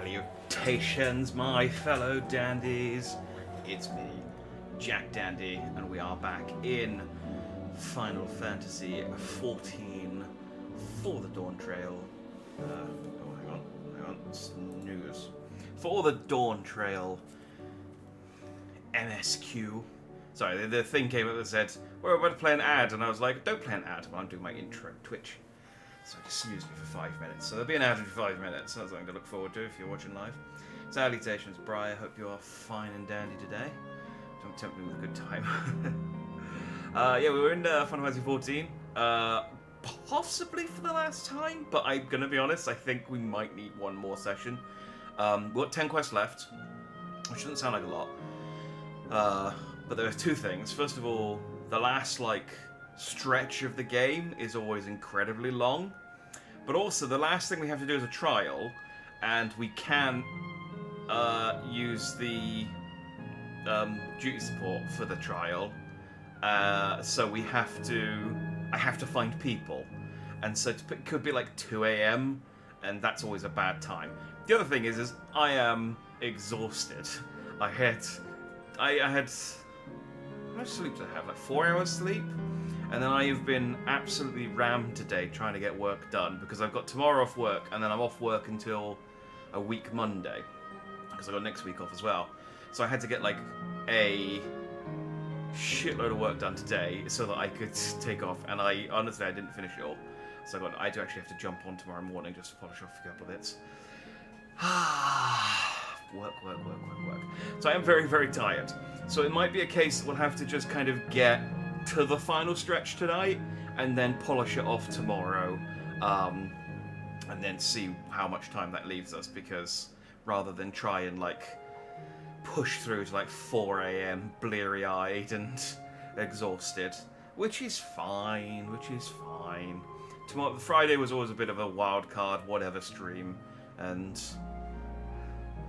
Salutations, my fellow dandies. It's me, Jack Dandy, and we are back in Final Fantasy XIV for the Dawn Trail. Hang on, snooze. For the Dawn Trail MSQ. Sorry, the thing came up that said, we're about to play an ad, and I was like, don't play an ad while I'm doing my intro Twitch. So just snooze me for 5 minutes. So there'll be an ad in 5 minutes. That's something to look forward to if you're watching live. Salutations, Briar. Hope you are fine and dandy today. Don't tempt me with a good time. Yeah, we were in Final Fantasy XIV. Possibly for the last time, but I'm going to be honest, I think we might need one more session. We've got 10 quests left, which doesn't sound like a lot. But there are two things. First of all, the last, stretch of the game is always incredibly long. But also, the last thing we have to do is a trial, and we can't use the duty support for the trial. So we have to... I have to find people. And so it could be like 2 a.m., and that's always a bad time. The other thing is I am exhausted. I had... How much sleep did I have? Like 4 hours sleep? And then I have been absolutely rammed today trying to get work done because I've got tomorrow off work and then I'm off work until a week Monday because I've got next week off as well. So I had to get a shitload of work done today so that I could take off, and I honestly didn't finish it all. So I do actually have to jump on tomorrow morning just to polish off a couple of bits. Work. So I am very, very tired. So it might be a case that we'll have to just kind of get to the final stretch tonight and then polish it off tomorrow, and then see how much time that leaves us, because rather than try and push through to 4 a.m. bleary-eyed and exhausted, which is fine. Tomorrow, Friday was always a bit of a wild card, whatever stream, and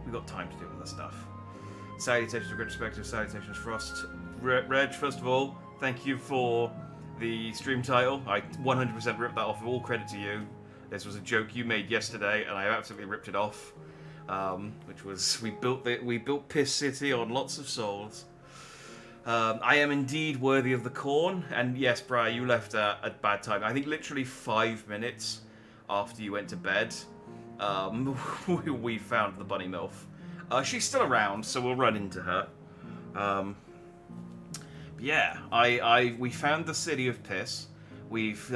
we got time to do other stuff. Salutations, great perspective. Salutations, Frost. Reg, first of all, thank you for the stream title. I 100% ripped that off. All credit to you. This was a joke you made yesterday, and I absolutely ripped it off. Which was we built Piss City on lots of souls. I am indeed worthy of the corn, and yes, Briar, you left at a bad time. I think literally 5 minutes after you went to bed, we found the bunny MILF. She's still around, so we'll run into her. Yeah, we found the city of Piss. We've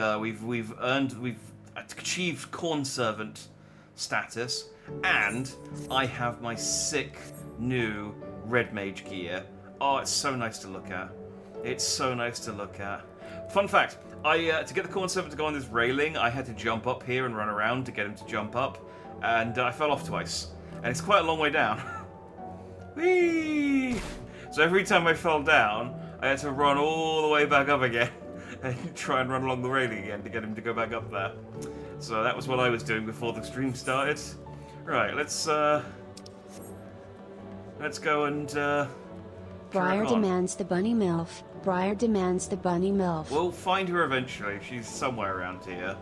achieved corn servant status, and I have my sick new red mage gear. Oh, it's so nice to look at. Fun fact: to get the corn servant to go on this railing, I had to jump up here and run around to get him to jump up, and I fell off twice. And it's quite a long way down. Whee! So every time I fell down, I had to run all the way back up again and try and run along the railing again to get him to go back up there. So that was what I was doing before the stream started. Right, let's go and Briar demands the bunny MILF. Briar demands the bunny MILF. We'll find her eventually. She's somewhere around here.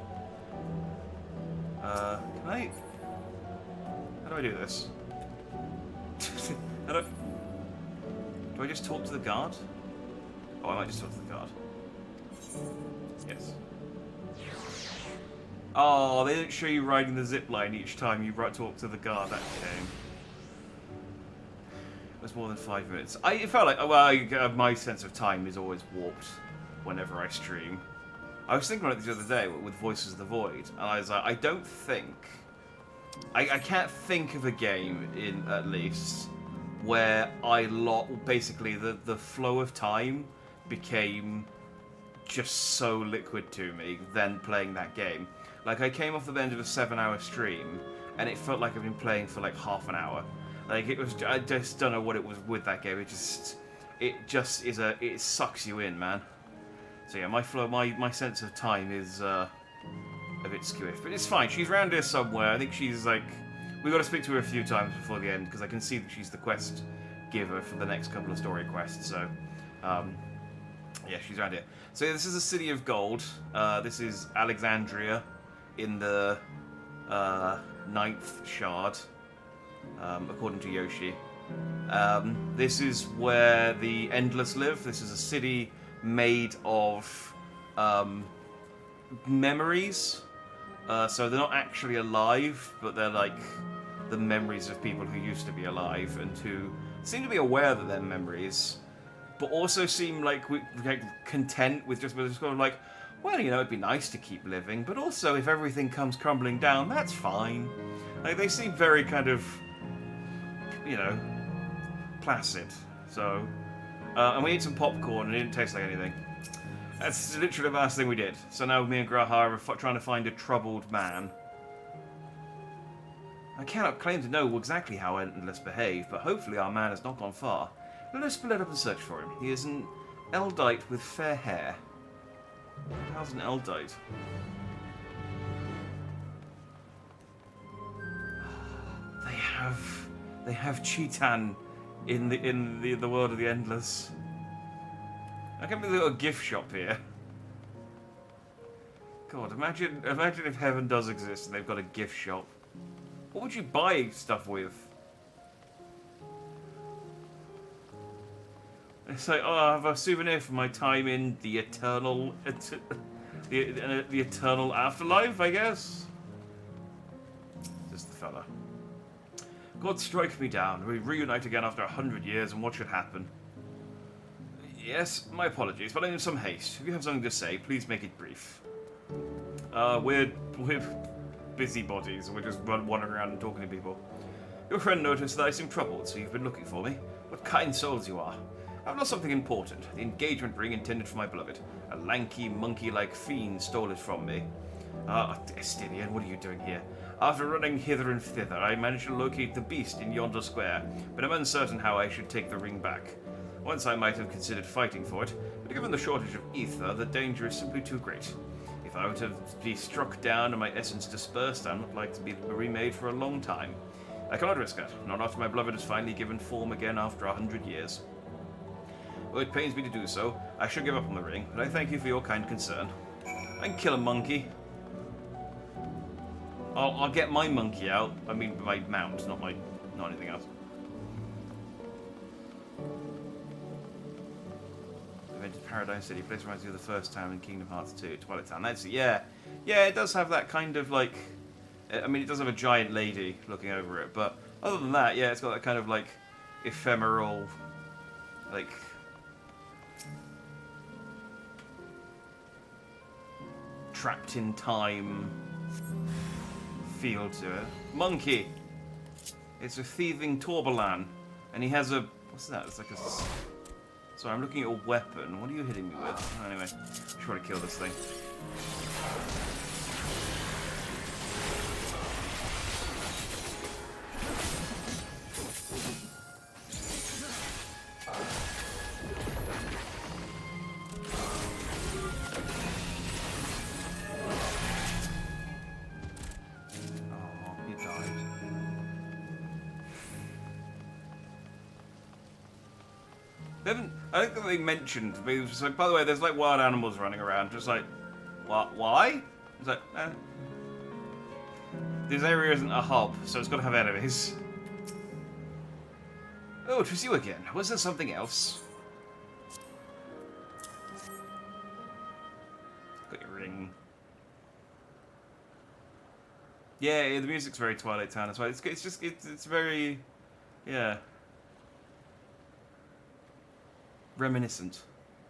Can I... How do I do this? Do I just talk to the guard? Oh, I might just talk to the guard. Yes. Oh, they didn't show you riding the zip line each time you talk to the guard. That game. It was more than 5 minutes. It felt like, my sense of time is always warped whenever I stream. I was thinking about it the other day with Voices of the Void, and I was like, I don't think... I can't think of a game, at least, where basically the flow of time became just so liquid to me then playing that game. I came off the end of a 7-hour stream, and it felt like I've been playing for half an hour. It was, I just don't know what it was with that game. It sucks you in, man. So yeah, my sense of time is a bit skewish, but it's fine. She's around here somewhere. I think she's we got to speak to her a few times before the end because I can see that she's the quest giver for the next couple of story quests. So yeah, she's around here. So yeah, this is the City of Gold. This is Alexandria in the 9th Shard. according to Yoshi. This is where the Endless live. This is a city made of memories. So they're not actually alive, but they're like the memories of people who used to be alive and who seem to be aware that they're memories, but also seem like content with just kind of like, well, you know, it'd be nice to keep living, but also if everything comes crumbling down, that's fine. Like, they seem very kind of, you know, placid. So, and we ate some popcorn and it didn't taste like anything. That's literally the last thing we did. So now me and Graha are trying to find a troubled man. I cannot claim to know exactly how Endless behave, but hopefully our man has not gone far. Let us split up and search for him. He is an Eldite with fair hair. How's an Eldite? They have Cheetan in the world of the Endless. I can't believe they've got a gift shop here. God, imagine if heaven does exist and they've got a gift shop. What would you buy stuff with? It's like, oh, I have a souvenir from my time in the eternal afterlife, I guess. This is the fella. God, strike me down. We reunite again after 100 years, and what should happen? Yes, my apologies, but I'm in some haste. If you have something to say, please make it brief. We're busybodies, and we're just wandering around and talking to people. Your friend noticed that I seem troubled, so you've been looking for me. What kind souls you are. I've lost something important. The engagement ring intended for my beloved. A lanky, monkey-like fiend stole it from me. Estinian, what are you doing here? After running hither and thither, I managed to locate the beast in yonder square, but I'm uncertain how I should take the ring back. Once I might have considered fighting for it, but given the shortage of ether, the danger is simply too great. If I were to be struck down and my essence dispersed, I'm not like to be remade for a long time. I cannot risk it, not after my beloved has finally given form again after 100 years. Though it pains me to do so, I should give up on the ring, but I thank you for your kind concern. I can kill a monkey. I'll get my monkey out. I mean, my mount, not anything else. Invented Paradise City. Place reminds me of the first time in Kingdom Hearts 2, Twilight Town. That's yeah, it does have that kind of like. I mean, it does have a giant lady looking over it, but other than that, yeah, it's got that kind of like ephemeral, like. Trapped in time feel to it. Monkey! It's a thieving Torbalan. And he has a... What's that? It's like a... Sorry, I'm looking at a weapon. What are you hitting me with? Oh, anyway, try to kill this thing. I think that they mentioned, but it was like, by the way, there's like wild animals running around. Just like, what? Why? It's like, this area isn't a hub, so it's got to have enemies. Oh, it was you again. Was there something else? Got your ring. Yeah, the music's very Twilight Town as well. It's very, yeah. Reminiscent.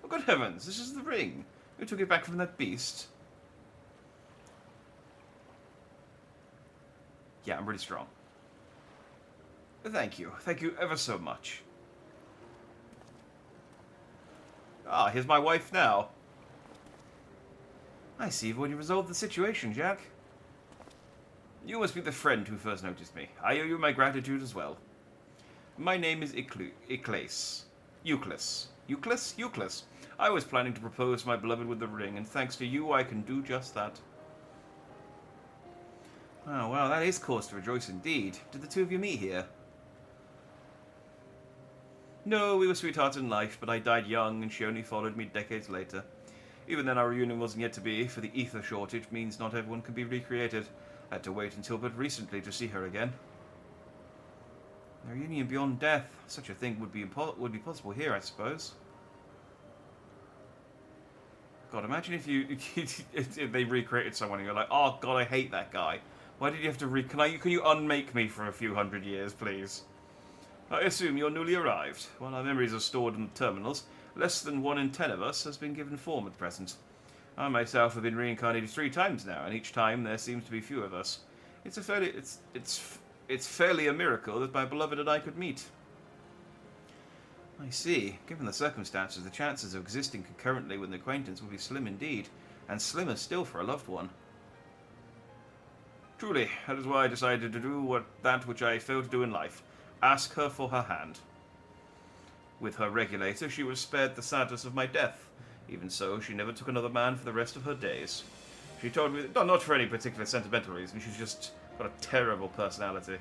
Oh, good heavens, this is the ring. Who took it back from that beast? Yeah, I'm really strong. Thank you. Thank you ever so much. Ah, here's my wife now. I see you've already resolved the situation, Jack. You must be the friend who first noticed me. I owe you my gratitude as well. My name is Euclase. Euclase? I was planning to propose to my beloved with the ring, and thanks to you, I can do just that. Oh, well, that is cause to rejoice indeed. Did the two of you meet here? No, we were sweethearts in life, but I died young, and she only followed me decades later. Even then, our reunion wasn't yet to be, for the ether shortage means not everyone can be recreated. I had to wait until but recently to see her again. A reunion beyond death. Such a thing would be possible here, I suppose. God, imagine if you if they recreated someone and you're like, oh God, I hate that guy. Why did you have to can you unmake me for a few hundred years, please? I assume you're newly arrived. While our memories are stored in the terminals, less than 1 in 10 of us has been given form at present. I myself have been reincarnated 3 times now, and each time there seems to be few of us. It's fairly a miracle that my beloved and I could meet. I see. Given the circumstances, the chances of existing concurrently with an acquaintance would be slim indeed, and slimmer still for a loved one. Truly, that is why I decided to do that which I failed to do in life. Ask her for her hand. With her regulator, she was spared the sadness of my death. Even so, she never took another man for the rest of her days. She told me that, not for any particular sentimental reason, she's just got a terrible personality.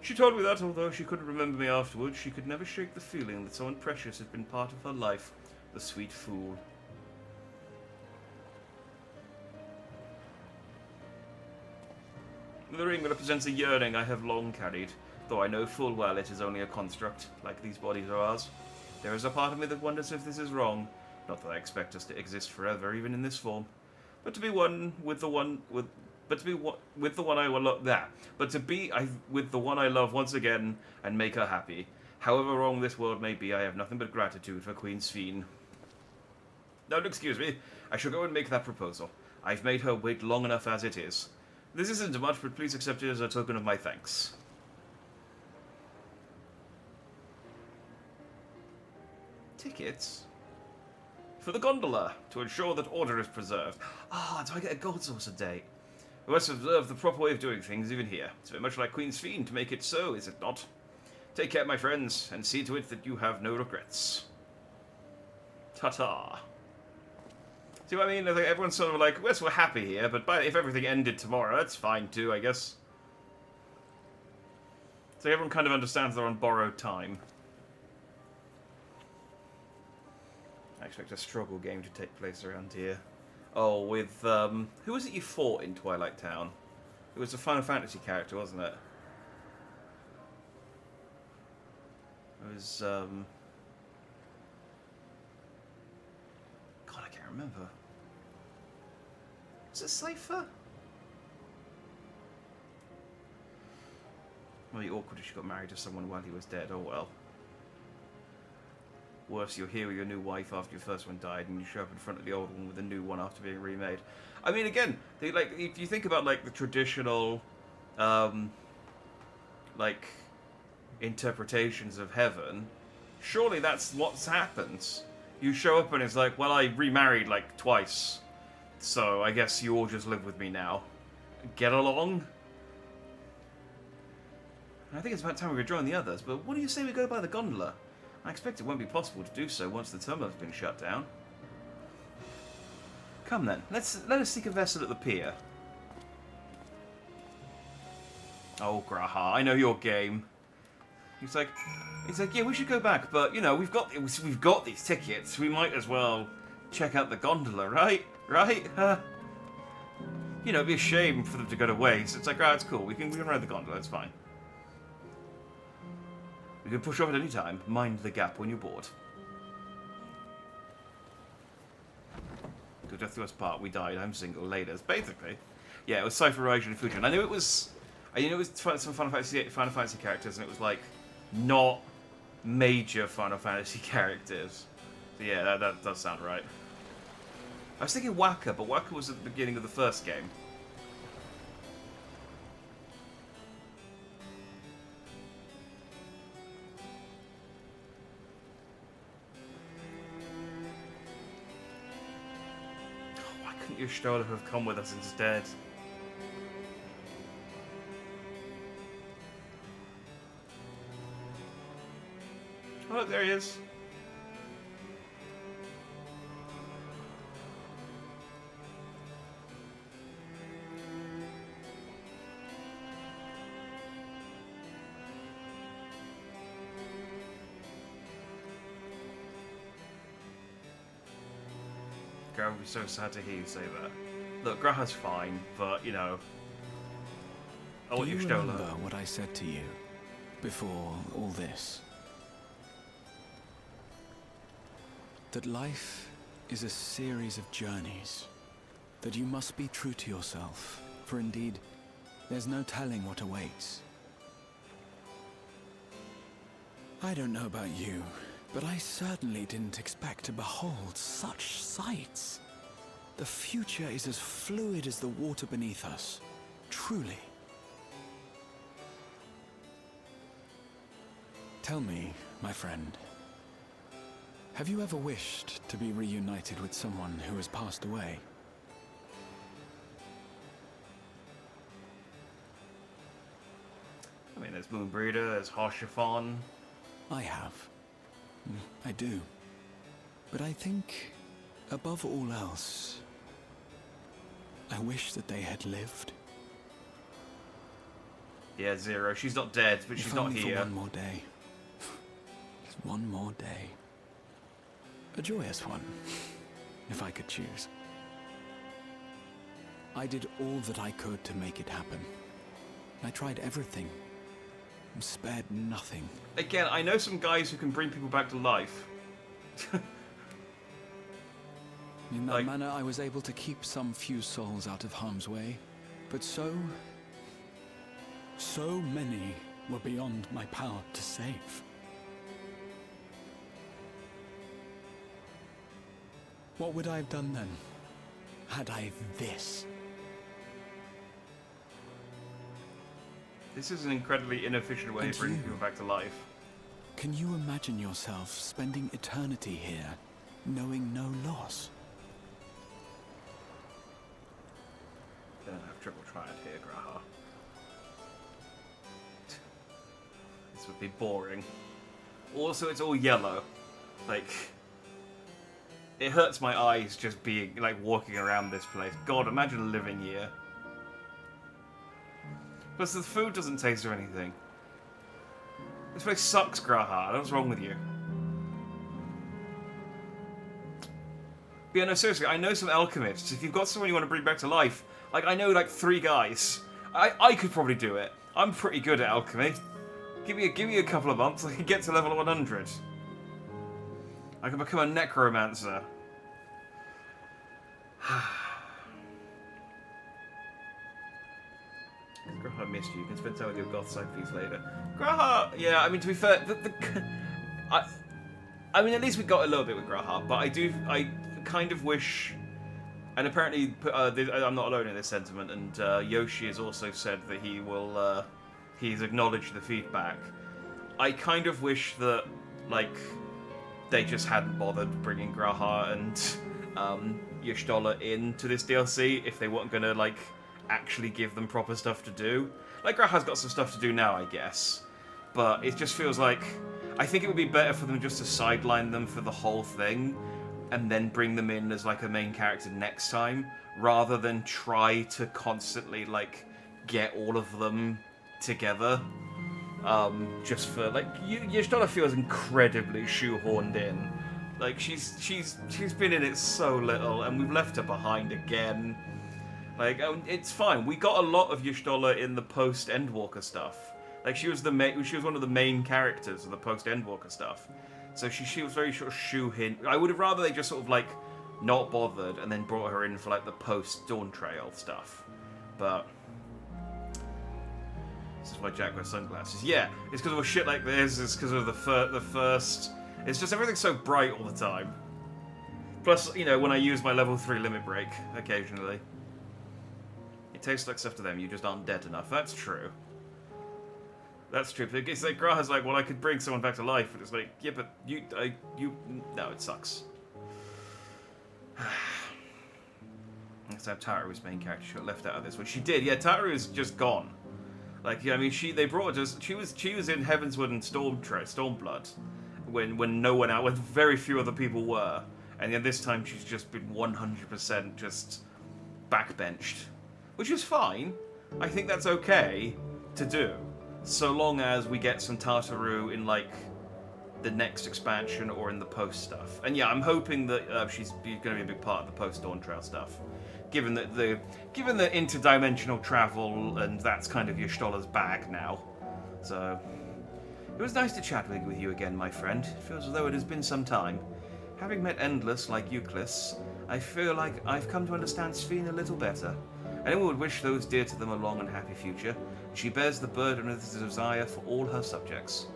She told me that, although she couldn't remember me afterwards, she could never shake the feeling that someone precious had been part of her life. The sweet fool. The ring represents a yearning I have long carried, though I know full well it is only a construct, like these bodies are ours. There is a part of me that wonders if this is wrong. Not that I expect us to exist forever, even in this form, but to be one with the one with the one I will love. But to be with the one I love once again and make her happy. However wrong this world may be, I have nothing but gratitude for Queen Sphene. Don't excuse me. I shall go and make that proposal. I've made her wait long enough as it is. This isn't much, but please accept it as a token of my thanks. Tickets? For the gondola, to ensure that order is preserved. Ah, do I get a gold source a day? We must observe the proper way of doing things even here. It's very much like Queen Sphene to make it so, is it not? Take care, my friends, and see to it that you have no regrets. Ta-ta. See what I mean? I think everyone's sort of like, yes, we're happy here, but if everything ended tomorrow, that's fine too, I guess. So everyone kind of understands they're on borrowed time. I expect a struggle game to take place around here. Oh, with, who was it you fought in Twilight Town? It was a Final Fantasy character, wasn't it? It was, God, I can't remember. Was it Cypher? Really awkward if she got married to someone while he was dead, oh well. Worse, you're here with your new wife after your first one died, and you show up in front of the old one with a new one after being remade. I mean, again, if you think about like the traditional, like interpretations of heaven, surely that's what happens. You show up and it's like, well, I remarried like twice, so I guess you all just live with me now. Get along. I think it's about time we rejoin the others. But what do you say we go by the gondola? I expect it won't be possible to do so once the terminal's been shut down. Come then, let us seek a vessel at the pier. Oh, Graha, I know your game. He's like, yeah, we should go back, but you know, we've got these tickets. We might as well check out the gondola, right? Right? You know, it'd be a shame for them to go to waste. It's like, it's cool. We can ride the gondola. It's fine. You can push off at any time. Mind the gap when you're bored. To death do us part. We died. I'm single. Later. Basically, yeah, it was Cypher, Raijin, and Fujin. I knew it was some Final Fantasy characters, and it was like not major Final Fantasy characters. So yeah, that does sound right. I was thinking Waka, but Waka was at the beginning of the first game. Your Stola have come with us instead. Oh, look, there he is. I would be so sad to hear you say that. Look, Graha's fine, but, you know... Do you remember what I said to you? before all this. That life is a series of journeys. That you must be true to yourself, for indeed, there's no telling what awaits. I don't know about you, but I certainly didn't expect to behold such sights. The future is as fluid as the water beneath us, truly. Tell me, my friend, have you ever wished to be reunited with someone who has passed away? I mean, there's Moonbreeder, there's Harshiphon. I have. I do. But I think, above all else, I wish that they had lived. Yeah, Zero. She's not dead, but she's not here. For one more day. Just one more day. A joyous one, if I could choose. I did all that I could to make it happen. I tried everything. Spared nothing. Again, I know some guys who can bring people back to life. In that manner, I was able to keep some few souls out of harm's way. But so many were beyond my power to save. What would I have done then, had I this? This is an incredibly inefficient way of bringing people back to life. Can you imagine yourself spending eternity here, knowing no loss? Don't have triple triad here, Graha. This would be boring. Also, it's all yellow. Like, it hurts my eyes just being, like, walking around this place. God, imagine living here. Plus, the food doesn't taste or anything. This place sucks, Graha. What's wrong with you? But yeah, no, seriously, I know some alchemists. If you've got someone you want to bring back to life, like, I know, like, 3 guys. I could probably do it. I'm pretty good at alchemy. Give me a couple of months, I can get to level 100. I can become a necromancer. Graha missed you. You can spend time with your goth side piece later. Graha, yeah. I mean, to be fair, I mean, at least we got a little bit with Graha, but I kind of wish. And apparently, I'm not alone in this sentiment. And Yoshi has also said that he will. He's acknowledged the feedback. I kind of wish that, like, they just hadn't bothered bringing Graha and Y'shtola into this DLC if they weren't gonna, like, actually give them proper stuff to do. Like, Graha's got some stuff to do now, I guess. But it just feels like... I think it would be better for them just to sideline them for the whole thing and then bring them in as, like, a main character next time, rather than try to constantly, like, get all of them together. Just for, like, Y'shtola feels incredibly shoehorned in. Like, she's been in it so little, and we've left her behind again. Like, it's fine. We got a lot of Y'shtola in the post-Endwalker stuff. Like, she was one of the main characters of the post-Endwalker stuff. So she was very sort of shoe-in. I would have rather they just sort of, like, not bothered and then brought her in for, like, the post-Dawn Trail stuff. But... this is why Jack wears sunglasses. Yeah, it's because of shit like this. It's because of the first... It's just everything's so bright all the time. Plus, you know, when I use my level 3 limit break, occasionally. It tastes like stuff to them, you just aren't dead enough. That's true. That's true. It's like, Graha's like, well, I could bring someone back to life. And it's like, yeah, but no, it sucks. Let's have Taru's main character. She got left out of this one. She did, yeah, Taru is just gone. Like, yeah, I mean, they brought her just... She was in Heavenswood and Stormblood when no one out, when very few other people were. And then this time she's just been 100% just backbenched. Which is fine. I think that's okay to do. So long as we get some Tartaru in, like, the next expansion or in the post stuff. And yeah, I'm hoping that she's going to be a big part of the post-Dawn Trail stuff. Given that the interdimensional travel, and that's kind of Y'shtola's bag now. So, It was nice to chat with you again, my friend. It feels as though it has been some time. Having met Endless like Euclid, I feel like I've come to understand Sphene a little better. Anyone would wish those dear to them a long and happy future. She bears the burden of the desire for all her subjects.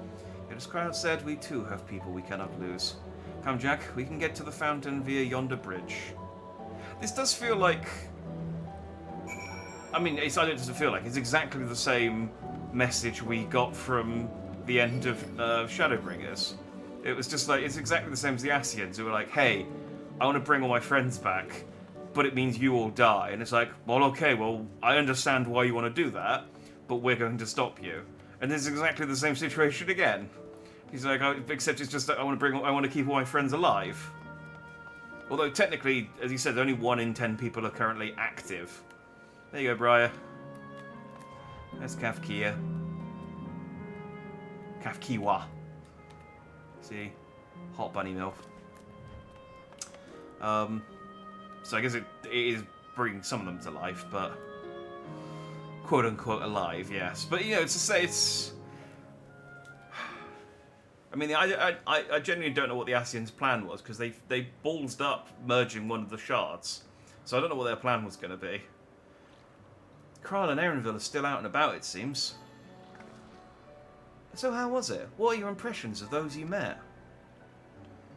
Yet as Crowd said, we too have people we cannot lose. Come, Jack, we can get to the fountain via yonder bridge. This does feel like... I mean, it doesn't feel like. It's exactly the same message we got from the end of Shadowbringers. It was just like, it's exactly the same as the Ascians, who were like, hey, I want to bring all my friends back, but it means you all die. And it's like, well, okay, well, I understand why you want to do that, but we're going to stop you. And this is exactly the same situation again. He's like, except it's just that I want to keep all my friends alive. Although technically, as you said, only 1 in 10 people are currently active. There you go, Briar. There's Kafkia. Kafkiwa. See? Hot bunny MILF. So I guess it is bringing some of them to life, but... quote-unquote alive, yes. But, you know, to say it's... I mean, I genuinely don't know what the Ascians' plan was, because they ballsed up merging one of the shards. So I don't know what their plan was going to be. Kral and Erenville are still out and about, it seems. So how was it? What are your impressions of those you met?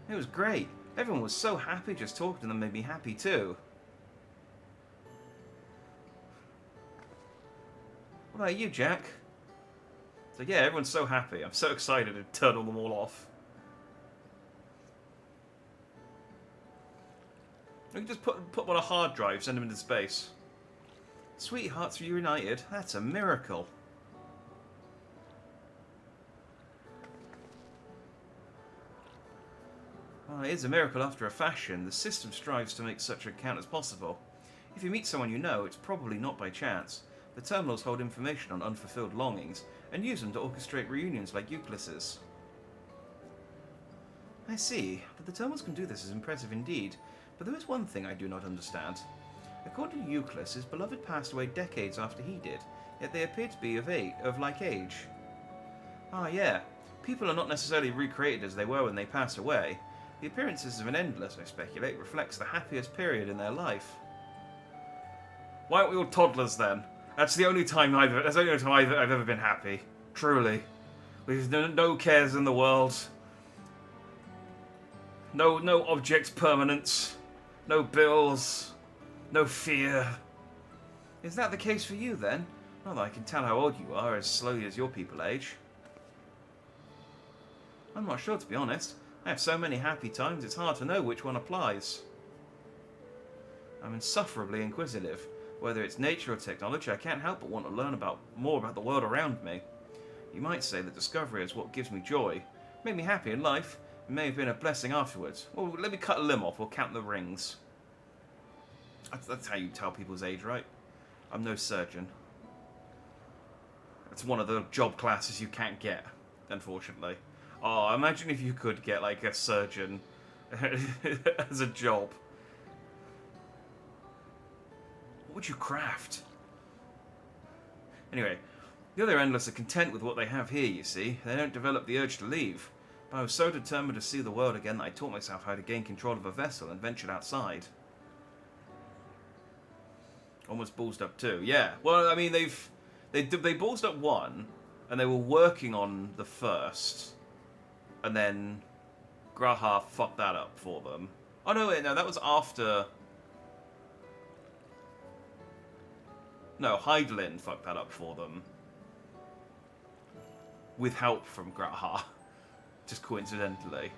It was great. Everyone was so happy, just talking to them made me happy too. What about you, Jack? So yeah, everyone's so happy. I'm so excited to turn them all off. We can just put them on a hard drive, send them into space. Sweethearts reunited? That's a miracle. Well, it is a miracle after a fashion. The system strives to make such a count as possible. If you meet someone you know, it's probably not by chance. The terminals hold information on unfulfilled longings, and use them to orchestrate reunions like Euclid's. I see, but the terminals can do this is impressive indeed. But there is one thing I do not understand. According to Euclid, his beloved passed away decades after he did, yet they appear to be of like age. Ah, yeah. People are not necessarily recreated as they were when they pass away. The appearances of an Endless, I speculate, reflects the happiest period in their life. Why aren't we all toddlers then? That's the only time I've ever been happy. Truly. With no cares in the world. No object permanence. No bills. No fear. Is that the case for you then? Not that I can tell how old you are, as slowly as your people age. I'm not sure, to be honest. I have so many happy times, it's hard to know which one applies. I'm insufferably inquisitive. Whether it's nature or technology, I can't help but want to learn more about the world around me. You might say that discovery is what gives me joy. Made me happy in life. It may have been a blessing afterwards. Well, let me cut a limb off, we'll count the rings. That's how you tell people's age, right? I'm no surgeon. It's one of the job classes you can't get, unfortunately. Oh, imagine if you could get, like, a surgeon as a job. What would you craft? Anyway, the other Endless are content with what they have here, you see. They don't develop the urge to leave. But I was so determined to see the world again that I taught myself how to gain control of a vessel and ventured outside. Almost ballsed up too. Yeah. Well, I mean, they ballsed up one, and they were working on the first, and then Graha fucked that up for them. Oh no, wait, no, that was after. No, Hydelin fucked that up for them. With help from Graha. Just coincidentally.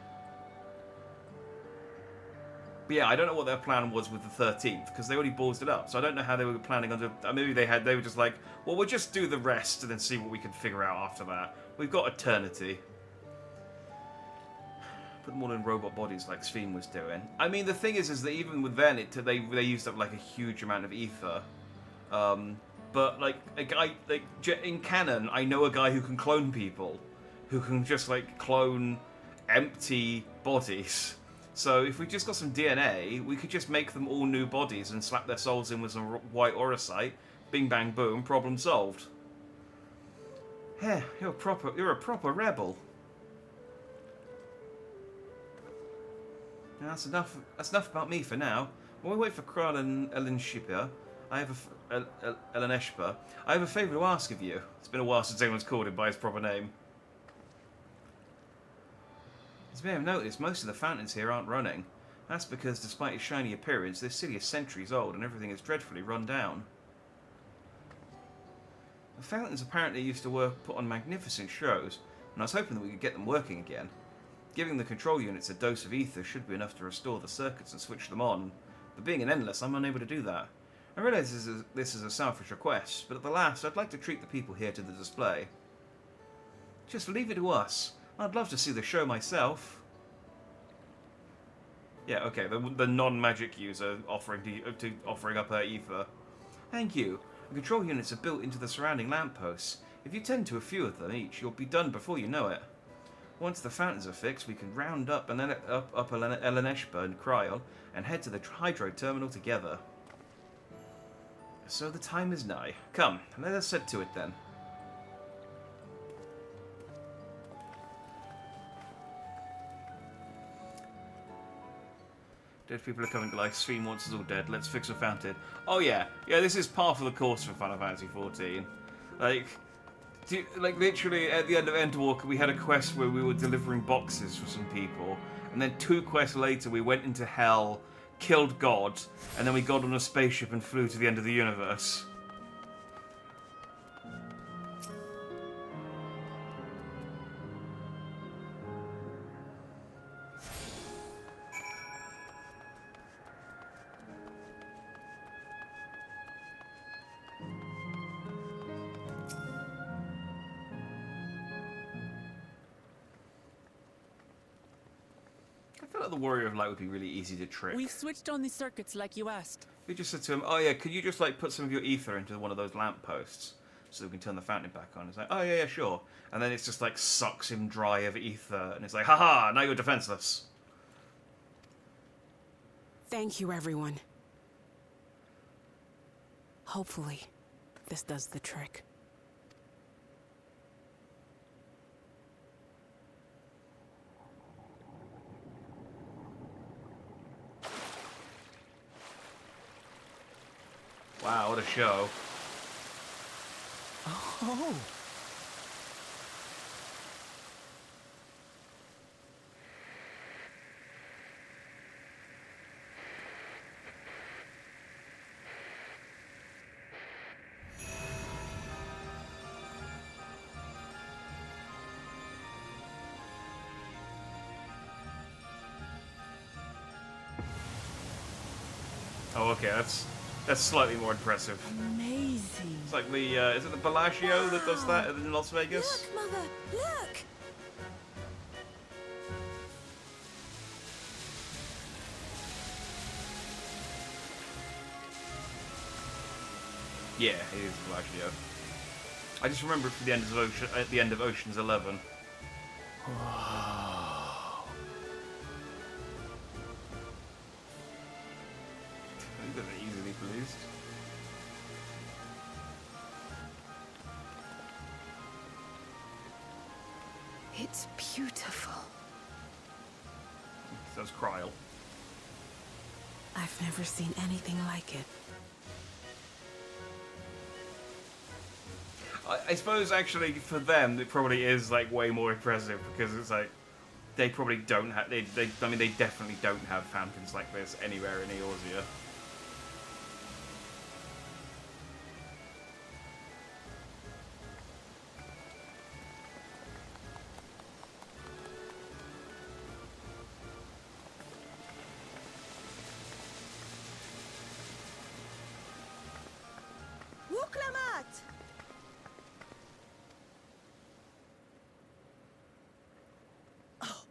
But yeah, I don't know what their plan was with the 13th, because they already ballsed it up. So I don't know how they were planning on... Maybe they were just like, well, we'll just do the rest and then see what we can figure out after that. We've got eternity. Put them all in robot bodies like Sphene was doing. I mean, the thing is that even with then, they used up like a huge amount of ether. But like a guy like in canon, I know a guy who can clone people, who can just like clone empty bodies. So if we just got some DNA, we could just make them all new bodies and slap their souls in with some white auracite. Bing bang boom, problem solved. Heh, you're a proper rebel. Now, that's enough about me for now. While we wait for Kral and Elenshipper, I have Eleneshpa, I have a favour to ask of you. It's been a while since anyone's called him by his proper name. As you may have noticed, most of the fountains here aren't running. That's because, despite its shiny appearance, this city is centuries old and everything is dreadfully run down. The fountains apparently used to put on magnificent shows, and I was hoping that we could get them working again. Giving the control units a dose of ether should be enough to restore the circuits and switch them on, but being an endless, I'm unable to do that. I realise this is a selfish request, but at the last, I'd like to treat the people here to the display. Just leave it to us. I'd love to see the show myself. Yeah, okay, the non-magic user offering up her ether. Thank you. The control units are built into the surrounding lampposts. If you tend to a few of them each, you'll be done before you know it. Once the fountains are fixed, we can round up and then up Eleneshpa and Kryl and head to the hydro terminal together. So the time is nigh. Come, let us set to it then. Dead people are coming to life. Stream monsters all dead. Let's fix a fountain. Oh yeah, this is part of the course for Final Fantasy XIV. Like literally at the end of Endwalker, we had a quest where we were delivering boxes for some people, and then 2 quests later, we went into hell, killed God, and then we got on a spaceship and flew to the end of the universe. I feel like the Warrior of Light would be really easy to trick. We've switched on the circuits like you asked. We just said to him, oh yeah, could you just like put some of your ether into one of those lampposts so we can turn the fountain back on? It's like, oh yeah, sure. And then it's just like sucks him dry of ether, and it's like, haha, now you're defenseless. Thank you, everyone. Hopefully, this does the trick. Wow, what a show. Oh. Oh, okay, that's slightly more impressive. Amazing. It's like the, is it the Bellagio that does that in Las Vegas? Look, Mother, look! Yeah, it is Bellagio. I just remember it from the end of at the end of Ocean's 11. They're easily pleased. It's beautiful. So's Kryl. I've never seen anything like it. I suppose actually for them it probably is like way more impressive because it's like they probably don't have I mean they definitely don't have fountains like this anywhere in Eorzea.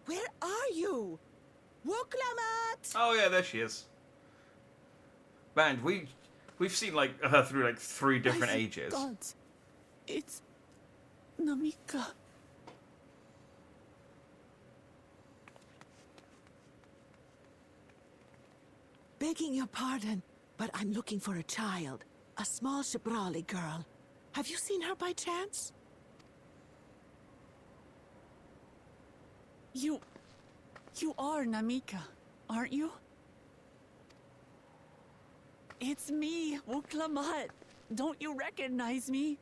Where are you? Woklamat! Oh yeah, there she is. Man, we've seen like her through like 3 different ages. God, it's Namika. Begging your pardon, but I'm looking for a child. A small Shibrali girl. Have you seen her by chance? You are Namika, aren't you? It's me, Wuklamat. Don't you recognize me?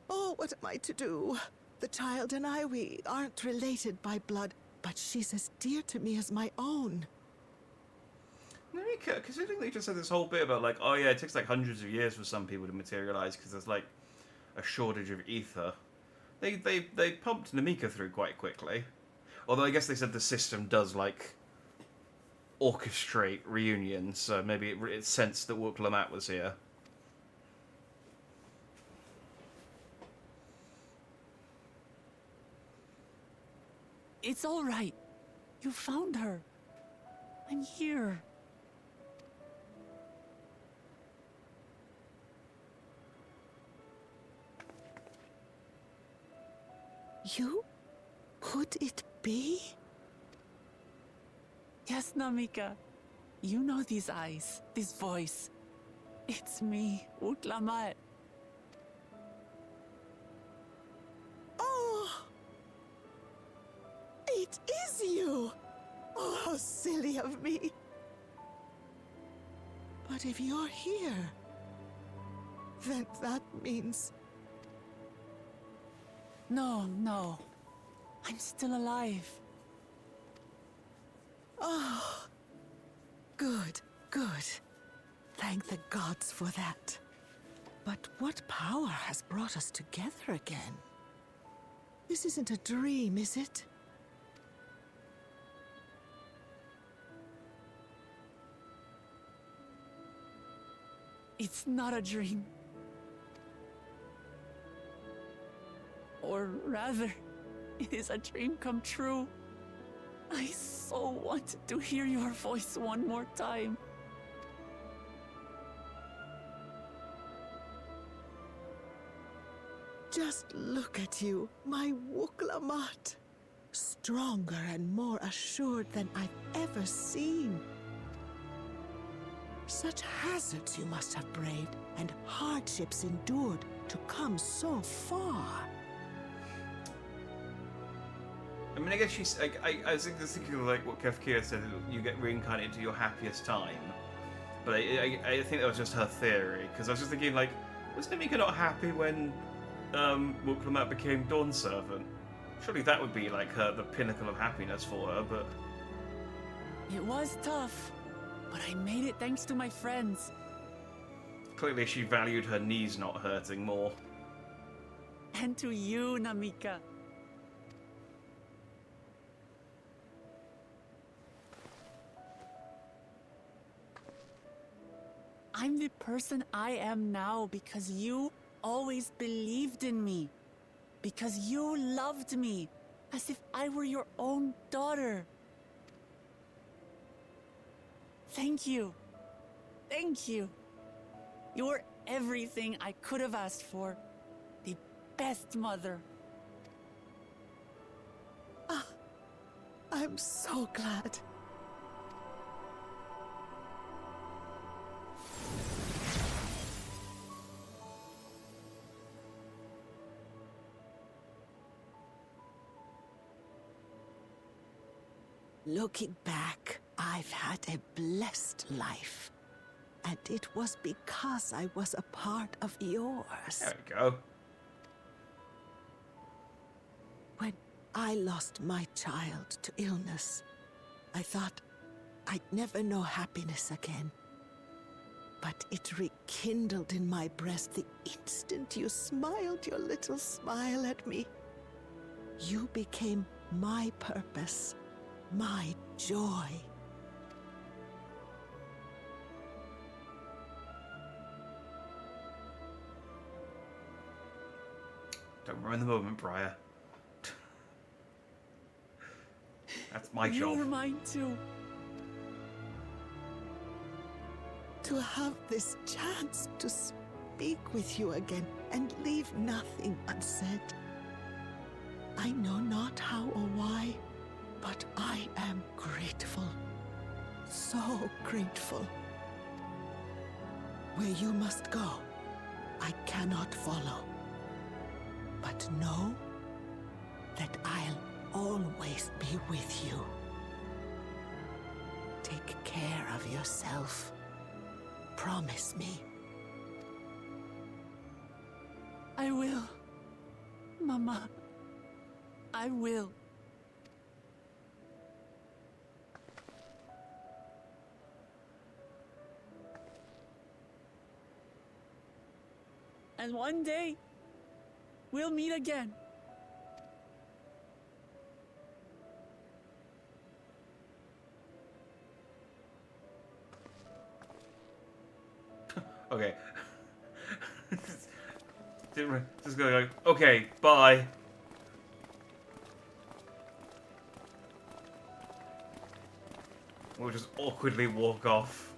Oh, what am I to do? The child and I, we aren't related by blood, but she's as dear to me as my own. Namika, considering they just said this whole bit about, like, oh yeah, it takes like hundreds of years for some people to materialize because there's like a shortage of ether. They pumped Namika through quite quickly. Although I guess they said the system does like orchestrate reunions, so maybe it sensed that Wuklamat was here. It's all right. You found her. I'm here. You? Could it be? Yes, Namika. You know these eyes, this voice. It's me, Wuklamat. Oh! It is you! Oh, how silly of me. But if you're here, then that means... No. I'm still alive. Oh, good. Thank the gods for that. But what power has brought us together again? This isn't a dream, is it? It's not a dream. Or rather, it is a dream come true. I so wanted to hear your voice one more time. Just look at you, my Wuklamat. Stronger and more assured than I've ever seen. Such hazards you must have braved and hardships endured to come so far. I mean, I guess she's. I was thinking of like what Kefkir said, you get reincarnated to your happiest time. But I think that was just her theory, because I was just thinking, like, was Namika not happy when Wuklamat became Dawn Servant? Surely that would be like the pinnacle of happiness for her, but. It was tough, but I made it thanks to my friends. Clearly she valued her knees not hurting more. And to you, Namika. I'm the person I am now because you always believed in me. Because you loved me as if I were your own daughter. Thank you. Thank you. You're everything I could have asked for. The best mother. I'm so glad. Looking back, I've had a blessed life. And it was because I was a part of yours. There we go. When I lost my child to illness, I thought I'd never know happiness again. But it rekindled in my breast the instant you smiled your little smile at me. You became my purpose, my joy. Don't ruin the moment, Briar. That's my job. You're mine too. To have this chance to speak with you again and leave nothing unsaid. I know not how or why, but I am grateful. So grateful. Where you must go, I cannot follow. But know that I'll always be with you. Take care of yourself. Promise me. I will. Mama. I will. And one day, we'll meet again. Okay. Just go, okay, bye. We'll just awkwardly walk off.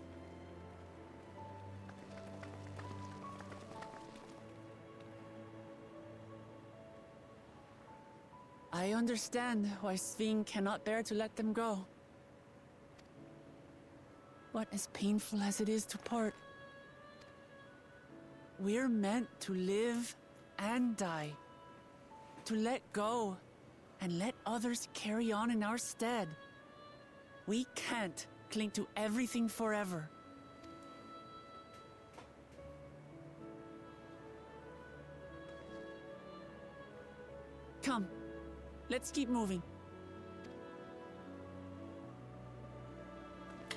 I understand why Sving cannot bear to let them go. But as painful as it is to part, we're meant to live and die. To let go and let others carry on in our stead. We can't cling to everything forever. Come, let's keep moving.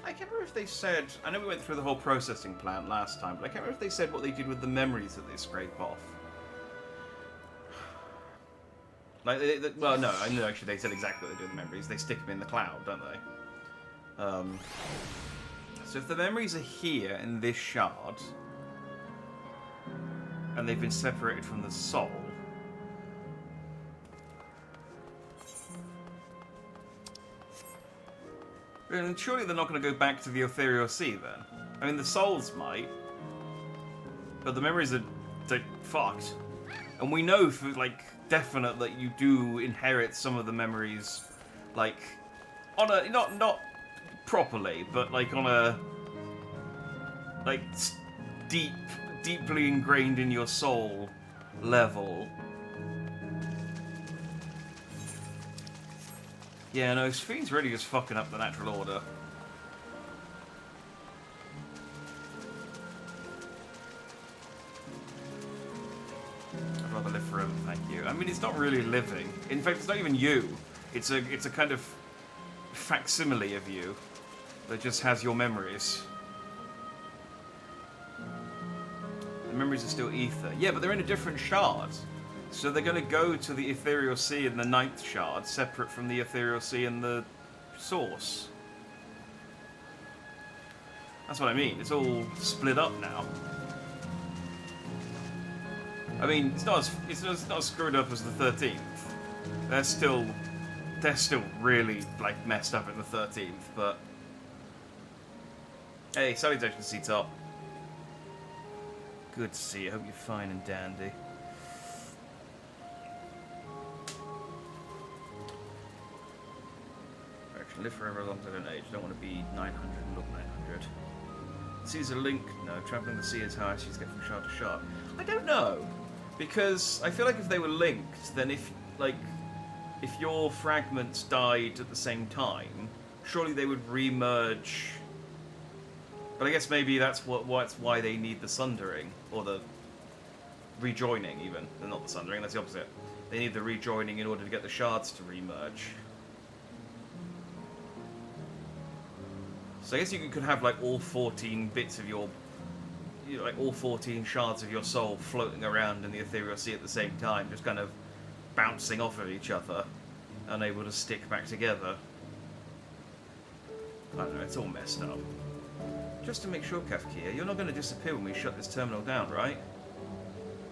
I can't remember if they said... I know we went through the whole processing plant last time, but I can't remember if they said what they did with the memories that they scrape off. Like, well, no, I know actually they said exactly what they do with the memories. They stick them in the cloud, don't they? So if the memories are here in this shard, and they've been separated from the soul... And surely they're not going to go back to the Ethereal Sea, then. I mean, the souls might, but the memories are fucked. And we know for, like, definite that you do inherit some of the memories, like, on a, not properly, but, like, on a, like, deeply ingrained in your soul level. Yeah, no, Sphene's really just fucking up the natural order. I'd rather live forever, thank you. I mean, it's not really living. In fact, it's not even you. It's a kind of facsimile of you that just has your memories. The memories are still ether. Yeah, but they're in a different shard. So they're going to go to the Ethereal Sea in the 9th shard, separate from the Ethereal Sea and the source. That's what I mean. It's all split up now. I mean, it's not as screwed up as the 13th. They're still really, like, messed up in the 13th, but... Hey, salutations, C-Top. Good to see you. Hope you're fine and dandy. Live forever as long as I don't age. Don't want to be 900 and look 900. Sees a link. No, traveling the sea is how issues get from shard to shard. I don't know, because I feel like if they were linked, then if your fragments died at the same time, surely they would re-merge. But I guess maybe that's why they need the sundering or the rejoining. Even they're not the sundering. That's the opposite. They need the rejoining in order to get the shards to re-merge. So I guess you could have like all 14 bits of your, like all 14 shards of your soul floating around in the Ethereal Sea at the same time, just kind of bouncing off of each other, unable to stick back together. I don't know, it's all messed up. Just to make sure, Kafkia, you're not going to disappear when we shut this terminal down, right?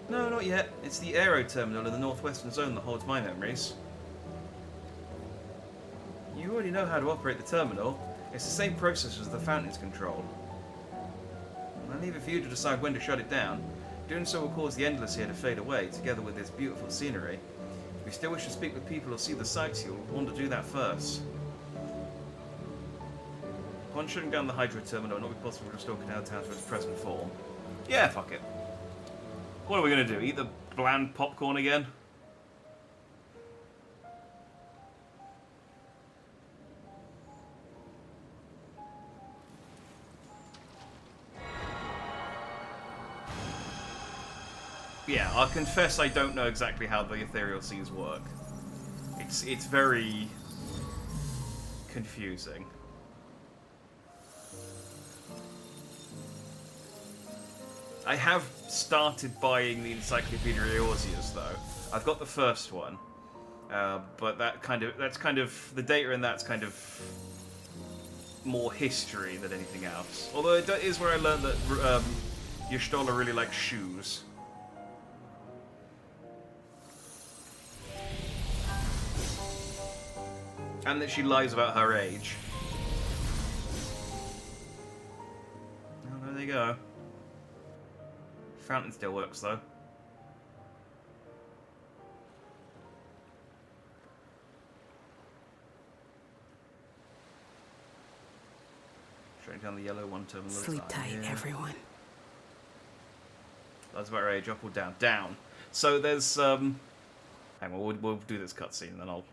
No, not yet. It's the aero terminal in the northwestern zone that holds my memories. You already know how to operate the terminal. It's the same process as the fountain's control. I leave it for you to decide when to shut it down. Doing so will cause the endless here to fade away, together with this beautiful scenery. If you still wish to speak with people or see the sights, you'll want to do that first. Upon shutting down the hydro terminal, it will not be possible to restore Canal Town to its present form. Yeah, fuck it. What are we going to do? Eat the bland popcorn again? yeah, I'll confess I don't know exactly how the ethereal seas work. It's very confusing. I have started buying the Encyclopedia Eorzeas though. I've got the first one, but that's kind of the data in that's kind of more history than anything else. Although it is where I learned that Y'shtola really likes shoes. And that she lies about her age. Oh, there you go. Fountain still works though. Straight down the yellow one terminal. Sleep tight, everyone. That's about her age. Up or down? Down. So there's hang on, we'll do this cutscene, then I'll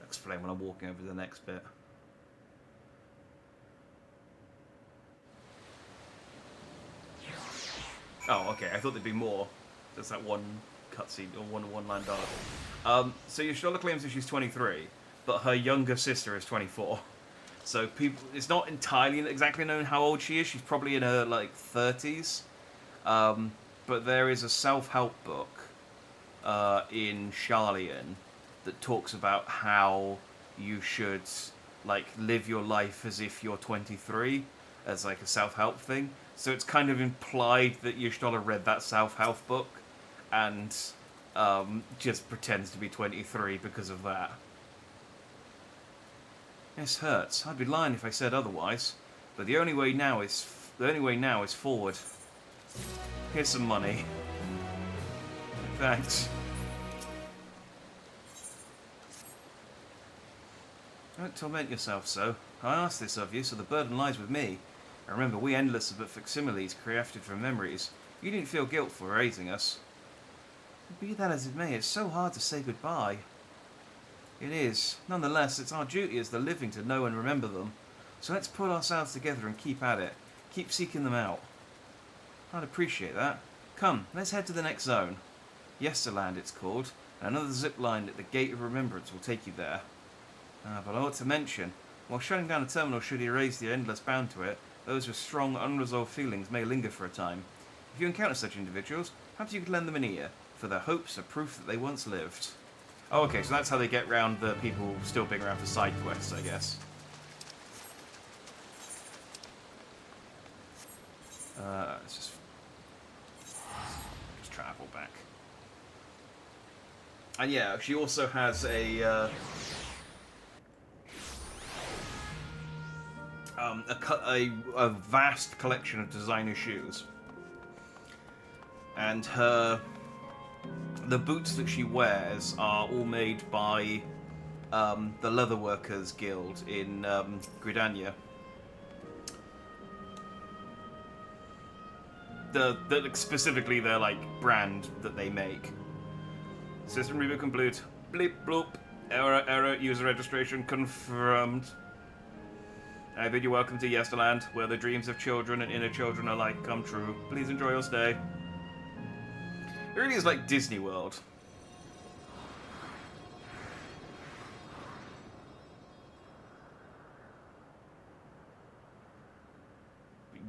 explain when I'm walking over to the next bit. Oh, okay. I thought there'd be more. Just that one cutscene or one-line dialogue. So Y'shtola claims that she's 23, but her younger sister is 24. So it's not entirely exactly known how old she is. She's probably in her like 30s. But there is a self-help book in Sharlayan that talks about how you should like live your life as if you're 23 as like a self-help thing. So it's kind of implied that Y'shtola read that self-help book and just pretends to be 23 because of that. This hurts. I'd be lying if I said otherwise. But the only way now is forward. Here's some money. Thanks. Don't torment yourself so. I asked this of you, so the burden lies with me. And remember, we Endless are but facsimiles crafted from memories. You didn't feel guilt for raising us. Be that as it may, it's so hard to say goodbye. It is. Nonetheless, it's our duty as the living to know and remember them. So let's pull ourselves together and keep at it. Keep seeking them out. I'd appreciate that. Come, let's head to the next zone. Yesterland, it's called. And another zip line at the Gate of Remembrance will take you there. But I ought to mention, while shutting down a terminal should erase the Endless bound to it, those with strong, unresolved feelings may linger for a time. If you encounter such individuals, perhaps you could lend them an ear, for their hopes are proof that they once lived. Oh, okay, so that's how they get round the people still being around for side quests, I guess. Let's just travel back. And yeah, she also has a vast collection of designer shoes, and the boots that she wears are all made by the Leatherworkers Guild in Gridania. Specifically their like brand that they make. System reboot complete. Bleep bloop. Error. User registration confirmed. I bid you welcome to Yesterland, where the dreams of children and inner children alike come true. Please enjoy your stay. It really is like Disney World.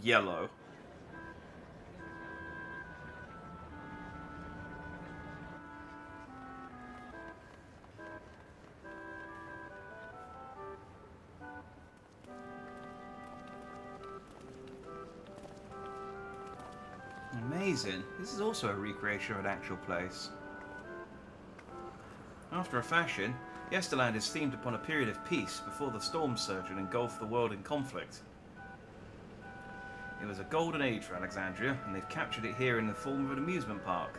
Yellow. Amazing. This is also a recreation of an actual place. After a fashion, Yesterland is themed upon a period of peace before the storm surge and engulfed the world in conflict. It was a golden age for Alexandria, and they've captured it here in the form of an amusement park.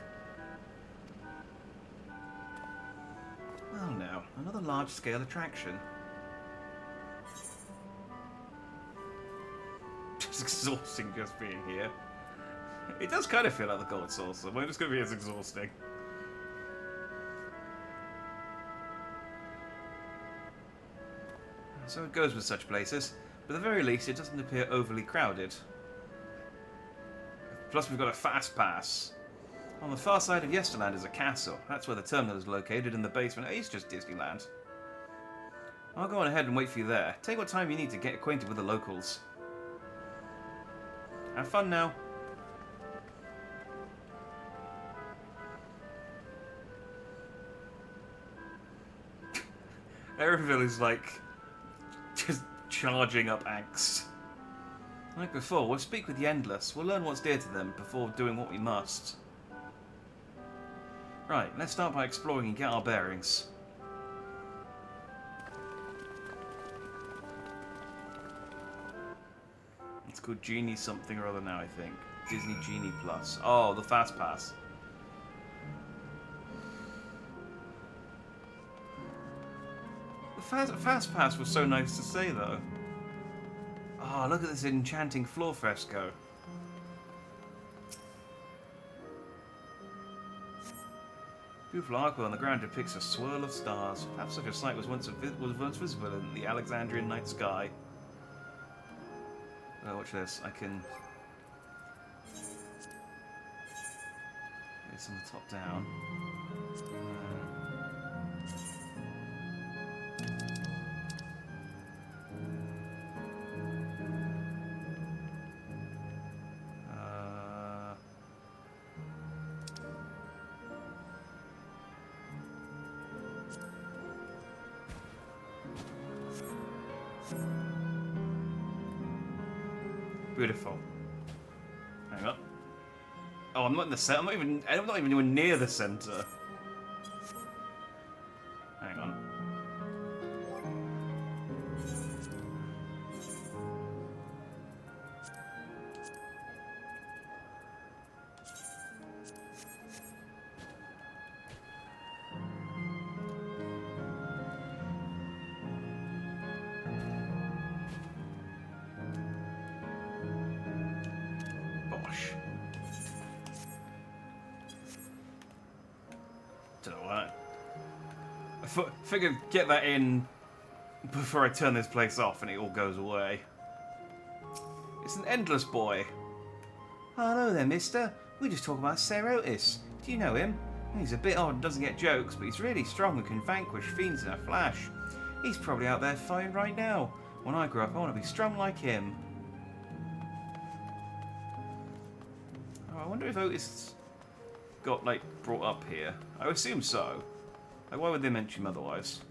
Well now, another large-scale attraction. It's exhausting just being here. It does kind of feel like the Gold Saucer. We're just going to be as exhausting. So it goes with such places, but at the very least it doesn't appear overly crowded. Plus we've got a fast pass, On the far side of Yesterland is a castle. That's where the terminal is located, in the basement. Oh, it's just Disneyland. I'll go on ahead and wait for you there. Take what time you need to get acquainted with the locals. Have fun now. Erenville is like just charging up angst. Like before, we'll speak with the Endless. We'll learn what's dear to them before doing what we must. Right, let's start by exploring and get our bearings. It's called Genie something or other now, I think. Disney Genie Plus. Oh, the Fast Pass. The Fast Pass was so nice to say, though. Oh, look at this enchanting floor fresco. Beautiful artwork on the ground depicts a swirl of stars. Perhaps such a sight was once visible in the Alexandrian night sky. Oh, watch this. I can... It's on the top down. Beautiful. Hang on. Oh, I'm not in the center. I'm not even anywhere near the center. Hang on. Figured get that in before I turn this place off and it all goes away. It's an Endless boy. Oh, hello there, mister. We just talking about Sir Otis. Do you know him? He's a bit odd and doesn't get jokes, but he's really strong and can vanquish fiends in a flash. He's probably out there fighting right now. When I grow up, I want to be strong like him. Oh, I wonder if Otis got, like, brought up here. I assume so. Like, why would they mention him otherwise?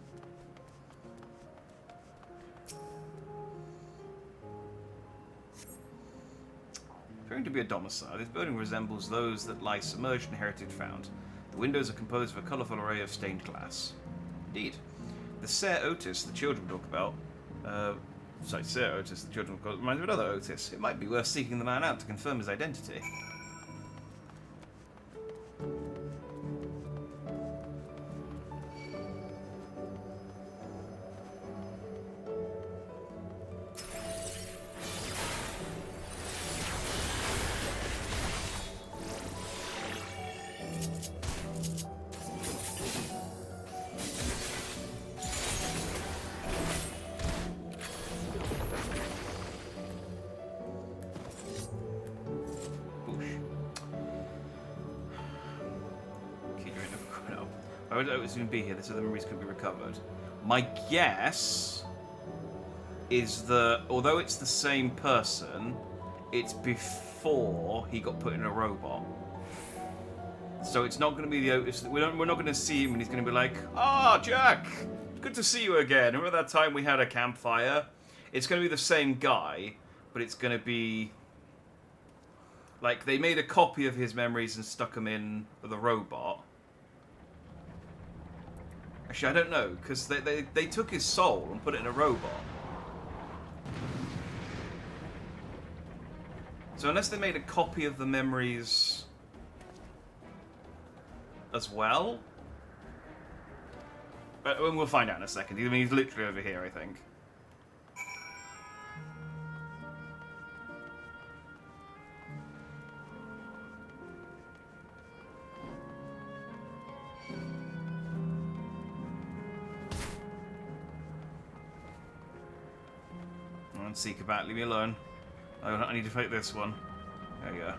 Appearing to be a domicile, this building resembles those that lie submerged in heritage found. The windows are composed of a colourful array of stained glass. Indeed. The Sir Otis the children talk about... Sir Otis the children talk about reminds me of another Otis. It might be worth seeking the man out to confirm his identity. I would always be here so the memories could be recovered. My guess is that although it's the same person, it's before he got put in a robot. So it's not going to be the Otis. We're not going to see him and he's going to be like, "Ah, Jack, good to see you again. Remember that time we had a campfire?" It's going to be the same guy, but it's going to be like they made a copy of his memories and stuck him in the robot. Actually, I don't know, because they took his soul and put it in a robot. So unless they made a copy of the memories as well? But we'll find out in a second. I mean, he's literally over here, I think. Seek about, leave me alone. I need to fight this one. There you go.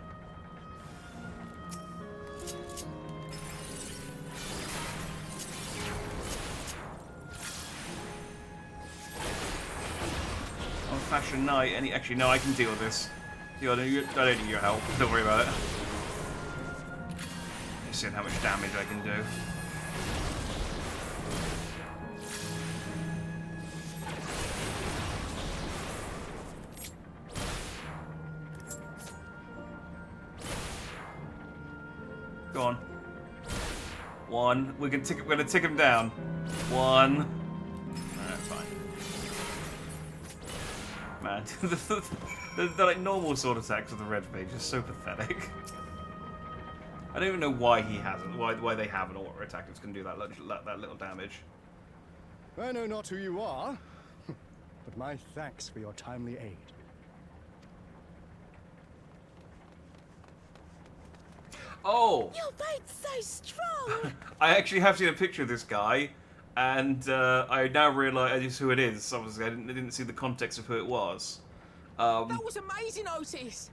Passion Knight. Actually, no, I can deal with this. I don't need your help. Don't worry about it. Just seeing how much damage I can do. Go on. One. We're gonna tick him down. One. Alright, fine. Man, the like normal sword attacks with the red mage are so pathetic. I don't even know why he hasn't. Why they have an auto attack that's gonna do that little damage. I know not who you are, but my thanks for your timely aid. Oh! Your fate's so strong! I actually have seen a picture of this guy, and I now realise who it is. Obviously, I didn't see the context of who it was. That was amazing, Otis!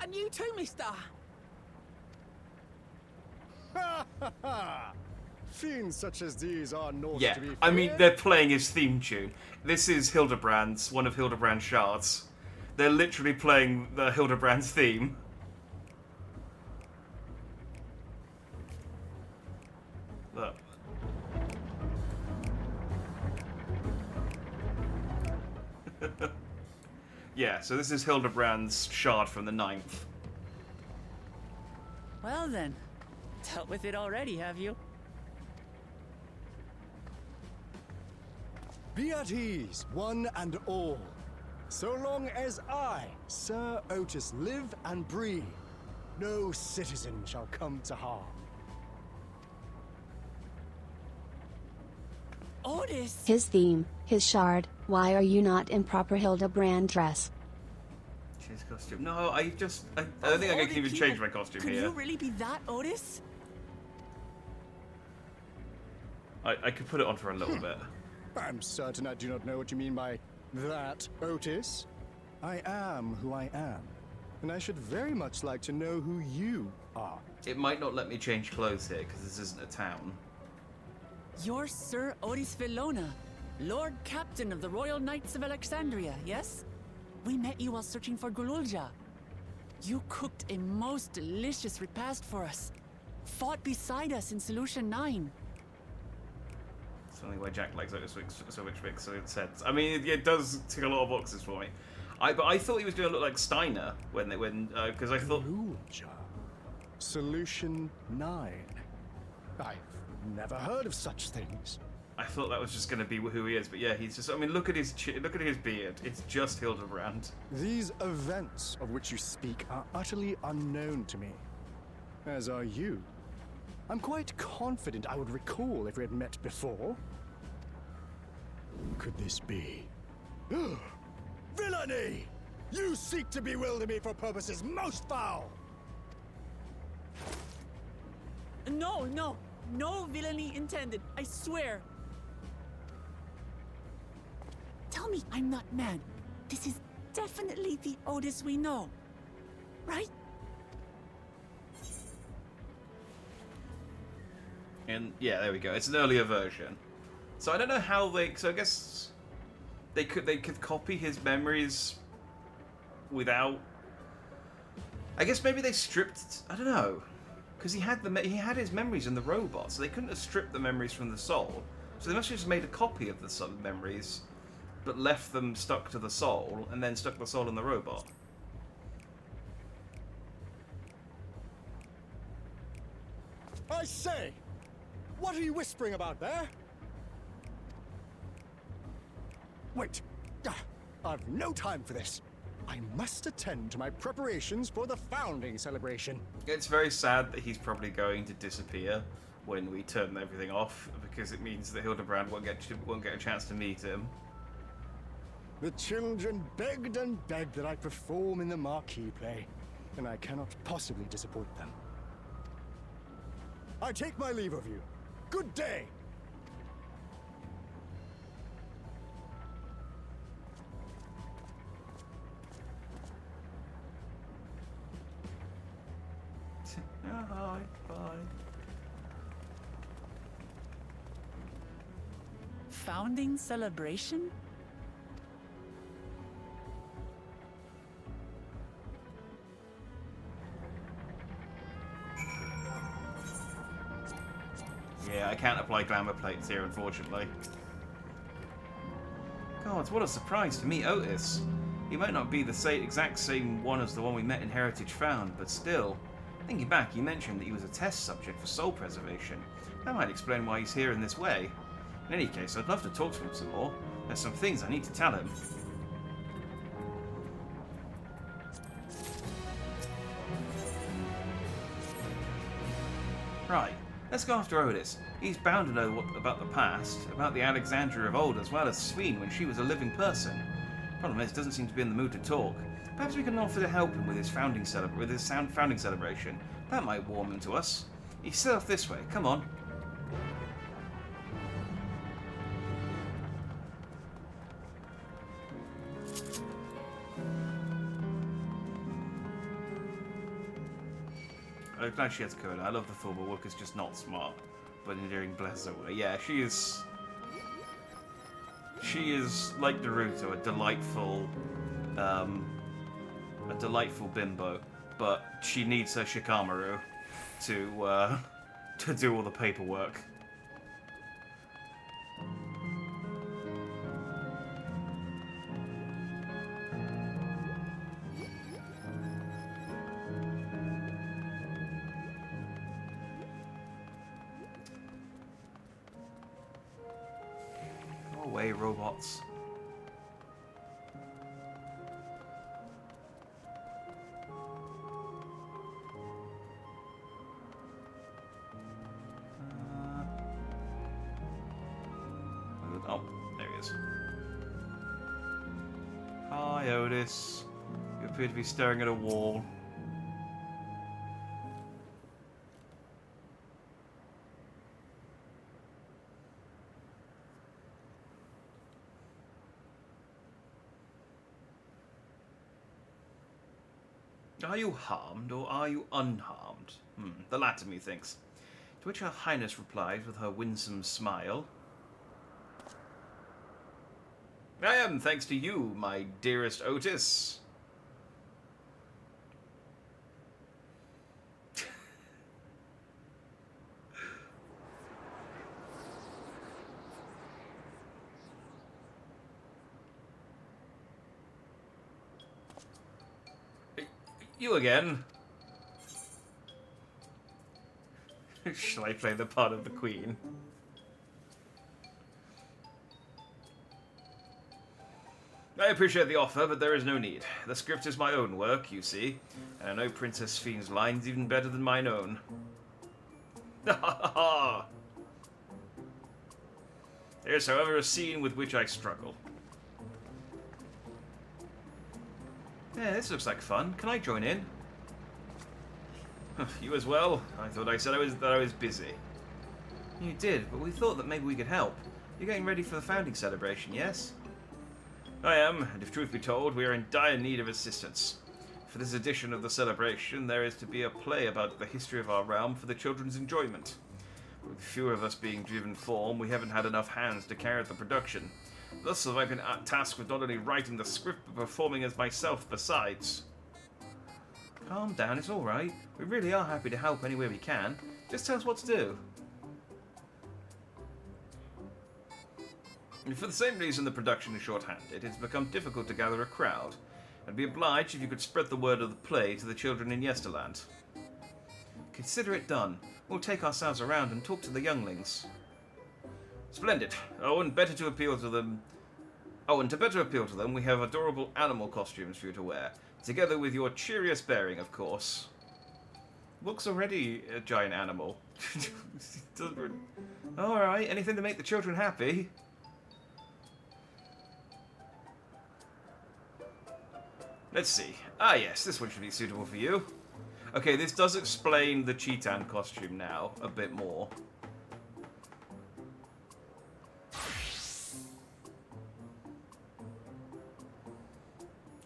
And you too, mister! Ha ha ha! Fiends such as these are not Yeah, to be feared. I mean, they're playing his theme tune. This is Hildebrand's, one of Hildebrand's shards. They're literally playing the Hildebrand's theme. Look. Yeah, so this is Hildebrand's shard from the 9th. Well then, dealt with it already, have you? Be at ease, one and all. So long as I, Sir Otis, live and breathe, no citizen shall come to harm. Otis! His theme, his shard. Why are you not in proper Hildebrand dress? His costume. No, I don't think I can even change my costume Could here. you really be that, Otis? I could put it on for a little bit. I'm certain I do not know what you mean by that, Otis. I am who I am, and I should very much like to know who you are. It might not let me change clothes here, because this isn't a town. You're Sir Otis Villona, Lord Captain of the Royal Knights of Alexandria, yes? We met you while searching for Gululja. You cooked a most delicious repast for us. Fought beside us in Solution 9. That's only why Jack likes it, so which makes sense. I mean, it does tick a lot of boxes for me. But I thought he was doing a look like Steiner because I thought. Gululja. Solution 9. I've never heard of such things. I thought that was just going to be who he is, but yeah, he's just. I mean, look at his beard. It's just Hildebrand. These events of which you speak are utterly unknown to me, as are you. I'm quite confident I would recall if we had met before. Could this be? Villainy! You seek to bewilder me for purposes most foul! No villainy intended, I swear. Tell me I'm not mad. This is definitely the Otis we know, right? And yeah, there we go. It's an earlier version. So I don't know how they. So I guess they could copy his memories without. I guess maybe they stripped. I don't know, because he had his memories in the robot, so they couldn't have stripped the memories from the soul. So they must have just made a copy of the memories, but left them stuck to the soul, and then stuck the soul in the robot. I say! What are you whispering about there? Wait! I've no time for this. I must attend to my preparations for the founding celebration. It's very sad that he's probably going to disappear when we turn everything off, because it means that Hildebrand won't get a chance to meet him. The children begged and begged that I perform in the marquee play, and I cannot possibly disappoint them. I take my leave of you. Good day! Bye. Bye. Founding celebration? my glamour plates here, unfortunately. God, what a surprise to meet Otis. He might not be the exact same one as the one we met in Heritage Found, but still. Thinking back, he mentioned that he was a test subject for soul preservation. That might explain why he's here in this way. In any case, I'd love to talk to him some more. There's some things I need to tell him. Right, let's go after Otis. He's bound to know about the past, about the Alexandria of old, as well as Sveen when she was a living person. Problem is, doesn't seem to be in the mood to talk. Perhaps we can offer to help him with his founding celebration. That might warm him to us. He's set off this way. Come on. I'm glad she has Coda. I love the thought, but Wooker's just not smart. But endearing blesses her way. Yeah, she is... She is, like Naruto, a delightful bimbo. But she needs her Shikamaru to do all the paperwork. Away, robots. Oh, there he is. Hi, Otis. You appear to be staring at a wall. Are you harmed, or are you unharmed? The latter, methinks. To which Her Highness replied with her winsome smile. I am, thanks to you, my dearest Otis. You again? Shall I play the part of the Queen? I appreciate the offer, but there is no need. The script is my own work, you see, and I know Princess Fiend's lines even better than mine own. Ha ha ha! There's, however, a scene with which I struggle. Yeah, this looks like fun. Can I join in? You as well? I thought I said that I was busy. You did, but we thought that maybe we could help. You're getting ready for the founding celebration, yes? I am, and if truth be told, we are in dire need of assistance. For this edition of the celebration, there is to be a play about the history of our realm for the children's enjoyment. With fewer of us being given form, we haven't had enough hands to carry out the production. Thus have I been tasked with not only writing the script, but performing as myself besides. Calm down, it's alright. We really are happy to help any way we can. Just tell us what to do. And for the same reason the production is short-handed, it's become difficult to gather a crowd. I'd be obliged if you could spread the word of the play to the children in Yesterland. Consider it done. We'll take ourselves around and talk to the younglings. Splendid. Oh, and to better appeal to them, we have adorable animal costumes for you to wear, together with your cheeriest bearing, of course. Looks already a giant animal. Alright, anything to make the children happy. Let's see. Ah yes, this one should be suitable for you. Okay, this does explain the Cheetan costume now, a bit more.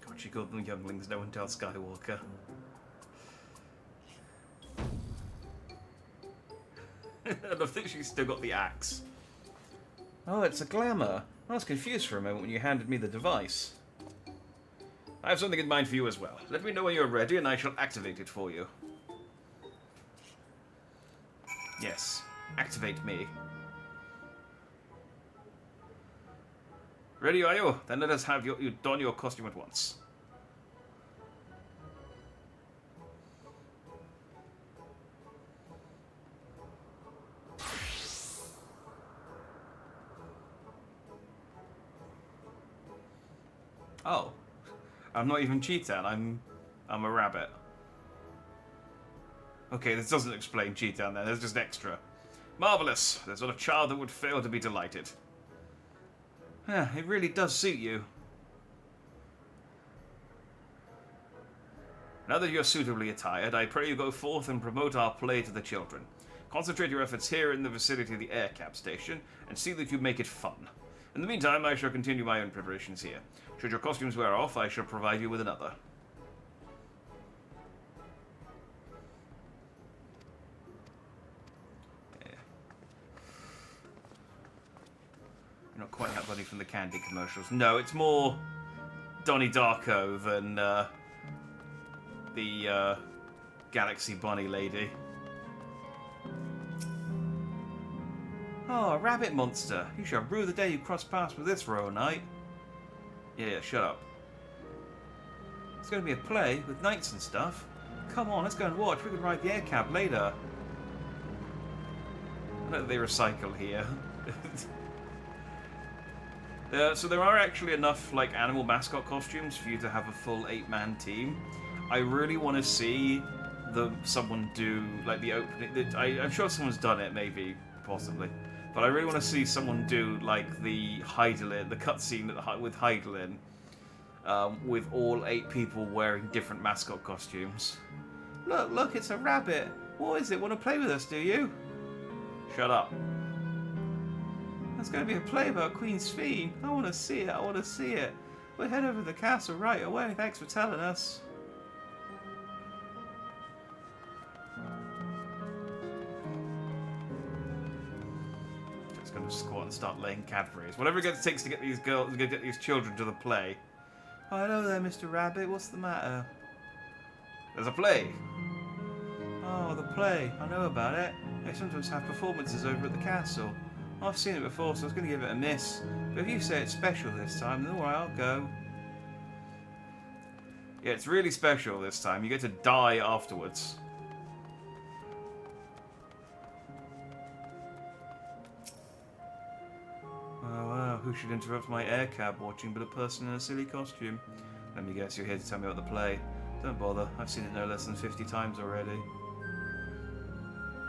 God, she called them younglings, no one tells Skywalker. I don't think she's still got the axe. Oh, it's a glamour. I was confused for a moment when you handed me the device. I have something in mind for you as well. Let me know when you're ready and I shall activate it for you. Yes, activate me. Ready are you? Then let us have you don your costume at once. Oh. I'm not even Cheetah, I'm a rabbit. Okay, this doesn't explain Cheetah then, there's just extra. Marvellous! There's not a child that would fail to be delighted. Yeah, it really does suit you. Now that you're suitably attired, I pray you go forth and promote our play to the children. Concentrate your efforts here in the vicinity of the air cap station, and see that you make it fun. In the meantime, I shall continue my own preparations here. Should your costumes wear off, I shall provide you with another. Yeah. You're not quite that buddy from the candy commercials. No, it's more Donnie Darko than the Galaxy Bunny lady. Oh, a rabbit monster. You shall rue the day you cross paths with this royal knight. Yeah, shut up. It's going to be a play with knights and stuff. Come on, let's go and watch. We can ride the air cab later. I know that they recycle here. So there are actually enough like animal mascot costumes for you to have a full 8-man team. I really want to see someone do like the opening. I'm sure someone's done it, maybe, possibly. But I really want to see someone do like the Heidelin, the cutscene with Heidelin, with all 8 people wearing different mascot costumes. Look, it's a rabbit. What is it? Want to play with us, do you? Shut up. There's going to be a play about Queen Sphene. I want to see it. I want to see it. We'll head over to the castle right away. Thanks for telling us. Going to squat and start laying Cadburys. Whatever it takes to get these children to the play. Oh, hello there, Mr. Rabbit. What's the matter? There's a play. Oh, the play. I know about it. They sometimes have performances over at the castle. I've seen it before, so I was going to give it a miss. But if you say it's special this time, then alright, I'll go. Yeah, it's really special this time. You get to die afterwards. Oh wow, who should interrupt my air cab watching but a person in a silly costume? Let me guess, you're here to tell me about the play. Don't bother, I've seen it no less than 50 times already.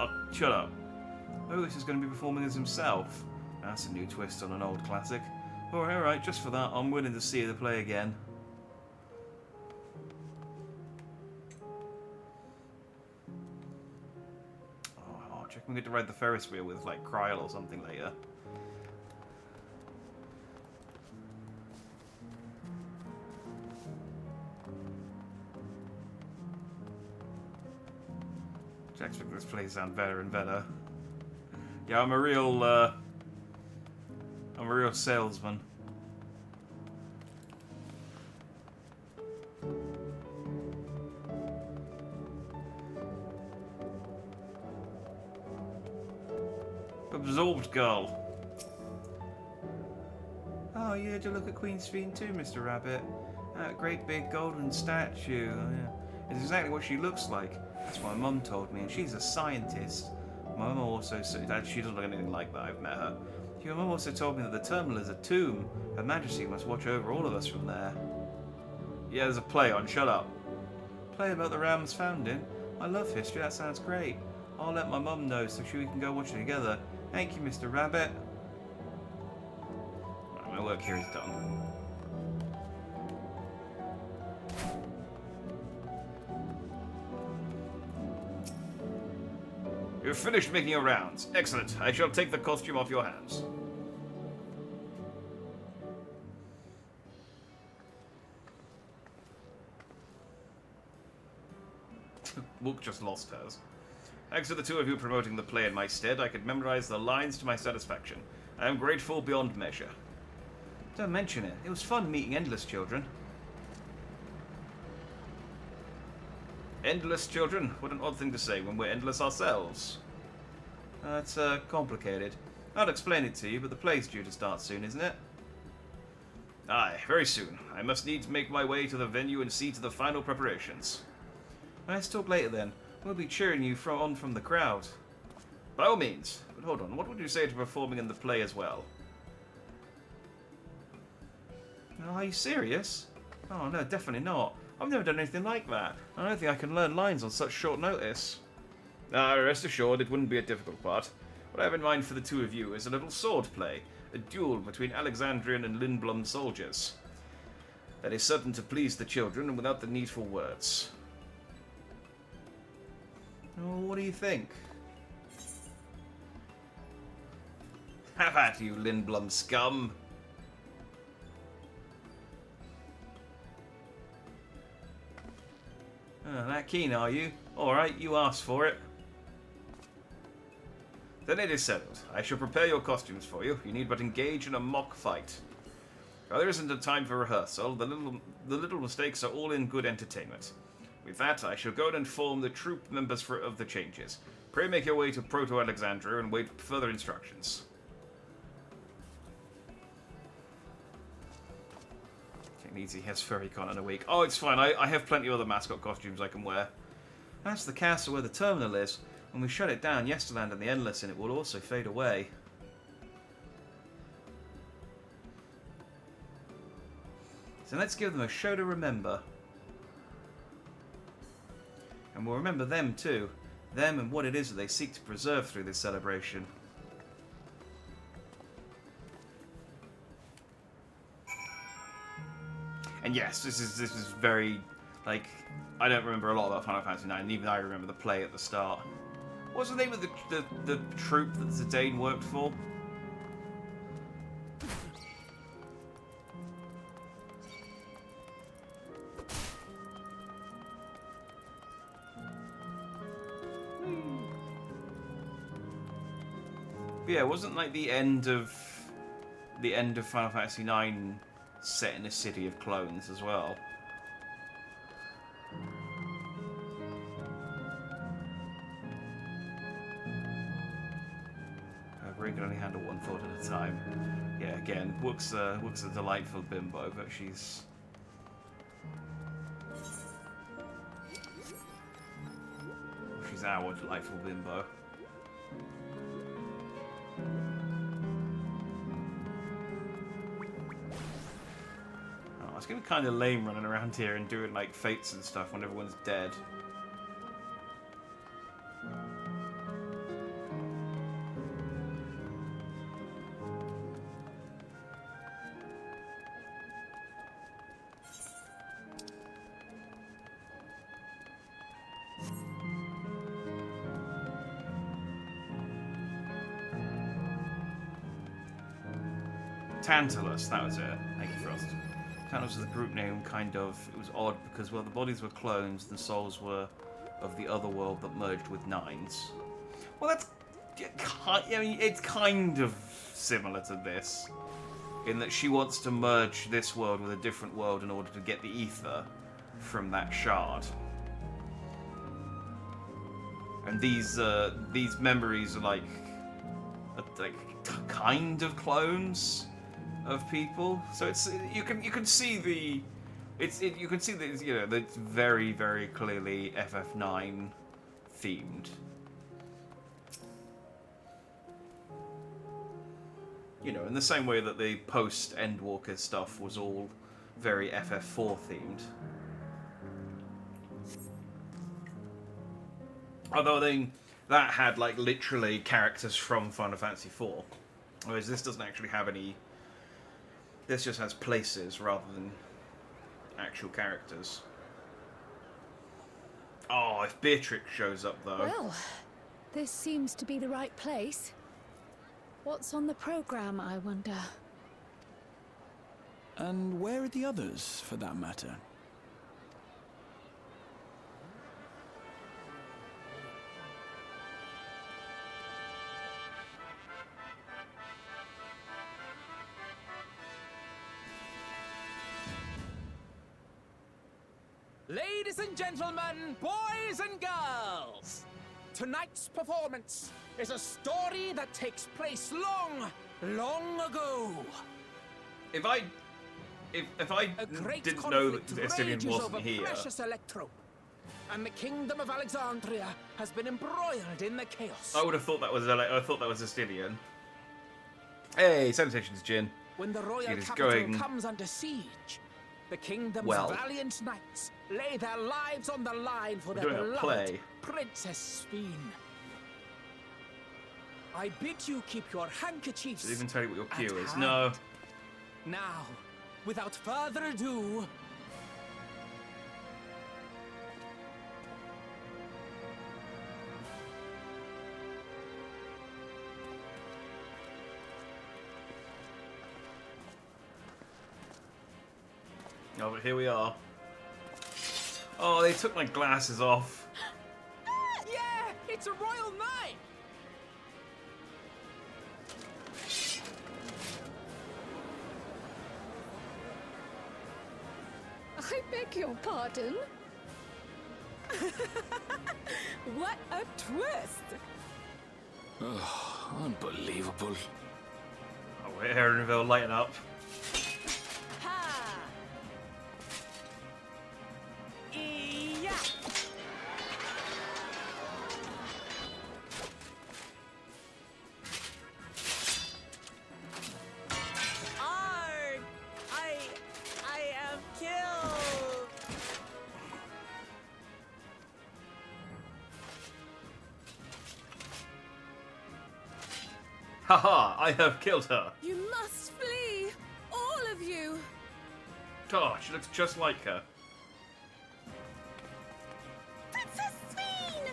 Oh, shut up. Oh, this is going to be performing as himself. That's a new twist on an old classic. Alright, just for that, I'm willing to see the play again. Oh, check we get to ride the Ferris wheel with, like, Kryl or something later. I expect this play to sound better and better. Yeah, I'm a real salesman. Absorbed girl. Oh, you had to look at Queen Sphene too, Mr. Rabbit. That great big golden statue. Oh, yeah. It's exactly what she looks like. That's what my mum told me, and she's a scientist. My mum also said, she doesn't look anything like that, I've met her. Your mum also told me that the terminal is a tomb. Her Majesty must watch over all of us from there. Yeah, there's a play on, shut up. Play about the Ram's founding? I love history, that sounds great. I'll let my mum know so we can go watch it together. Thank you, Mr. Rabbit. Right, my work here is done. You've finished making your rounds. Excellent. I shall take the costume off your hands. Mook just lost hers. Thanks to the two of you promoting the play in my stead, I could memorize the lines to my satisfaction. I am grateful beyond measure. Don't mention it. It was fun meeting Endless children. Endless children? What an odd thing to say when we're endless ourselves. That's complicated. I'll explain it to you, but the play's due to start soon, isn't it? Aye, very soon. I must needs make my way to the venue and see to the final preparations. Let's talk later then. We'll be cheering you from the crowd. By all means. But hold on, what would you say to performing in the play as well? Oh, are you serious? Oh no, definitely not. I've never done anything like that. I don't think I can learn lines on such short notice. Rest assured, it wouldn't be a difficult part. What I have in mind for the two of you is a little sword play, a duel between Alexandrian and Lindblom soldiers. That is certain to please the children and without the need for words. Oh, what do you think? Have at you, Lindblom scum! That keen, are you? Alright, you asked for it. Then it is settled. I shall prepare your costumes for you. You need but engage in a mock fight. Now, there isn't a time for rehearsal. The little mistakes are all in good entertainment. With that, I shall go and inform the troop members of the changes. Pray make your way to Proto-Alexandria and wait for further instructions. Easy, has Furrycon in a week. Oh, it's fine. I have plenty of other mascot costumes I can wear. That's the castle where the terminal is. When we shut it down, Yesterland and the Endless in it will also fade away. So let's give them a show to remember. And we'll remember them too. Them and what it is that they seek to preserve through this celebration. And yes, this is very, like, I don't remember a lot about Final Fantasy IX, and even I remember the play at the start. What's the name of the troupe that Zidane worked for? But yeah, wasn't like the end of Final Fantasy IX set in a city of clones as well? Her brain can only handle one thought at a time. Yeah, again, Wook's a delightful bimbo, but she's our delightful bimbo. It's gonna be kind of lame running around here and doing like fates and stuff when everyone's dead. Tantalus, that was it. Thank you, Frost. Tantalus was the group name, kind of. It was odd because, well, the bodies were clones, the souls were of the other world that merged with Nines. Well, that's... I mean, it's kind of similar to this, in that she wants to merge this world with a different world in order to get the ether from that shard. And these memories are like kind of clones of people, so it's you can see the you can see that you know that it's very, very clearly FF9 themed. You know, in the same way that the post Endwalker stuff was all very FF4 themed. Although that had like literally characters from Final Fantasy IV, whereas this doesn't actually have any. This just has places rather than actual characters. Oh, if Beatrix shows up though. Well, this seems to be the right place. What's on the program, I wonder? And where are the others, for that matter? Ladies and gentlemen, boys and girls, tonight's performance is a story that takes place long, long ago. If I if I A great didn't know that conflict Estinian rages wasn't over here, precious electro, and the kingdom of Alexandria has been embroiled in the chaos. I would have thought that was I thought that was Estinian. Hey, salutations, Jin. When the royal It is capital going comes under siege, the kingdom's well. valiant knights lay their lives on the line for We're their doing a beloved play. Princess Sphene. I bid you keep your handkerchiefs. Does it even tell you what your at cue is? hand. No. Now, without further ado, Oh, but here we are. Oh, they took my glasses off. yeah, it's a royal knight. I beg your pardon? What a twist! Oh, unbelievable. Oh, we're Erinville, lighten up. Ha! Yeah! Arg! I am killed! Haha, I have killed her. You must flee! All of you! Oh, she looks just like her. Princess Sphene!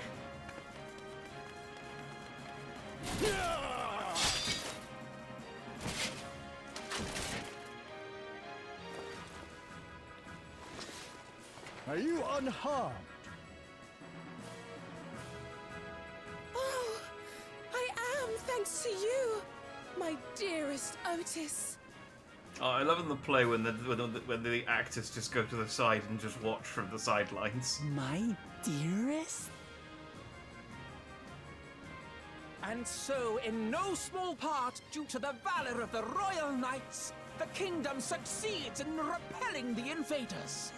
Are you unharmed? Oh, I am, thanks to you, my dearest Otis. Oh, I love in the play when the actors just go to the side and just watch from the sidelines. My dearest? And so, in no small part, due to the valor of the royal knights, the kingdom succeeds in repelling the invaders.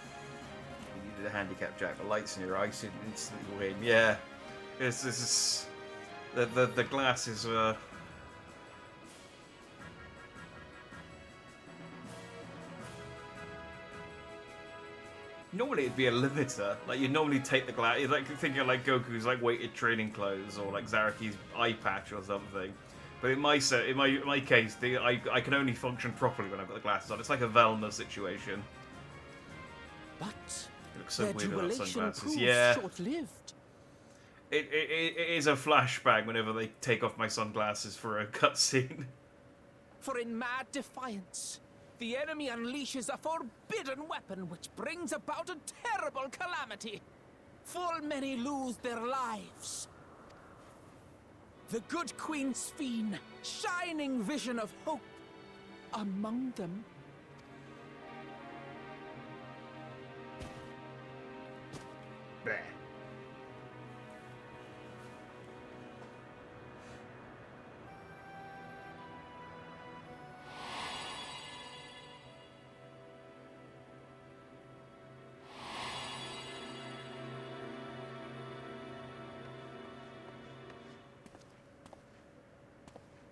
You needed a handicap, Jack. The lights in your eyes didn't instantly win. Yeah, this is the glasses were. Normally it'd be a limiter. Like you normally take the glass. You're like thinking like Goku's like weighted training clothes or like Zaraki's eye patch or something. But in my case, I can only function properly when I've got the glasses on. It's like a Velma situation. But It looks so their weird without jubilation sunglasses. proves Yeah, short-lived. it is a flashback whenever they take off my sunglasses for a cutscene. For in mad defiance, the enemy unleashes a forbidden weapon which brings about a terrible calamity. Full many lose their lives. The good Queen Sphene, shining vision of hope, among them. Bleh.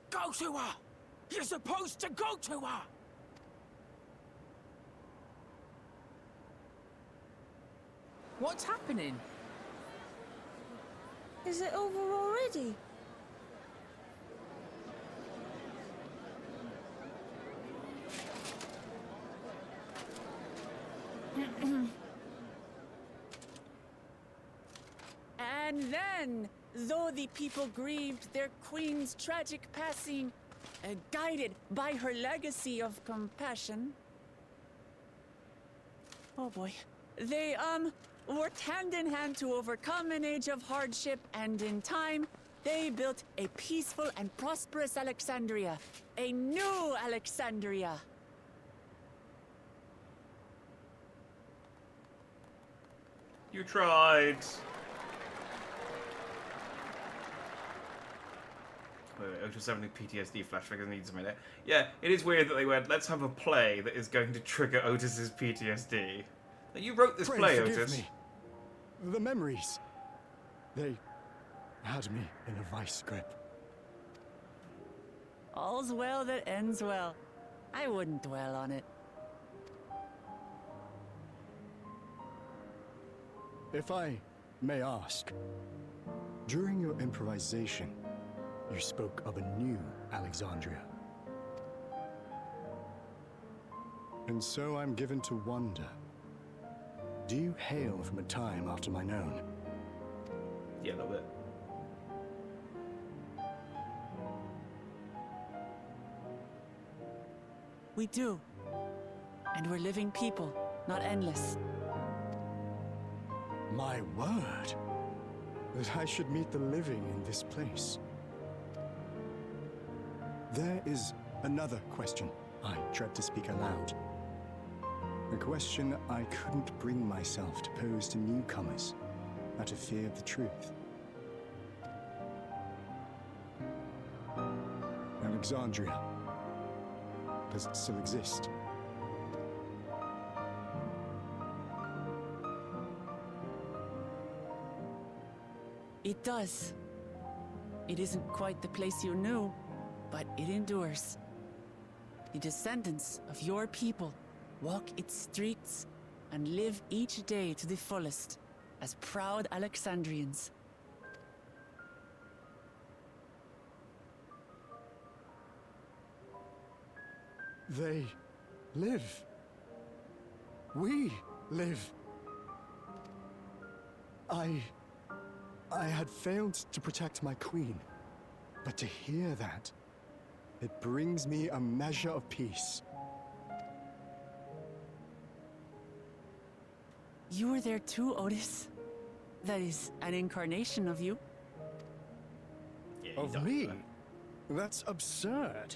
Go to her! You're supposed to go to her! What's happening? Is it over already? And then, though the people grieved their queen's tragic passing, guided by her legacy of compassion, oh boy, they, worked hand in hand to overcome an age of hardship, and in time, they built a peaceful and prosperous Alexandria. A new Alexandria. You tried. Otis having PTSD flashbacks needs a minute. Yeah, it is weird that they went, let's have a play that is going to trigger Otis's PTSD. Now, you wrote this play, forgive Otis. me. The memories. They had me in a vice grip. All's well that ends well. I wouldn't dwell on it. If I may ask, during your improvisation, you spoke of a new Alexandria. And so I'm given to wonder, do you hail from a time after mine own? Yeah, a little bit. We do. And we're living people, not endless. My word, that I should meet the living in this place. There is another question I dread to speak aloud. A question I couldn't bring myself to pose to newcomers out of fear of the truth. Alexandria. Does it still exist? It does. It isn't quite the place you knew, but it endures. The descendants of your people walk its streets and live each day to the fullest as proud Alexandrians. They live. We live. I had failed to protect my queen, but to hear that, it brings me a measure of peace. You were there too, Otis. That is an incarnation of you. Yeah, Of me? That's absurd.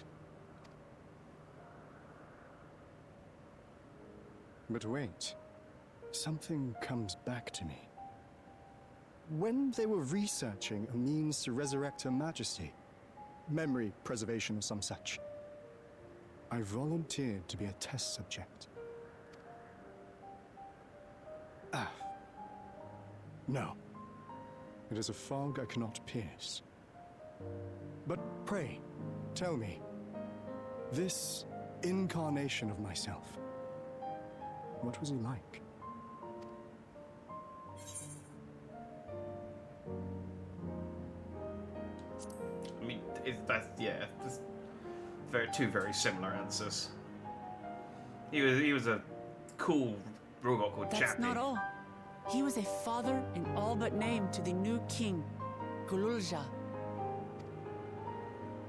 But wait, something comes back to me. When they were researching a means to resurrect Her Majesty, memory preservation or some such, I volunteered to be a test subject. Ah. No. It is a fog I cannot pierce. But pray, tell me, this incarnation of myself, what was he like? I mean, that's two very similar answers. He was a cool robot called That's Chappie. not all. He was a father in all but name to the new king, Gululja.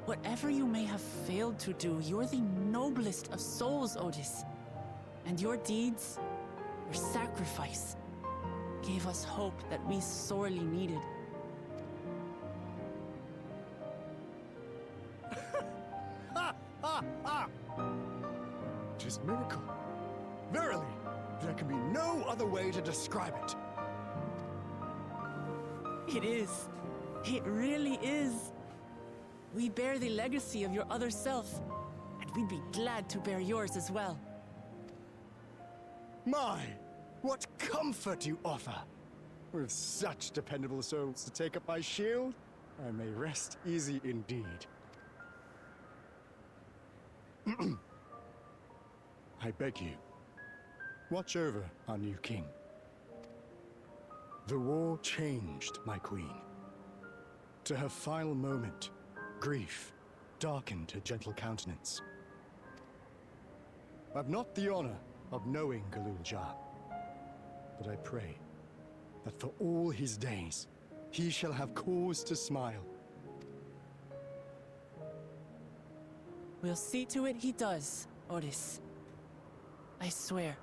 Whatever you may have failed to do, you're the noblest of souls, Otis. And your deeds, your sacrifice, gave us hope that we sorely needed. It is miracle. Verily, there can be no other way to describe it. It is. It really is. We bear the legacy of your other self, and we'd be glad to bear yours as well. My, what comfort you offer! With such dependable souls to take up my shield, I may rest easy indeed. I beg you, watch over our new king. The war changed my queen. To her final moment, grief darkened her gentle countenance. I've not the honor of knowing Gululja, but I pray that for all his days, he shall have cause to smile. We'll see to it he does, Otis. I swear.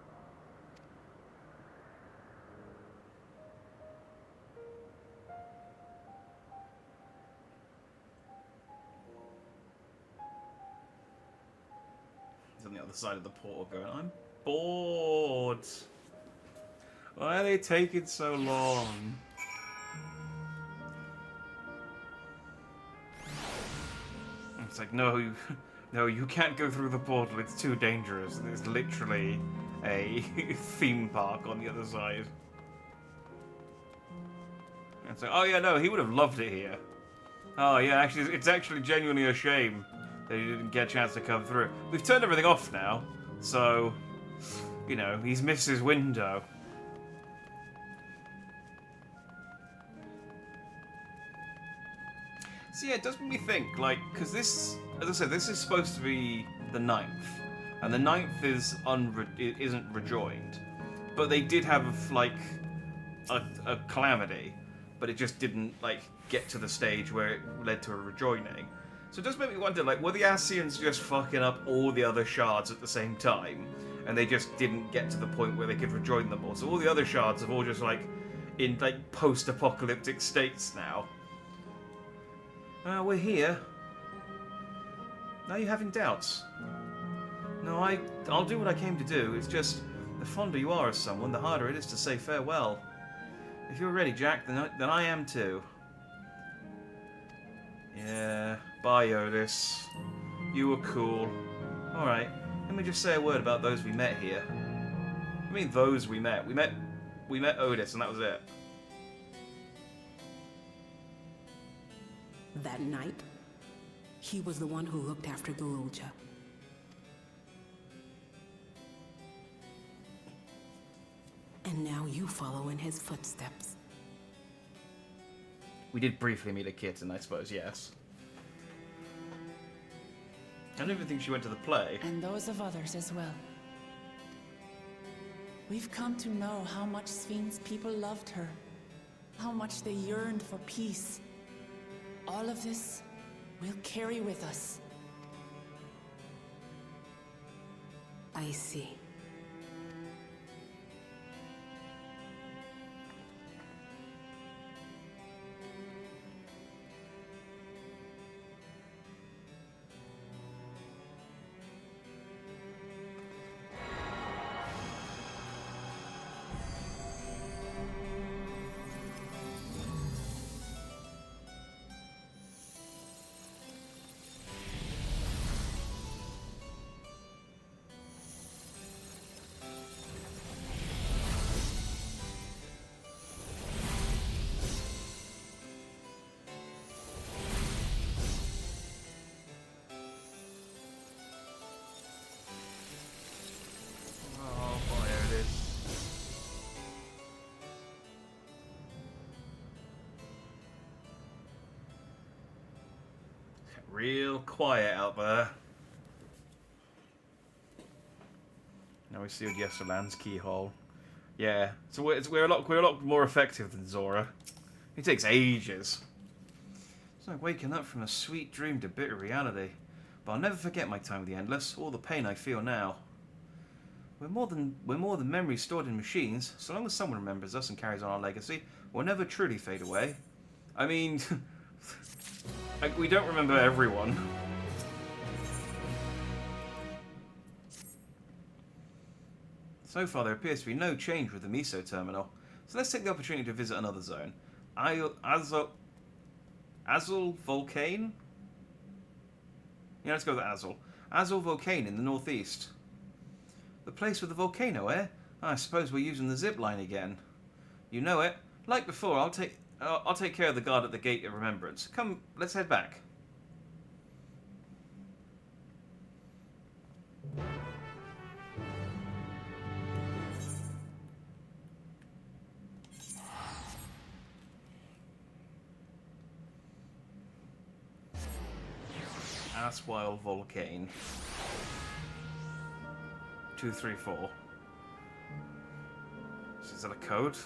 He's on the other side of the portal going, I'm bored. Why are they taking so long? It's like, no, no, you can't go through the portal. It's too dangerous. There's literally a theme park on the other side. And it's like, oh yeah, no, he would have loved it here. Oh yeah, actually, it's actually genuinely a shame that he didn't get a chance to come through. We've turned everything off now, so, you know, he's missed his window. So yeah, it does make me think, like, because this, as I said, this is supposed to be the 9th, and the 9th is isn't rejoined, but they did have, like, a calamity, but it just didn't, like, get to the stage where it led to a rejoining. So it does make me wonder, like, were the Ascians just fucking up all the other shards at the same time, and they just didn't get to the point where they could rejoin them all? So all the other shards have all just, like, in, like, post-apocalyptic states now. We're here. Now you're having doubts. No, I'll do what I came to do. It's just, the fonder you are of someone, the harder it is to say farewell. If you're ready, Jack, then I am too. Yeah, bye, Otis. You were cool. Alright, let me just say a word about those we met here. I mean, those we met. We met Otis, and that was it. That night, he was the one who looked after Garuja. And now you follow in his footsteps. We did briefly meet a kitten, I suppose, yes. I don't even think she went to the play. And those of others as well. We've come to know how much Sven's people loved her, how much they yearned for peace. All of this we'll carry with us. I see. Real quiet out there. Now we see Yesterland's keyhole. Yeah, so we're a lot more effective than Zora. It takes ages. It's like waking up from a sweet dream to bitter reality. But I'll never forget my time with the Endless, or the pain I feel now. We're more than memories stored in machines. So long as someone remembers us and carries on our legacy, we'll never truly fade away. I mean, like, we don't remember everyone. So far, there appears to be no change with the Miso terminal. So let's take the opportunity to visit another zone. Azul Volcane? Yeah, let's go with Azul. Azul Volcane in the northeast. The place with the volcano, eh? I suppose we're using the zip line again. You know it. Like before, I'll take care of the guard at the Gate of Remembrance. Come, let's head back. Aswile Volcane. 234. Is that a code?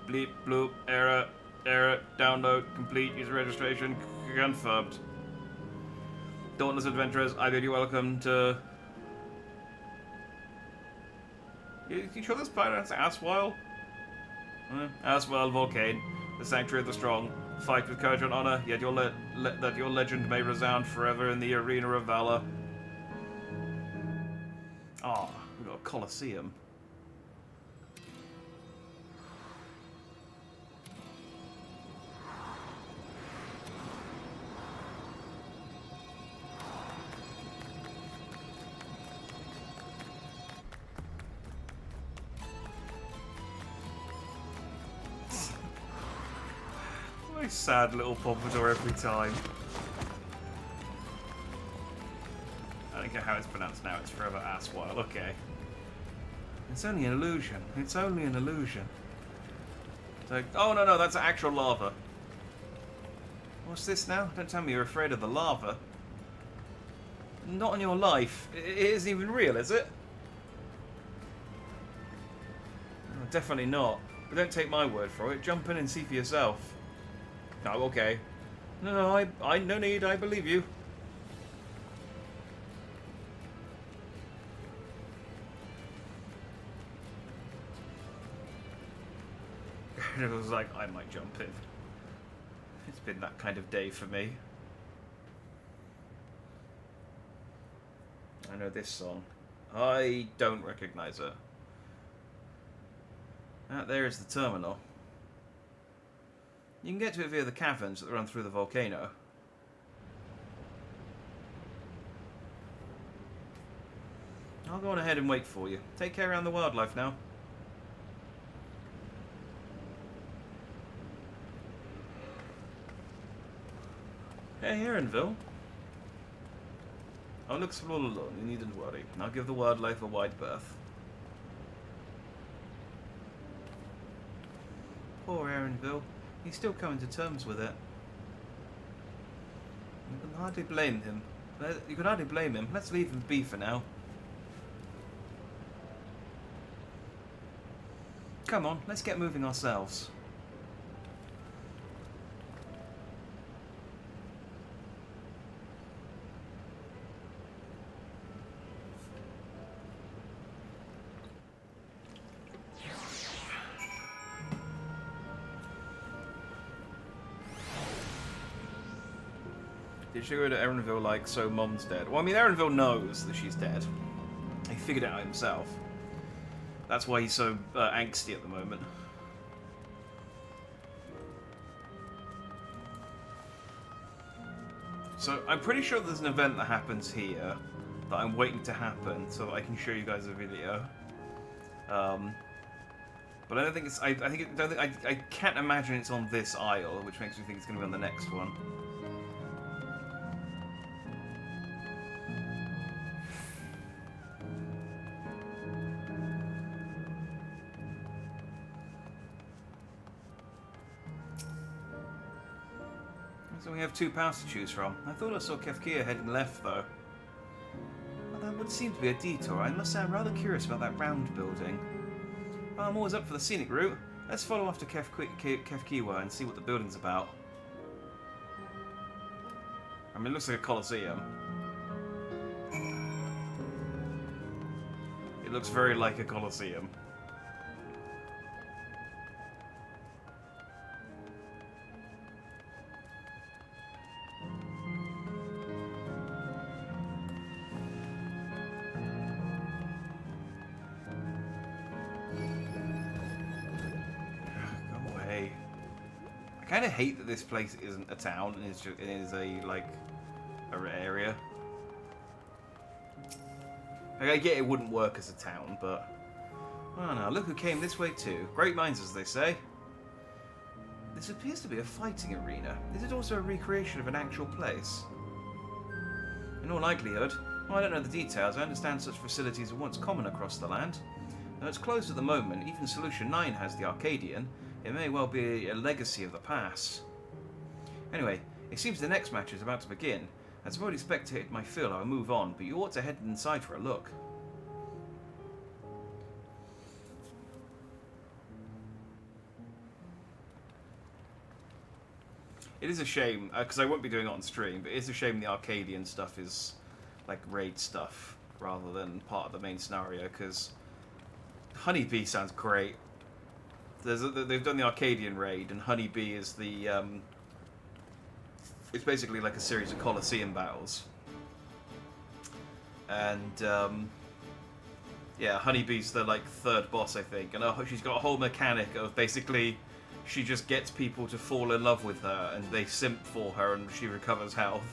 Bleep, bloop, error, download, complete, user registration, confirmed. Dauntless adventurers, I bid you welcome to... You sure this planet's Aswile? Aswile Volcane, the sanctuary of the strong. Fight with courage and honor, yet that your legend may resound forever in the arena of valor. Colosseum. My sad little pompadour every time. I don't care how it's pronounced now, it's forever asswhile. Okay. It's only an illusion. It's only an illusion. It's like, oh no, that's actual lava. What's this now? Don't tell me you're afraid of the lava. Not in your life. It isn't even real, is it? Oh, definitely not. But don't take my word for it. Jump in and see for yourself. No, okay. No, no need. I believe you. It was like, I might jump in. It's been that kind of day for me. I know this song. I don't recognize her. Out there is the terminal. You can get to it via the caverns that run through the volcano. I'll go on ahead and wait for you. Take care around the wildlife now. Hey, Erinville. Oh, looks all alone. You needn't worry. I'll give the wildlife a wide berth. Poor Erinville. He's still coming to terms with it. You can hardly blame him. Let's leave him be for now. Come on, let's get moving ourselves. Did she go to Erinville like, so Mom's dead? Well, I mean, Erinville knows that she's dead. He figured it out himself. That's why he's so angsty at the moment. So, I'm pretty sure there's an event that happens here that I'm waiting to happen so that I can show you guys a video. But I don't think it's... I can't imagine it's on this aisle, which makes me think it's going to be on the next one. So we have two paths to choose from. I thought I saw Kefkia heading left, though. Well, that would seem to be a detour. I must say I'm rather curious about that round building. Well, I'm always up for the scenic route. Let's follow after Kefkiwa and see what the building's about. I mean, it looks like a coliseum. It looks very like a coliseum. I kind of hate that this place isn't a town and it is a like a area. Like, I get it wouldn't work as a town, but oh no, look who came this way too. Great minds, as they say. This appears to be a fighting arena. Is it also a recreation of an actual place? In all likelihood, well, I don't know the details. I understand such facilities were once common across the land. Though it's closed at the moment, even Solution 9 has the Arcadian. It may well be a legacy of the past. Anyway, it seems the next match is about to begin. As I've already spectated my fill, I'll move on, but you ought to head inside for a look. It is a shame, because I won't be doing it on stream, but it is a shame the Arcadian stuff is like raid stuff rather than part of the main scenario, because Honeybee sounds great. They've done the Arcadian raid, and Honeybee is the... it's basically like a series of Colosseum battles. And Yeah, Honeybee's the like third boss, I think, and she's got a whole mechanic of basically she just gets people to fall in love with her, and they simp for her, and she recovers health.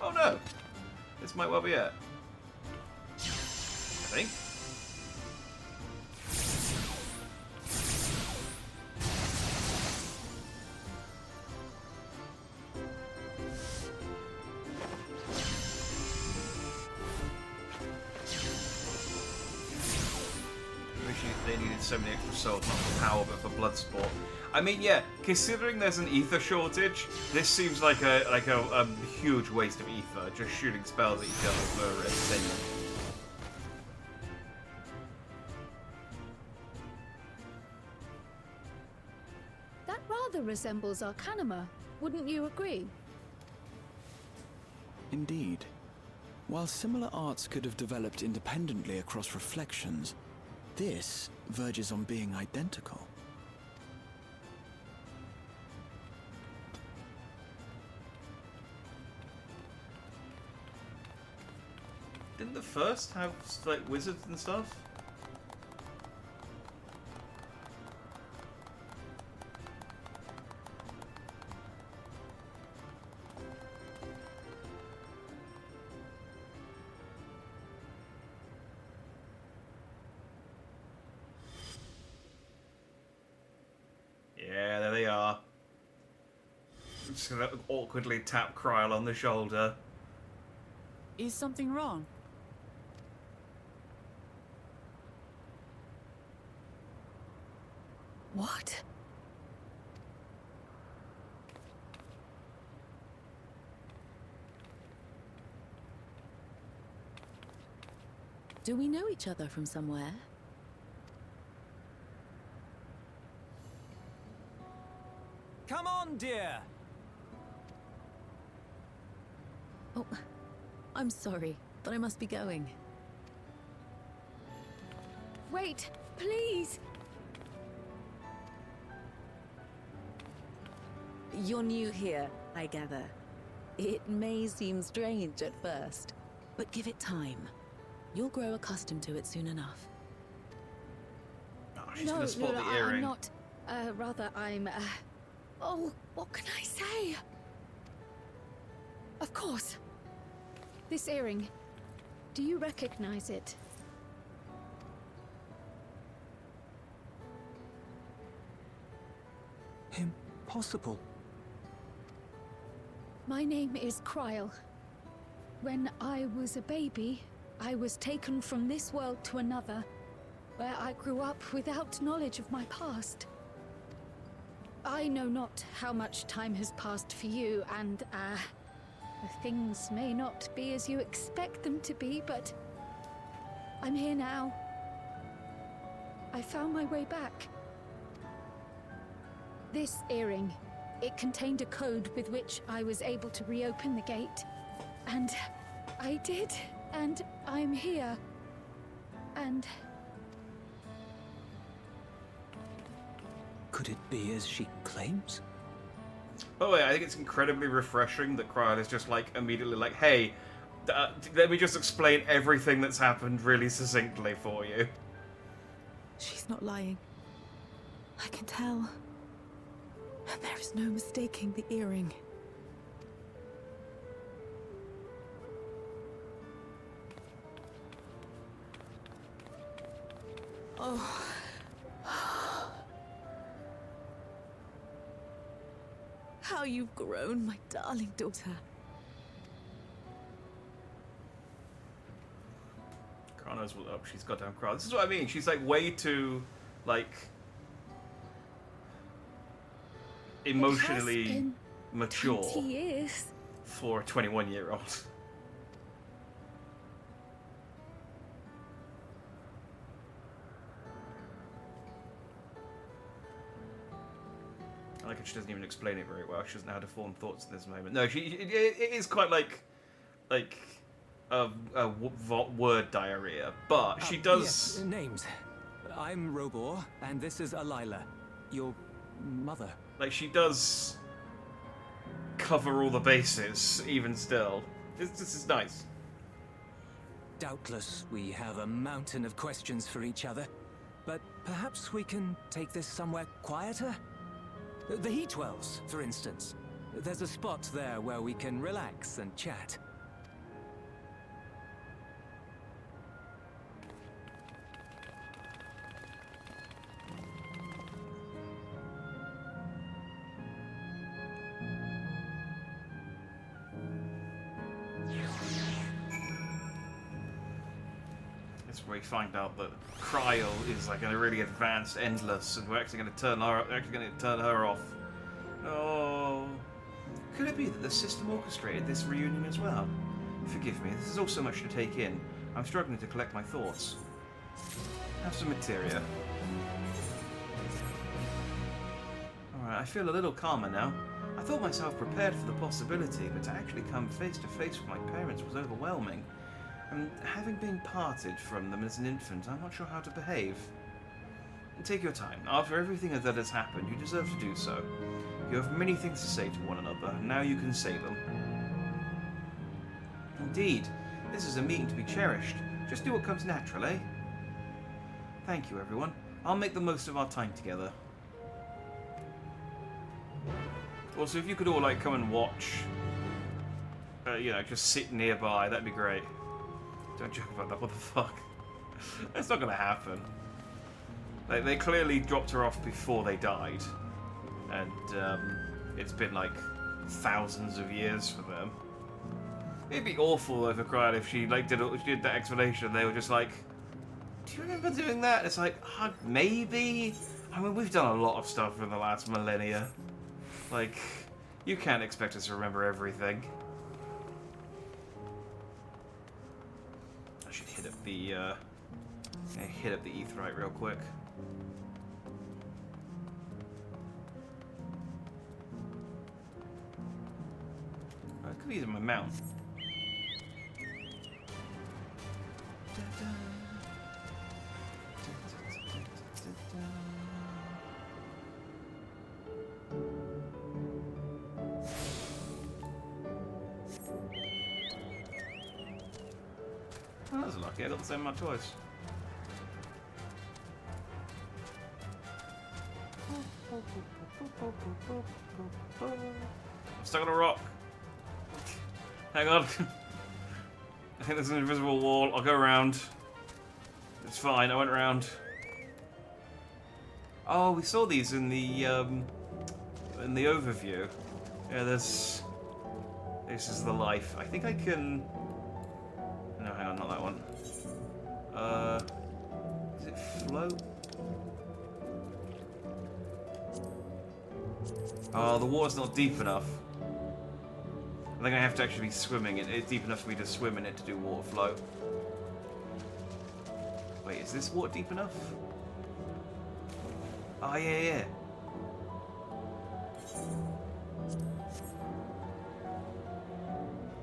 Oh no! This might well be it. I think. They needed so many extra souls, not for power, but for blood sport. I mean, yeah, considering there's an ether shortage, this seems like a huge waste of ether, just shooting spells at each other for entertainment. That rather resembles Arcanima, wouldn't you agree? Indeed. While similar arts could have developed independently across reflections, this verges on being identical. Didn't the first have, like, wizards and stuff? Yeah, there they are. I'm just gonna awkwardly tap Kryl on the shoulder. Is something wrong? What? Do we know each other from somewhere? Come on, dear. Oh, I'm sorry, but I must be going. Wait, please! You're new here, I gather. It may seem strange at first, but give it time. You'll grow accustomed to it soon enough. Oh, she's gonna spot the earring. I'm not. Rather, I'm. Oh, what can I say? Of course. This earring. Do you recognize it? Impossible. My name is Kryl. When I was a baby, I was taken from this world to another, where I grew up without knowledge of my past. I know not how much time has passed for you, and, things may not be as you expect them to be, but I'm here now. I found my way back. This earring, it contained a code with which I was able to reopen the gate. And I did, and I'm here. And... Could it be as she claims? By the way, I think it's incredibly refreshing that Kryl is just like immediately like, hey, let me just explain everything that's happened really succinctly for you. She's not lying. I can tell. And there is no mistaking the earring. Oh. How you've grown, my darling daughter. Kryl knows what up. She's goddamn Kryl. This is what I mean. She's like way too, like, emotionally mature 20 years. for a 21-year-old. I like it. She doesn't even explain it very well. She doesn't know how to form thoughts in this moment. No, it is quite like a word diarrhea, but she does. Yes, names. I'm Robor, and this is Alila, your mother. Like, she does cover all the bases, even still. This is nice. Doubtless, we have a mountain of questions for each other, but perhaps we can take this somewhere quieter? The Heat Wells, for instance. There's a spot there where we can relax and chat. Where we find out that Cryo is like a really advanced Endless, and we're actually going to turn her off. Oh, could it be that the system orchestrated this reunion as well? Forgive me, this is all so much to take in. I'm struggling to collect my thoughts. Have some materia. Alright, I feel a little calmer now. I thought myself prepared for the possibility, but to actually come face to face with my parents was overwhelming. And having been parted from them as an infant, I'm not sure how to behave. Take your time. After everything that has happened, you deserve to do so. You have many things to say to one another, and now you can say them. Indeed, this is a meeting to be cherished. Just do what comes natural, eh? Thank you, everyone. I'll make the most of our time together. Also, if you could all, like, come and watch, you know, just sit nearby, that'd be great. Don't joke about that, what the fuck? That's not gonna happen. They clearly dropped her off before they died. And, it's been, like, thousands of years for them. It'd be awful if she, like, did that explanation and they were just like, do you remember doing that? It's like, maybe? I mean, we've done a lot of stuff in the last millennia. Like, you can't expect us to remember everything. I should hit up the Aetheryte real quick. I could use my mount. Oh, that was lucky. I got the same amount twice. I'm stuck on a rock. Hang on. I think there's an invisible wall. I'll go around. It's fine. I went around. Oh, we saw these in the overview. Yeah, this is the life. I think I can. No, hang on, not that one. Is it float? Oh, the water's not deep enough. I think I have to actually be swimming it. It's deep enough for me to swim in it to do water flow. Wait, is this water deep enough? Oh, yeah.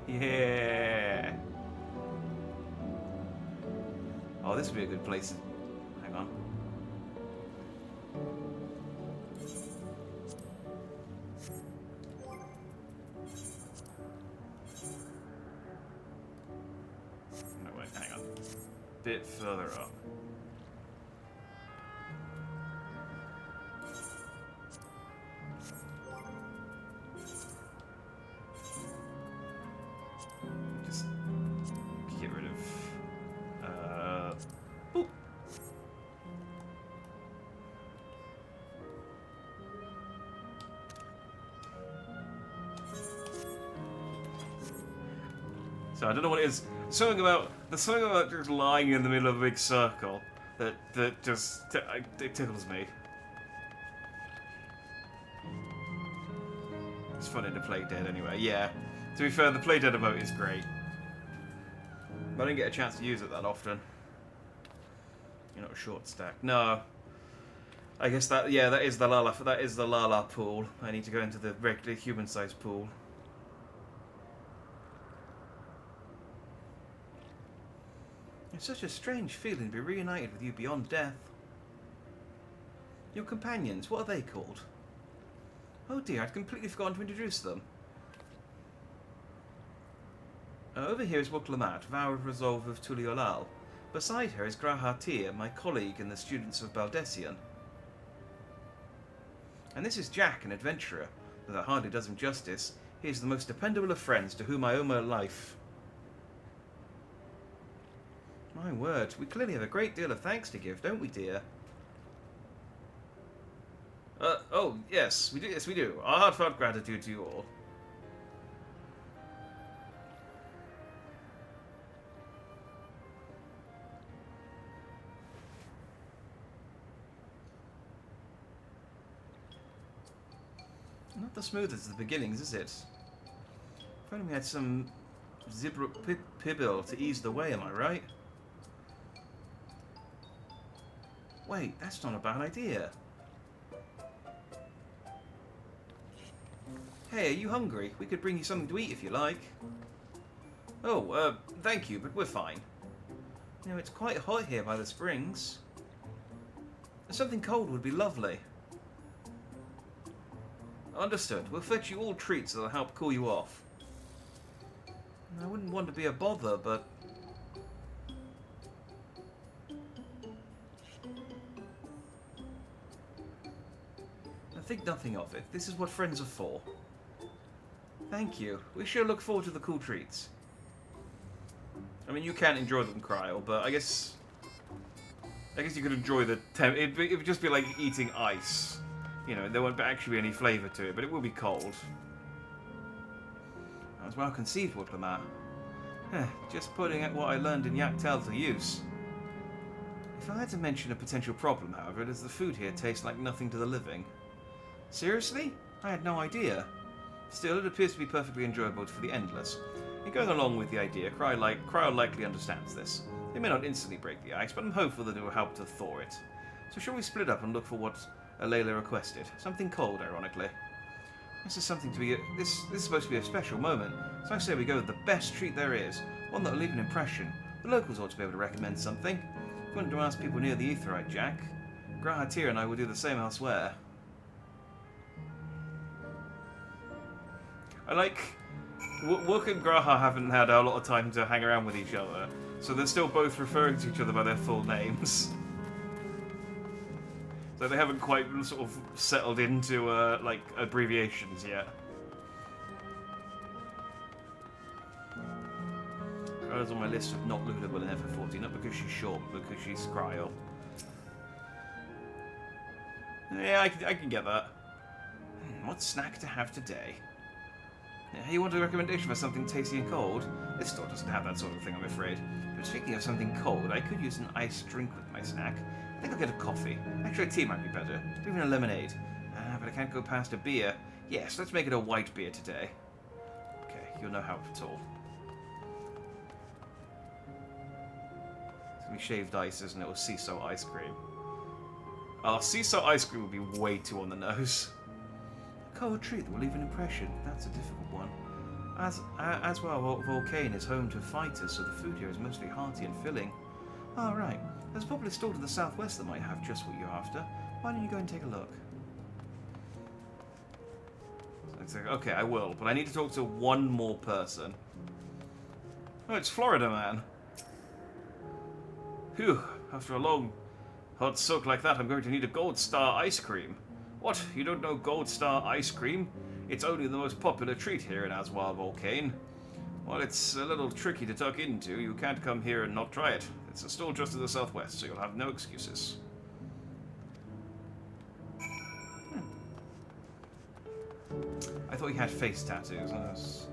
Yeah. Oh, this would be a good place. Hang on. No, wait, hang on. Bit further up. Just get rid of. Boop. So I don't know what it is. There's something about just lying in the middle of a big circle that just it tickles me. It's funny to play dead anyway. Yeah. To be fair, the play dead emote is great. But I didn't get a chance to use it that often. You're not a short stack. No. I guess that is the Lala pool. I need to go into the regular human-sized pool. It's such a strange feeling to be reunited with you beyond death. Your companions, what are they called? Oh dear, I'd completely forgotten to introduce them. Over here is Wuklamat, vow of resolve of Tuliolal. Beside her is Grahatir, my colleague in the students of Baldessian. And this is Jack, an adventurer. Though that hardly does him justice, he is the most dependable of friends to whom I owe my life. My word, we clearly have a great deal of thanks to give, don't we, dear? Oh, yes, we do. Yes, we do. Our heartfelt gratitude to you all. Not the smoothest of the beginnings, is it? If only we had some Zibruk Pibble to ease the way, am I right? Wait, that's not a bad idea. Hey, are you hungry? We could bring you something to eat if you like. Oh, thank you, but we're fine. You know, it's quite hot here by the springs. Something cold would be lovely. Understood. We'll fetch you all treats that'll help cool you off. I wouldn't want to be a bother, but... I think nothing of it. This is what friends are for. Thank you. We sure look forward to the cool treats. I mean, you can't enjoy them, Cryle, but I guess you could enjoy the it would just be like eating ice. You know, there won't actually be any flavour to it, but it will be cold. That was well conceived, Wuklamat. Just putting what I learned in Yaktel to use. If I had to mention a potential problem, however, it is the food here tastes like nothing to the living. Seriously? I had no idea. Still, it appears to be perfectly enjoyable for the endless. And going along with the idea, Cryle likely understands this. They may not instantly break the ice, but I'm hopeful that it will help to thaw it. So shall we split up and look for what Alayla requested? Something cold, ironically. This is something to be. This is supposed to be a special moment, so I say we go with the best treat there is, one that will leave an impression. The locals ought to be able to recommend something. If you want to ask people near the Aetheryte, Jack, Grahatir and I will do the same elsewhere. I like... Wook and Graha haven't had a lot of time to hang around with each other, so they're still both referring to each other by their full names. So they haven't quite sort of settled into, like, abbreviations yet. Graha's on my list of not lootable in FF14, not because she's short, but because she's Cryle. Yeah, I can get that. What snack to have today? Yeah, you want a recommendation for something tasty and cold? This store doesn't have that sort of thing, I'm afraid. But speaking of something cold, I could use an iced drink with my snack. I think I'll get a coffee. Actually, a tea might be better. Even a lemonade. But I can't go past a beer. Yes, let's make it a white beer today. Okay, you'll know how at all. It's gonna be shaved ice, isn't it? Or Seesaw ice cream. Oh, Seesaw ice cream would be way too on the nose. Cold treat that will leave an impression. That's a difficult one. As well, Volcane is home to fighters, so the food here is mostly hearty and filling. Oh, right. There's a popular store to the southwest that might have just what you're after. Why don't you go and take a look? Okay, I will, but I need to talk to one more person. Oh, it's Florida Man. Phew, after a long hot soak like that, I'm going to need a Gold Star ice cream. What? You don't know Gold Star ice cream? It's only the most popular treat here in Aswal Volcane. While it's a little tricky to tuck into, you can't come here and not try it. It's a store just to the southwest, so you'll have no excuses. I thought he had face tattoos.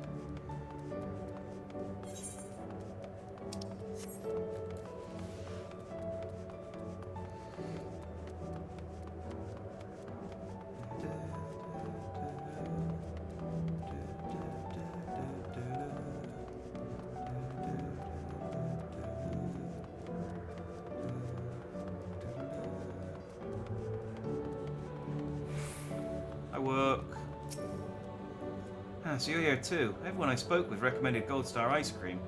So you're here too. Everyone I spoke with recommended Gold Star ice cream.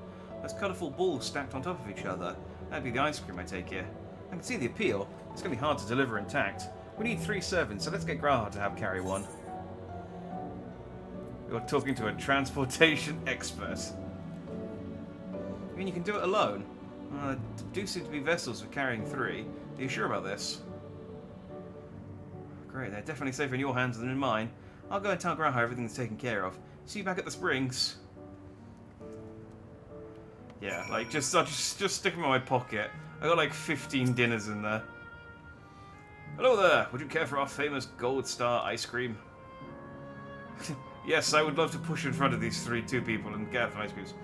Those colourful balls stacked on top of each other. That'd be the ice cream I take here. I can see the appeal. It's going to be hard to deliver intact. We need 3 servants, so let's get Graha to have carry one. You're talking to a transportation expert. You mean you can do it alone? Do seem to be vessels for carrying 3. Are you sure about this? Great, they're definitely safer in your hands than in mine. I'll go and tell Grandma everything's taken care of. See you back at the springs. Yeah, like, I'll just stick them in my pocket. I got like 15 dinners in there. Hello there, would you care for our famous Gold Star ice cream? Yes, I would love to push in front of these two people and get some ice creams.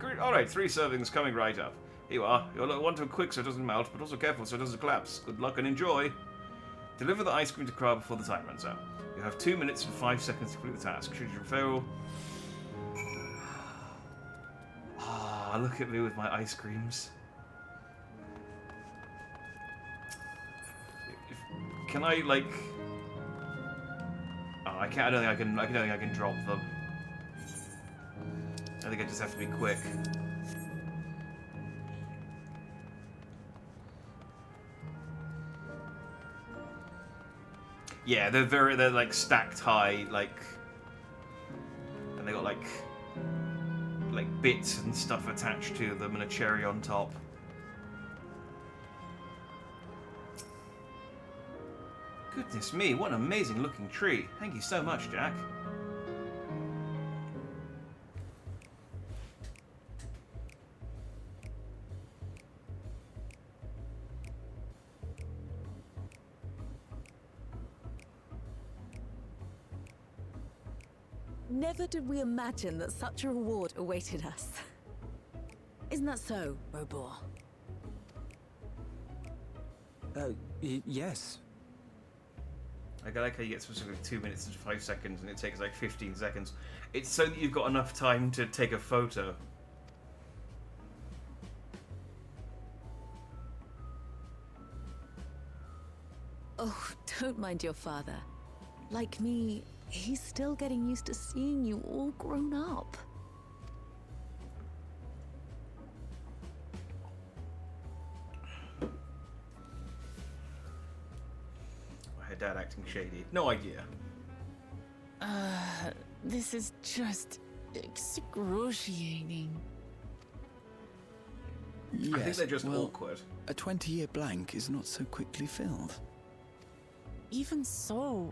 Alright, 3 servings coming right up. Here you are. You'll want to quick so it doesn't melt, but also careful so it doesn't collapse. Good luck and enjoy. Deliver the ice cream to Kra before the time runs out. You have 2 minutes and 5 seconds to complete the task. Should you fail... Ah, look at me with my ice creams. Can I, like... Oh, I can't. I don't think I can drop them. I think I just have to be quick. Yeah, they're like stacked high, like, and they got like bits and stuff attached to them and a cherry on top. Goodness me, what an amazing looking tree. Thank you so much, Jack. Never did we imagine that such a reward awaited us. Isn't that so, Robor? Yes. I like how you get specifically 2 minutes and 5 seconds, and it takes like 15 seconds. It's so that you've got enough time to take a photo. Oh, don't mind your father. Like me, he's still getting used to seeing you all grown up. Her dad acting shady. No idea. This is just excruciating. Yes, I think they're just well, awkward. A 20-year blank is not so quickly filled. Even so,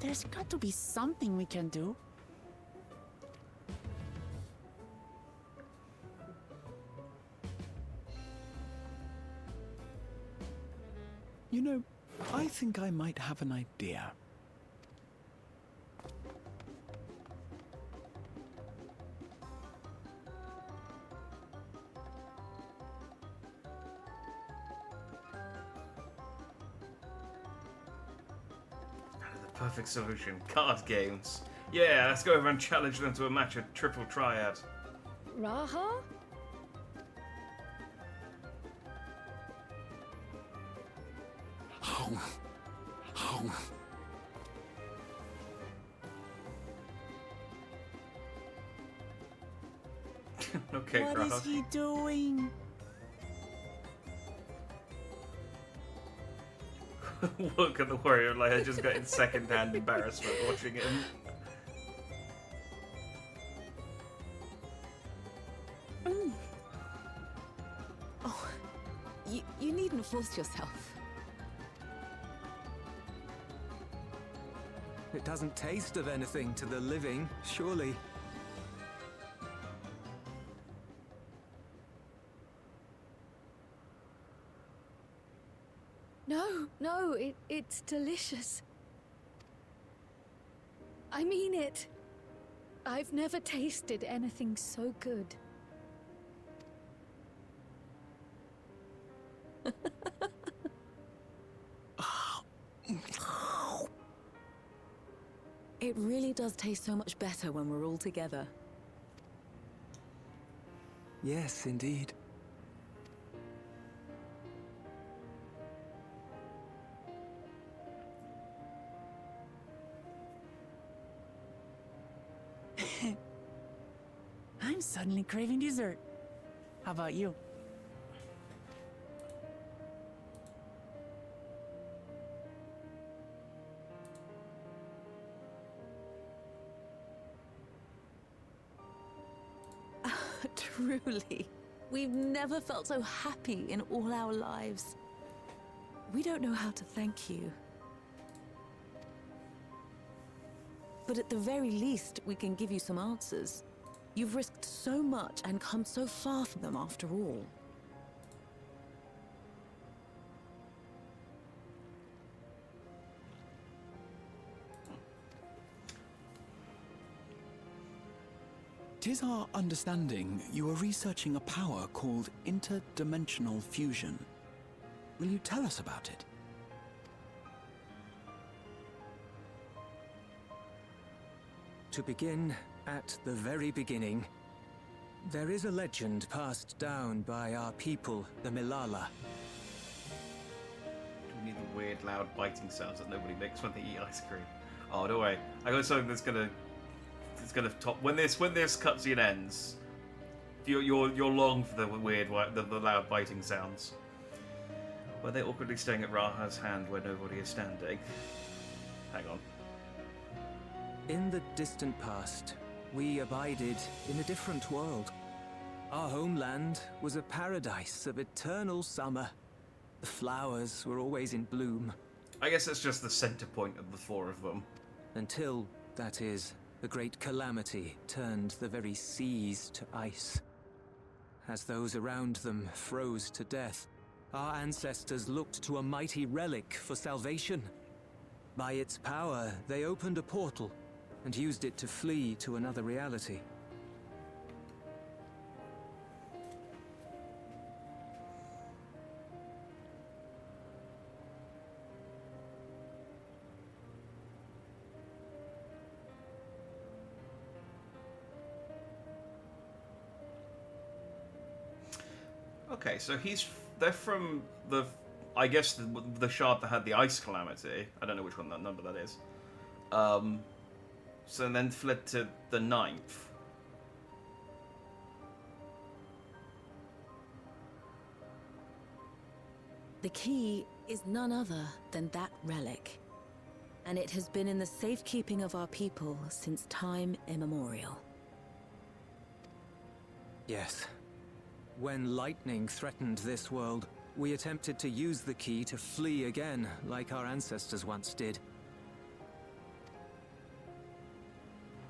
there's got to be something we can do. You know, I think I might have an idea. The perfect solution. Card games. Yeah, let's go over and challenge them to a match of triple triad. Raha? Okay, What is he doing? Look at the warrior, like I just got in second-hand embarrassment watching him. Oh, you needn't force yourself. It doesn't taste of anything to the living, surely. No, it's delicious. I mean it. I've never tasted anything so good. It really does taste so much better when we're all together. Yes, indeed. I'm suddenly craving dessert. How about you? Truly. We've never felt so happy in all our lives. We don't know how to thank you. But at the very least, we can give you some answers. You've risked so much and come so far from them after all. Tis our understanding you are researching a power called interdimensional fusion. Will you tell us about it? To begin at the very beginning, there is a legend passed down by our people, the Milala. We need the weird, loud, biting sounds that nobody makes when they eat ice cream. Oh, don't worry. I got something that's gonna top when this cutscene ends. You're long for the weird, the loud biting sounds. Were they awkwardly staring at Raha's hand where nobody is standing? Hang on. In the distant past, we abided in a different world. Our homeland was a paradise of eternal summer. The flowers were always in bloom. I guess that's just the center point of the four of them. Until, that is, the great calamity turned the very seas to ice. As those around them froze to death, our ancestors looked to a mighty relic for salvation. By its power, they opened a portal and used it to flee to another reality. Okay, so they're from I guess the shard that had the ice calamity. I don't know which one that number that is. So then fled to the 9th. The key is none other than that relic. And it has been in the safekeeping of our people since time immemorial. Yes. When lightning threatened this world, we attempted to use the key to flee again, like our ancestors once did.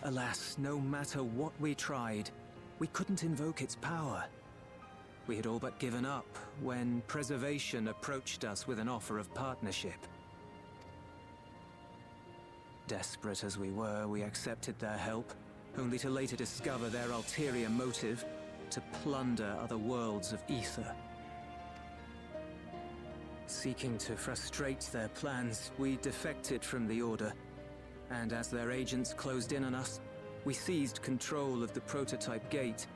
Alas, no matter what we tried, we couldn't invoke its power. We had all but given up when Preservation approached us with an offer of partnership. Desperate as we were, we accepted their help, only to later discover their ulterior motive: to plunder other worlds of ether. Seeking to frustrate their plans, we defected from the Order, and as their agents closed in on us, we seized control of the prototype gate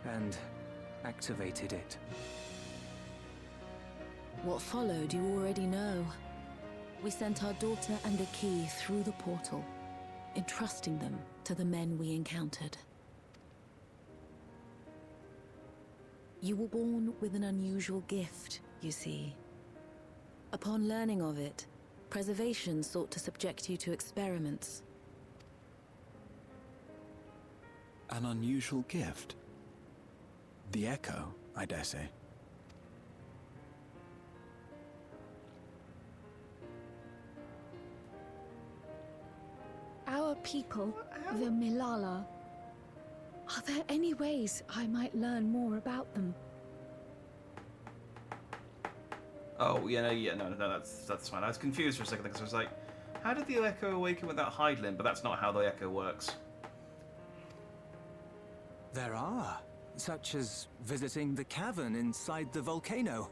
and activated it. What followed you already know. We sent our daughter and the key through the portal, entrusting them to the men we encountered. You were born with an unusual gift, you see. Upon learning of it, Preservation sought to subject you to experiments. An unusual gift? The Echo, I dare say. Our people, the Milala. Are there any ways I might learn more about them? Oh, no, that's fine. I was confused for a second because I was like, how did the Echo awaken without Hydaelyn? But that's not how the Echo works. There are, such as visiting the cavern inside the volcano.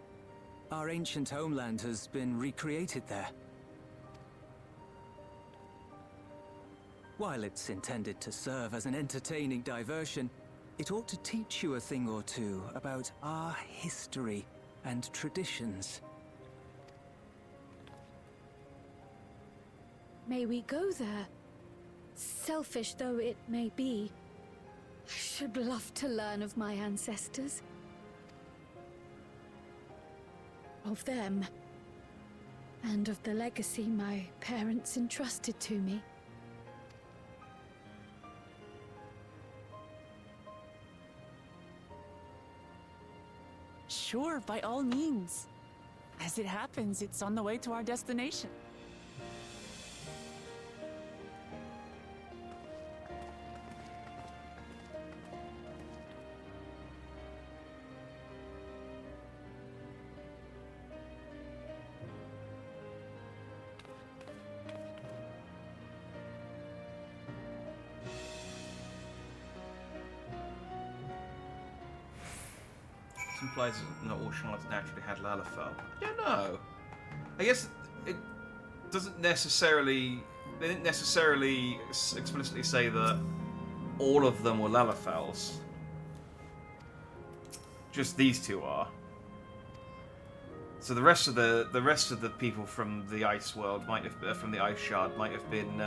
Our ancient homeland has been recreated there. While it's intended to serve as an entertaining diversion, it ought to teach you a thing or two about our history and traditions. May we go there? Selfish though it may be, I should love to learn of my ancestors. Of them. And of the legacy my parents entrusted to me. Sure, by all means. As it happens, it's on the way to our destination. Implies that not all Charlottes naturally had Lalafell. I don't know. I guess it doesn't necessarily. They didn't necessarily explicitly say that all of them were Lalafells. Just these two are. So the rest of the people from the Ice World might have from the Ice Shard might have been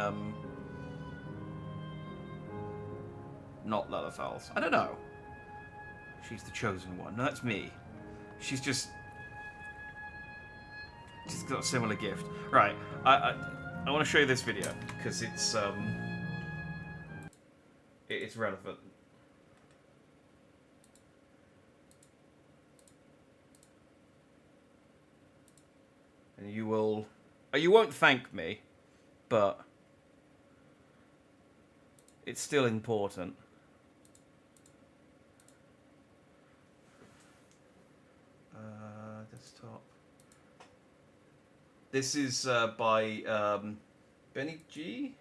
not Lalafells. I don't know. She's the chosen one. No, that's me. She's got a similar gift. Right. I want to show you this video because it's relevant. And you won't thank me, but it's still important. Desktop. This is by Benny G.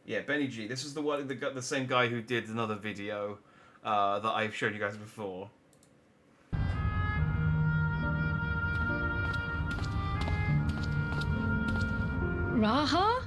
Yeah, Benny G. This is the same guy who did another video that I've showed you guys before. Raha?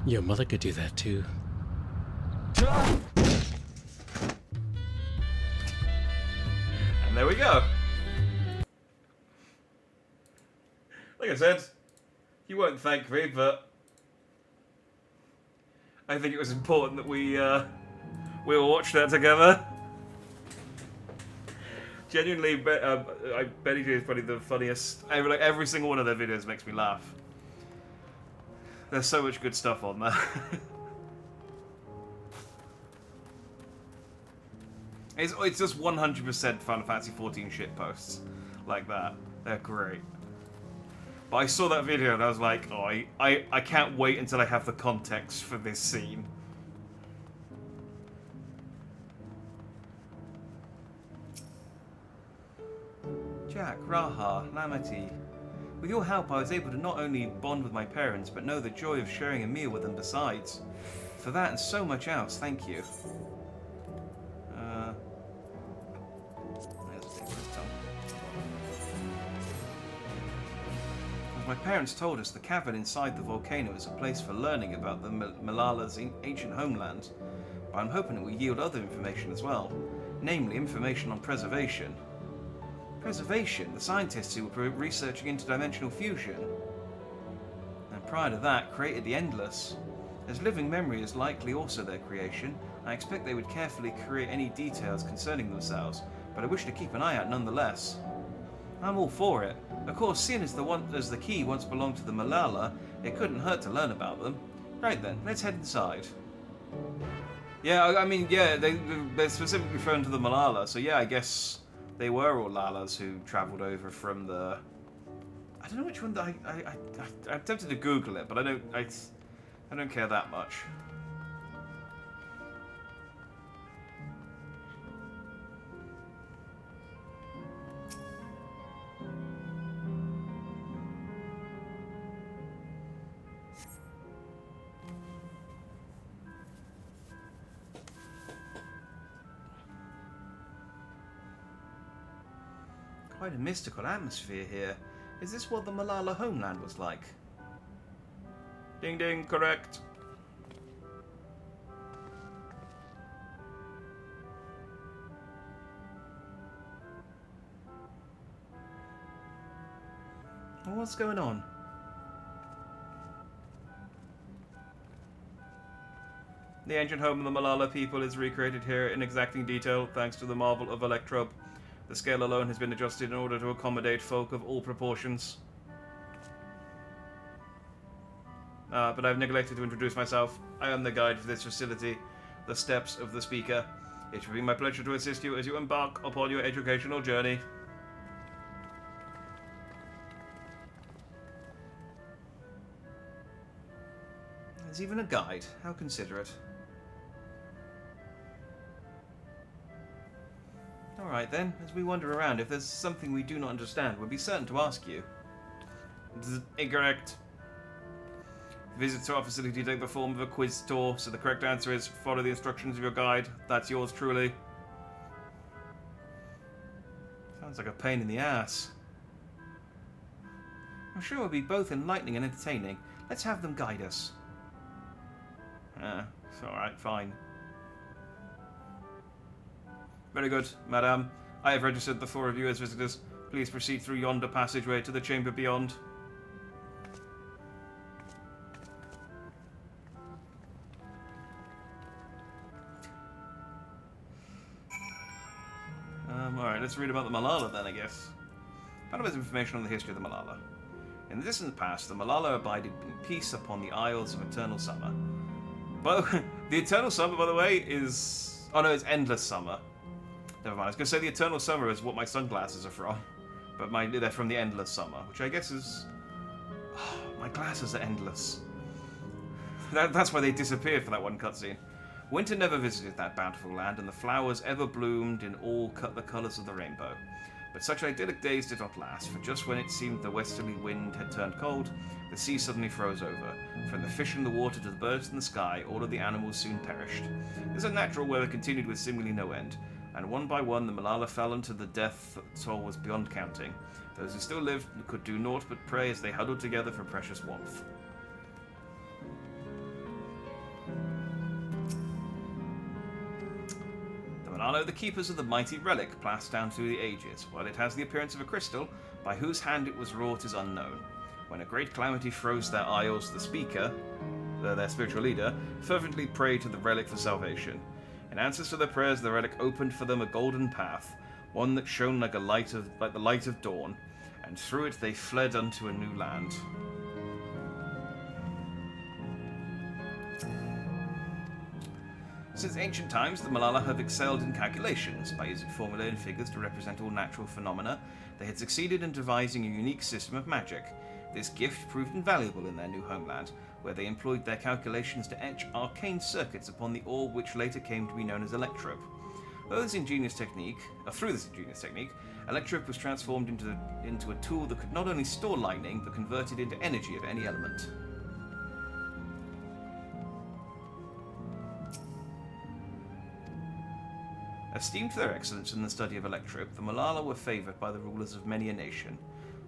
Your mother could do that too. And there we go. Like I said, you won't thank me, but I think it was important that we all watch that together. Genuinely, Benny J is probably the funniest. Every single one of their videos makes me laugh. There's so much good stuff on there. It's just 100% Final Fantasy XIV shitposts like that. They're great. But I saw that video and I was like, oh, I can't wait until I have the context for this scene. Jack, Raha, Lamity. With your help, I was able to not only bond with my parents, but know the joy of sharing a meal with them besides. For that and so much else, thank you. As my parents told us, the cavern inside the volcano is a place for learning about the Malala's ancient homeland. But I'm hoping it will yield other information as well. Namely, information on preservation. Preservation, the scientists who were researching interdimensional fusion. And prior to that, created the Endless. As living memory is likely also their creation, I expect they would carefully create any details concerning themselves, but I wish to keep an eye out nonetheless. I'm all for it. Of course, seeing as the key once belonged to the Malala, it couldn't hurt to learn about them. Right then, let's head inside. Yeah, I mean, yeah, they're specifically referring to the Malala, so yeah, I guess they were all Lalas who travelled over from the... I don't know which one. I'm tempted to Google it, but I don't care that much. Quite a mystical atmosphere here. Is this what the Malala homeland was like? Ding ding, correct. Well, what's going on? The ancient home of the Malala people is recreated here in exacting detail thanks to the marvel of Electrope. The scale alone has been adjusted in order to accommodate folk of all proportions. But I've neglected to introduce myself. I am the guide for this facility, the Steps of the Speaker. It will be my pleasure to assist you as you embark upon your educational journey. There's even a guide. How considerate. Alright then, as we wander around, if there's something we do not understand, we'll be certain to ask you. Incorrect. Visits to our facility take the form of a quiz tour, so the correct answer is follow the instructions of your guide. That's yours truly. Sounds like a pain in the ass. I'm sure it will be both enlightening and entertaining. Let's have them guide us. It's alright, fine. Very good, madame. I have registered the 4 of you as visitors. Please proceed through yonder passageway to the chamber beyond. Alright, let's read about the Malala then, I guess. Found a bit of information on the history of the Malala. In the distant past, the Malala abided in peace upon the Isles of Eternal Summer. But the Eternal Summer, by the way, is... Oh no, it's Endless Summer. Never mind, I was going to say the Eternal Summer is what my sunglasses are from. But they're from the Endless Summer, which I guess is... Oh, my glasses are endless. That's why they disappeared for that one cutscene. Winter never visited that bountiful land, and the flowers ever bloomed in all the colours of the rainbow. But such idyllic days did not last, for just when it seemed the westerly wind had turned cold, the sea suddenly froze over. From the fish in the water to the birds in the sky, all of the animals soon perished. This unnatural weather continued with seemingly no end, and one by one the Malala fell into the death toll was beyond counting. Those who still lived could do naught but pray as they huddled together for precious warmth. Malala, the keepers of the mighty relic passed down through the ages. While it has the appearance of a crystal, by whose hand it was wrought is unknown. When a great calamity froze their isles, the speaker, their spiritual leader, fervently prayed to the relic for salvation. In answer to their prayers, the relic opened for them a golden path, one that shone like the light of dawn, and through it they fled unto a new land. Since ancient times, the Malala have excelled in calculations. By using formulae and figures to represent all natural phenomena, they had succeeded in devising a unique system of magic. This gift proved invaluable in their new homeland, where they employed their calculations to etch arcane circuits upon the orb which later came to be known as Electrope. Through this ingenious technique, Electrope was transformed into a tool that could not only store lightning, but convert it into energy of any element. Esteemed for their excellence in the study of Electrope, the Malala were favoured by the rulers of many a nation.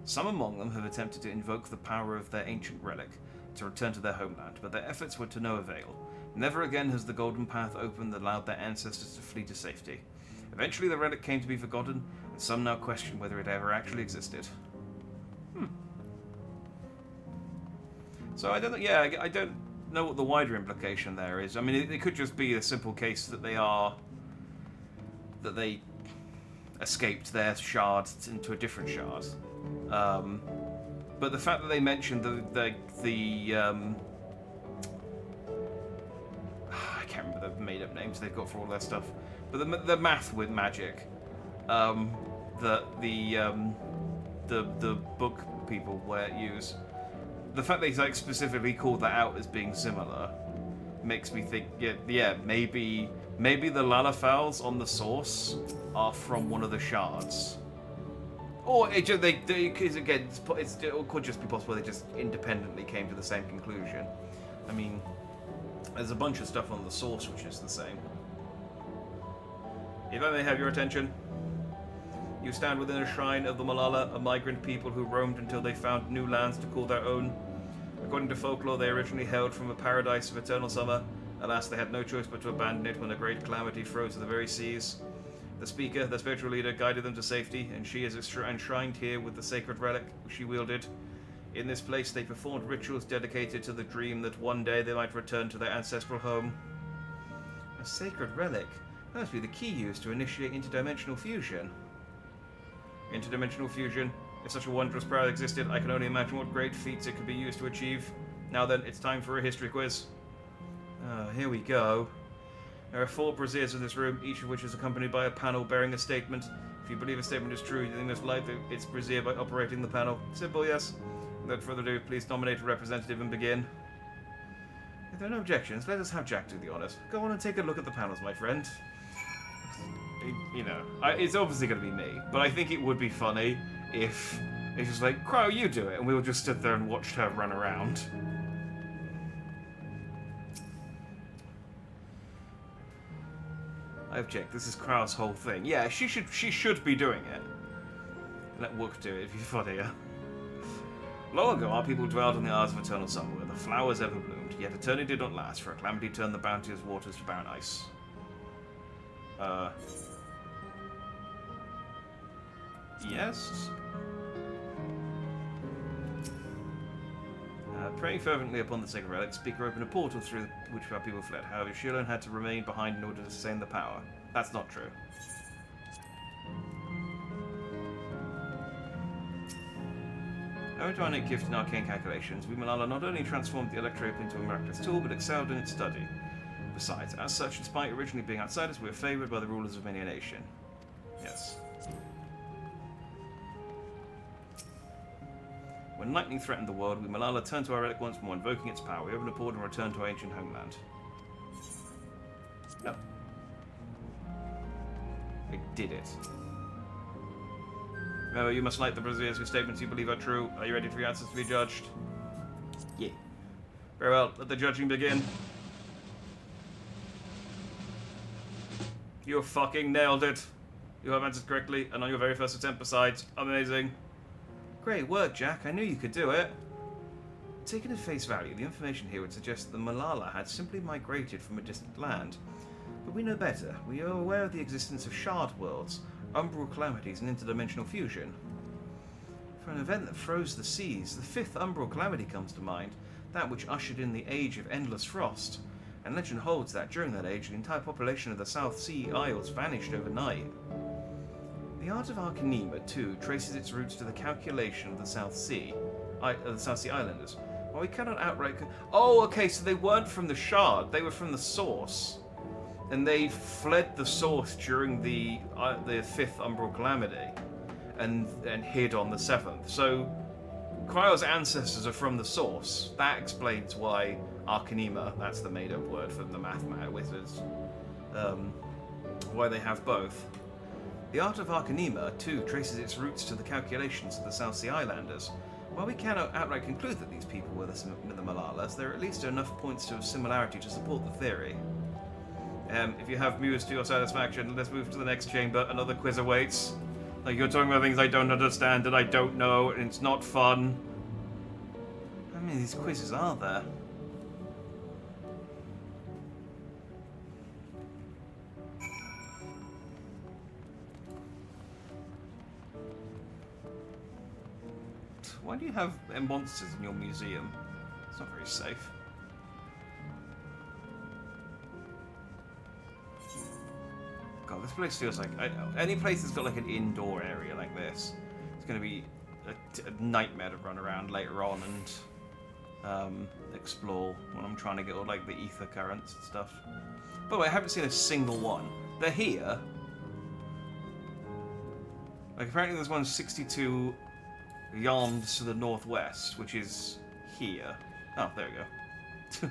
Some among them have attempted to invoke the power of their ancient relic to return to their homeland, but their efforts were to no avail. Never again has the Golden Path opened that allowed their ancestors to flee to safety. Eventually the relic came to be forgotten, and some now question whether it ever actually existed. So I don't know what the wider implication there is. I mean, it could just be a simple case that they escaped their shard into a different shard. But the fact that they mentioned I can't remember the made-up names they've got for all their stuff, but the math with magic that the book people use, the fact they specifically called that out as being similar makes me think, yeah, maybe the Lalafels on the source are from one of the shards. Or it could just be possible they just independently came to the same conclusion. I mean, there's a bunch of stuff on the source which is the same. If I may have your attention, you stand within a shrine of the Malala, a migrant people who roamed until they found new lands to call their own. According to folklore, they originally hailed from a paradise of eternal summer. Alas, they had no choice but to abandon it when a great calamity froze to the very seas. The speaker, their spiritual leader, guided them to safety, and she is enshrined here with the sacred relic she wielded. In this place, they performed rituals dedicated to the dream that one day they might return to their ancestral home. A sacred relic. That must be the key used to initiate interdimensional fusion. Interdimensional fusion. If such a wondrous power existed, I can only imagine what great feats it could be used to achieve. Now then, it's time for a history quiz. Here we go. There are 4 braziers in this room, each of which is accompanied by a panel bearing a statement. If you believe a statement is true, you think must light its brazier by operating the panel. Simple, yes. Without further ado, please nominate a representative and begin. If there are no objections, let us have Jack do the honours. Go on and take a look at the panels, my friend. You know, it's obviously going to be me, but I think it would be funny if it's just like, Cryo, you do it, and we all just stood there and watched her run around. I object. This is Cryo's whole thing. Yeah, she should be doing it. Let Wook do it. It'd be funnier. Long ago, our people dwelled on the Isles of Eternal Summer, where the flowers ever bloomed. Yet eternity did not last, for a calamity turned the bounteous waters to barren ice. Yes? Praying fervently upon the sacred relic, Speaker opened a portal through which our people fled. However, Shilon had to remain behind in order to sustain the power. That's not true. Owing to our innate gift in arcane calculations, we Malala not only transformed the electrope into a miraculous tool, but excelled in its study. Besides, as such, despite originally being outsiders, we are favoured by the rulers of many a nation. Yes. When lightning threatened the world, we Malala turned to our relic once more, invoking its power. We opened a portal and returned to our ancient homeland. No. It did it. Remember, you must light the braziers whose statements you believe are true. Are you ready for your answers to be judged? Yeah. Very well, let the judging begin. You fucking nailed it. You have answered correctly, and on your very first attempt besides. Amazing. Great work, Jack. I knew you could do it. Taken at face value, the information here would suggest that the Malala had simply migrated from a distant land. But we know better. We are aware of the existence of shard worlds, umbral calamities, and interdimensional fusion. For an event that froze the seas, the 5th umbral calamity comes to mind, that which ushered in the age of endless frost. And legend holds that during that age, the entire population of the South Sea Isles vanished overnight. The art of Arcanema, too, traces its roots to the calculation of the South Sea Islanders. While we cannot outright... Oh, okay, so they weren't from the Shard, they were from the Source. And they fled the Source during the 5th Umbral Calamity, and hid on the 7th. So, Cryo's ancestors are from the Source. That explains why Arcanema, that's the made-up word for the math wizards, why they have both. The art of Arcanema, too, traces its roots to the calculations of the South Sea Islanders. While we cannot outright conclude that these people were the Malalas, there are at least enough points of similarity to support the theory. If you have mused to your satisfaction, let's move to the next chamber. Another quiz awaits. Like, you're talking about things I don't understand and I don't know, and it's not fun. How many of these quizzes are there? Why do you have monsters in your museum? It's not very safe. God, this place feels like... any place that's got like an indoor area like this, it's going to be a nightmare to run around later on and explore when I'm trying to get all like the ether currents and stuff. By the way, I haven't seen a single one. They're here. Like, apparently there's one 62 yards to the northwest, which is here. Oh, there we go.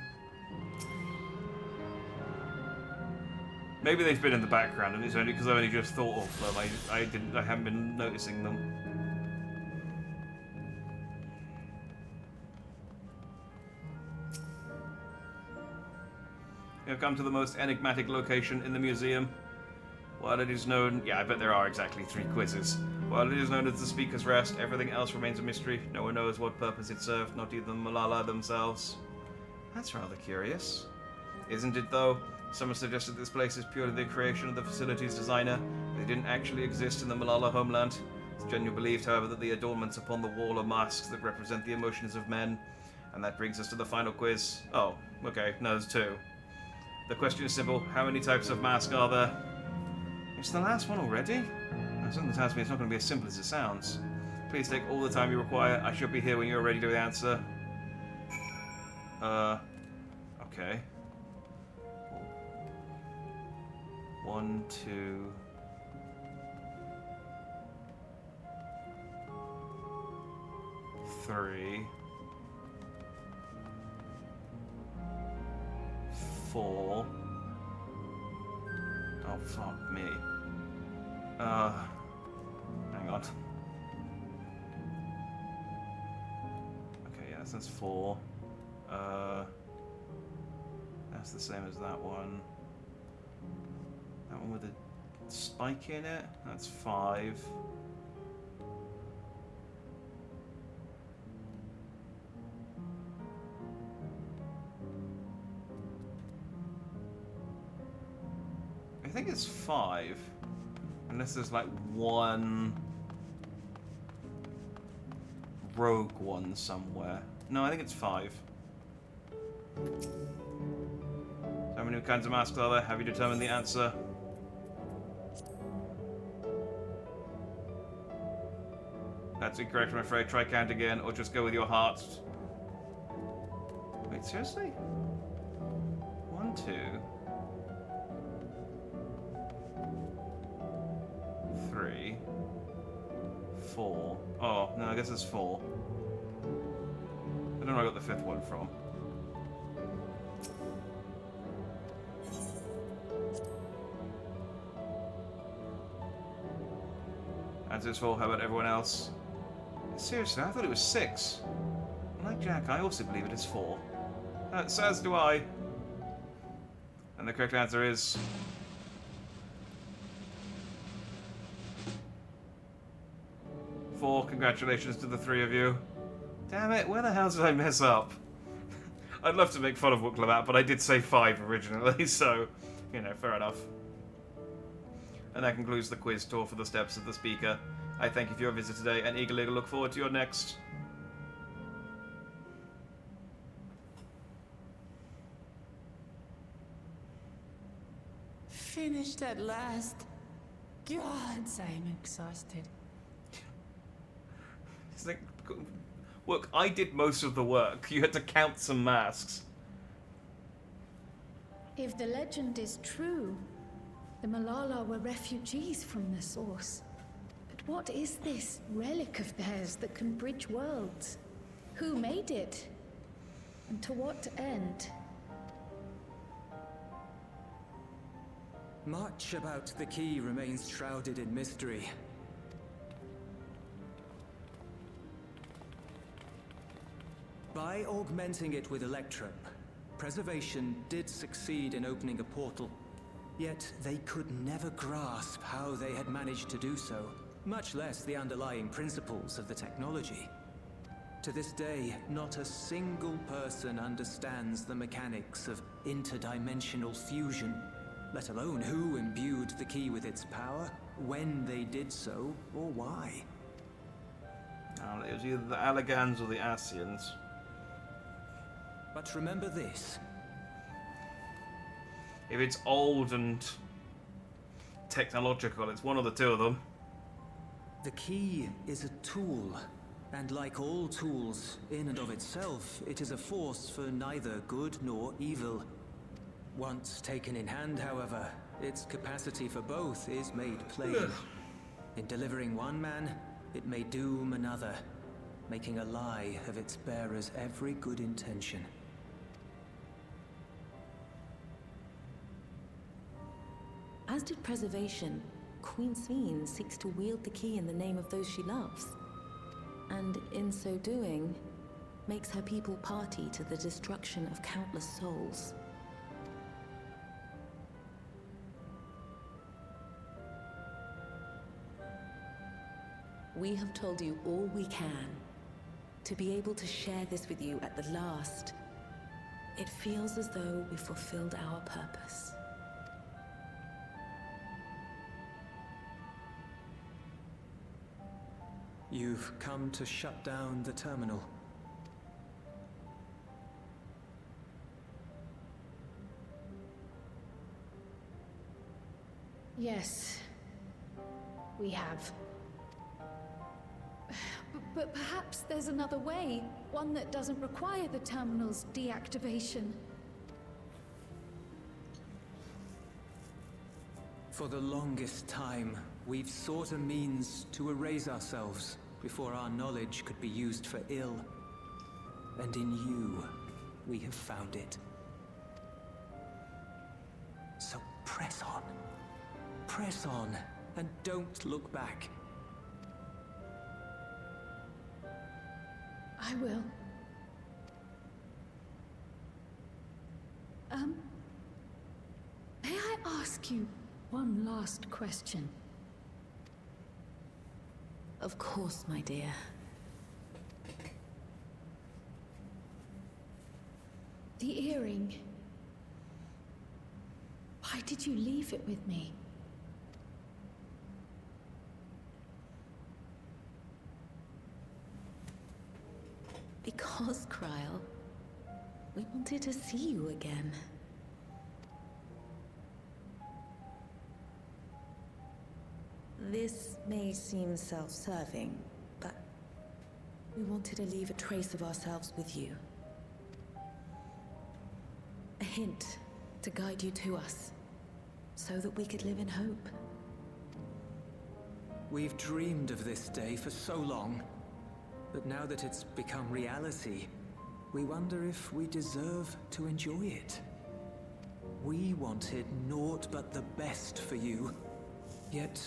Maybe they've been in the background, and it's only because I only just thought of them. I haven't been noticing them. We have come to the most enigmatic location in the museum. While it is known... Yeah, I bet there are exactly 3 quizzes. While it is known as the Speaker's Rest, everything else remains a mystery. No one knows what purpose it served, not even the Malala themselves. That's rather curious. Isn't it, though? Some have suggested this place is purely the creation of the facility's designer. They didn't actually exist in the Malala homeland. It's genuinely believed, however, that the adornments upon the wall are masks that represent the emotions of men. And that brings us to the final quiz. Oh, okay, no, there's 2. The question is simple. How many types of mask are there? It's the last one already? Something tells me it's not going to be as simple as it sounds. Please take all the time you require. I should be here when you're ready to answer. Okay. 1, 2... 3... 4... Oh, fuck me. Hang on. Okay, yeah, that's 4. That's the same as that one. That one with a spike in it, that's 5. I think it's 5. Unless there's like one rogue one somewhere. No, I think it's 5. How many kinds of masks are there? Have you determined the answer? That's incorrect, I'm afraid. Try count again, or just go with your heart. Wait, seriously? 1, 2... 3... 4... Oh, no, I guess it's 4. I don't know where I got the 5th one from. Answer's 4, how about everyone else? Seriously, I thought it was 6. Like Jack, I also believe it is 4. So as do I. And the correct answer is... 4. Congratulations to the 3 of you. Damn it, where the hell did I mess up? I'd love to make fun of Wooklabat, but I did say 5 originally, so, you know, fair enough. And that concludes the quiz tour for the Steps of the Speaker. I thank you for your visit today, and eagerly look forward to your next. Finished at last. Gods, I'm exhausted. It's like, look, I did most of the work. You had to count some masks. If the legend is true, the Malala were refugees from the source. But what is this relic of theirs that can bridge worlds? Who made it? And to what end? Much about the key remains shrouded in mystery. By augmenting it with Electrum, Preservation did succeed in opening a portal. Yet they could never grasp how they had managed to do so, much less the underlying principles of the technology. To this day, not a single person understands the mechanics of interdimensional fusion, let alone who imbued the key with its power, when they did so, or why. It was either the Allegans or the Asians. But remember this. If it's old and technological, it's one of the two of them. The key is a tool, and like all tools, in and of itself, it is a force for neither good nor evil. Once taken in hand, however, its capacity for both is made plain. In delivering one man, it may doom another, making a lie of its bearer's every good intention. As did Preservation, Queen Sveen seeks to wield the key in the name of those she loves. And in so doing, makes her people party to the destruction of countless souls. We have told you all we can. To be able to share this with you at the last, it feels as though we fulfilled our purpose. You've come to shut down the terminal. Yes, we have. But perhaps there's another way, one that doesn't require the terminal's deactivation. For the longest time, we've sought a means to erase ourselves before our knowledge could be used for ill. And in you, we have found it. So press on. Press on, and don't look back. I will. May I ask you one last question? Of course, my dear. The earring. Why did you leave it with me? Because, Kryl, we wanted to see you again. This may seem self-serving, but we wanted to leave a trace of ourselves with you. A hint to guide you to us, so that we could live in hope. We've dreamed of this day for so long, but now that it's become reality, we wonder if we deserve to enjoy it. We wanted naught but the best for you, yet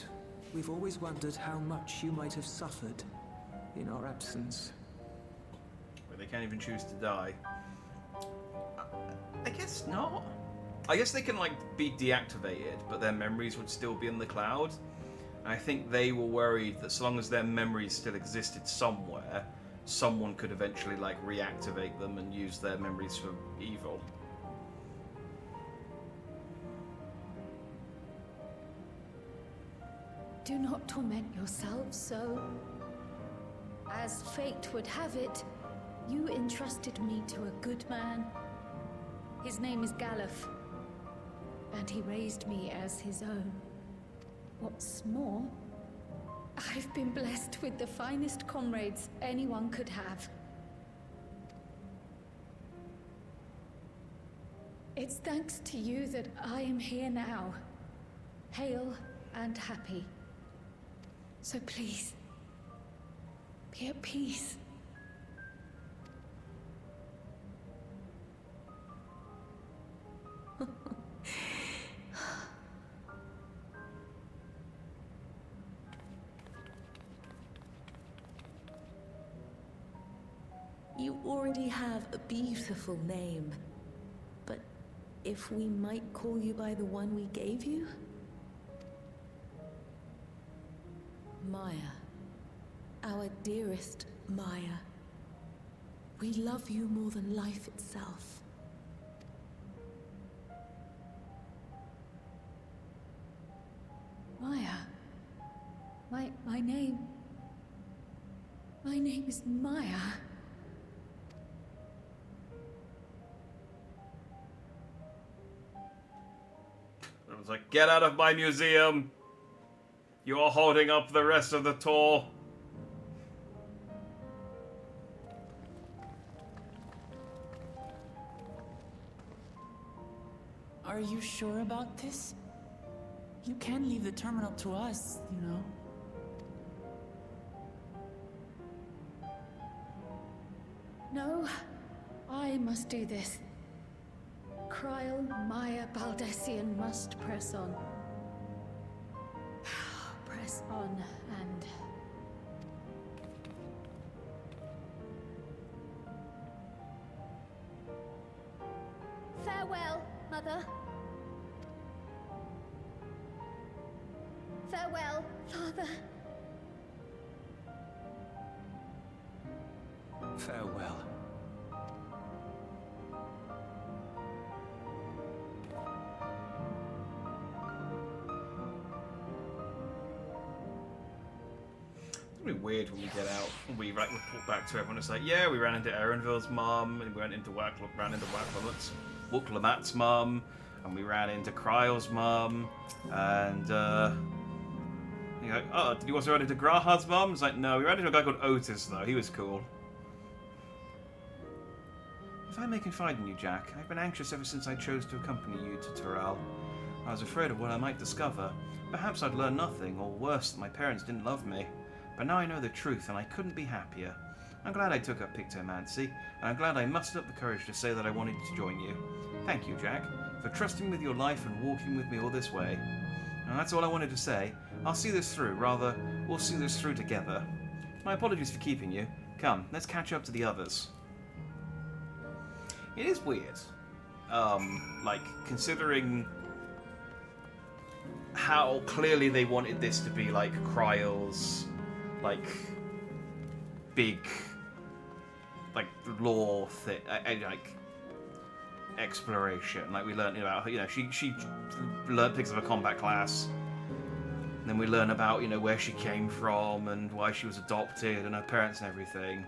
we've always wondered how much you might have suffered in our absence. Where they can't even choose to die. I guess not. I guess they can, like, be deactivated, but their memories would still be in the cloud. And I think they were worried that so long as their memories still existed somewhere, someone could eventually, like, reactivate them and use their memories for evil. Do not torment yourselves so. As fate would have it, you entrusted me to a good man. His name is Galuf, and he raised me as his own. What's more, I've been blessed with the finest comrades anyone could have. It's thanks to you that I am here now, hale and happy. So please, be at peace. You already have a beautiful name, but if we might call you by the one we gave you? Maya. Our dearest Maya. We love you more than life itself. Maya. My name is Maya. I was like, get out of my museum! You're holding up the rest of the tour. Are you sure about this? You can leave the terminal to us, you know. No, I must do this. Kryl, Maya, Baldessian must press on. Press on and... Farewell, Mother. Farewell, Father. Farewell. It's gonna be weird when we get out and we like report back to everyone. It's like, yeah, we ran into Erenville's mum, and we went into ran into Waklamat's mum, and we ran into Kryle's mum, and you're like, oh, did you also run into Graha's mum? It's like, no, we ran into a guy called Otis though. He was cool. If I may confide in you, Jack, I've been anxious ever since I chose to accompany you to Terrell. I was afraid of what I might discover. Perhaps I'd learn nothing, or worse, that my parents didn't love me. But now I know the truth, and I couldn't be happier. I'm glad I took up pictomancy, and I'm glad I mustered up the courage to say that I wanted to join you. Thank you, Jack, for trusting with your life and walking with me all this way. And that's all I wanted to say. I'll see this through, rather, we'll see this through together. My apologies for keeping you. Come, let's catch up to the others. It is weird. Like, considering how clearly they wanted this to be, like, Kryle's, like, big, like, lore thing, like, exploration. Like, we learned about, you know, she learned things of a combat class. And then we learn about, you know, where she came from and why she was adopted and her parents and everything.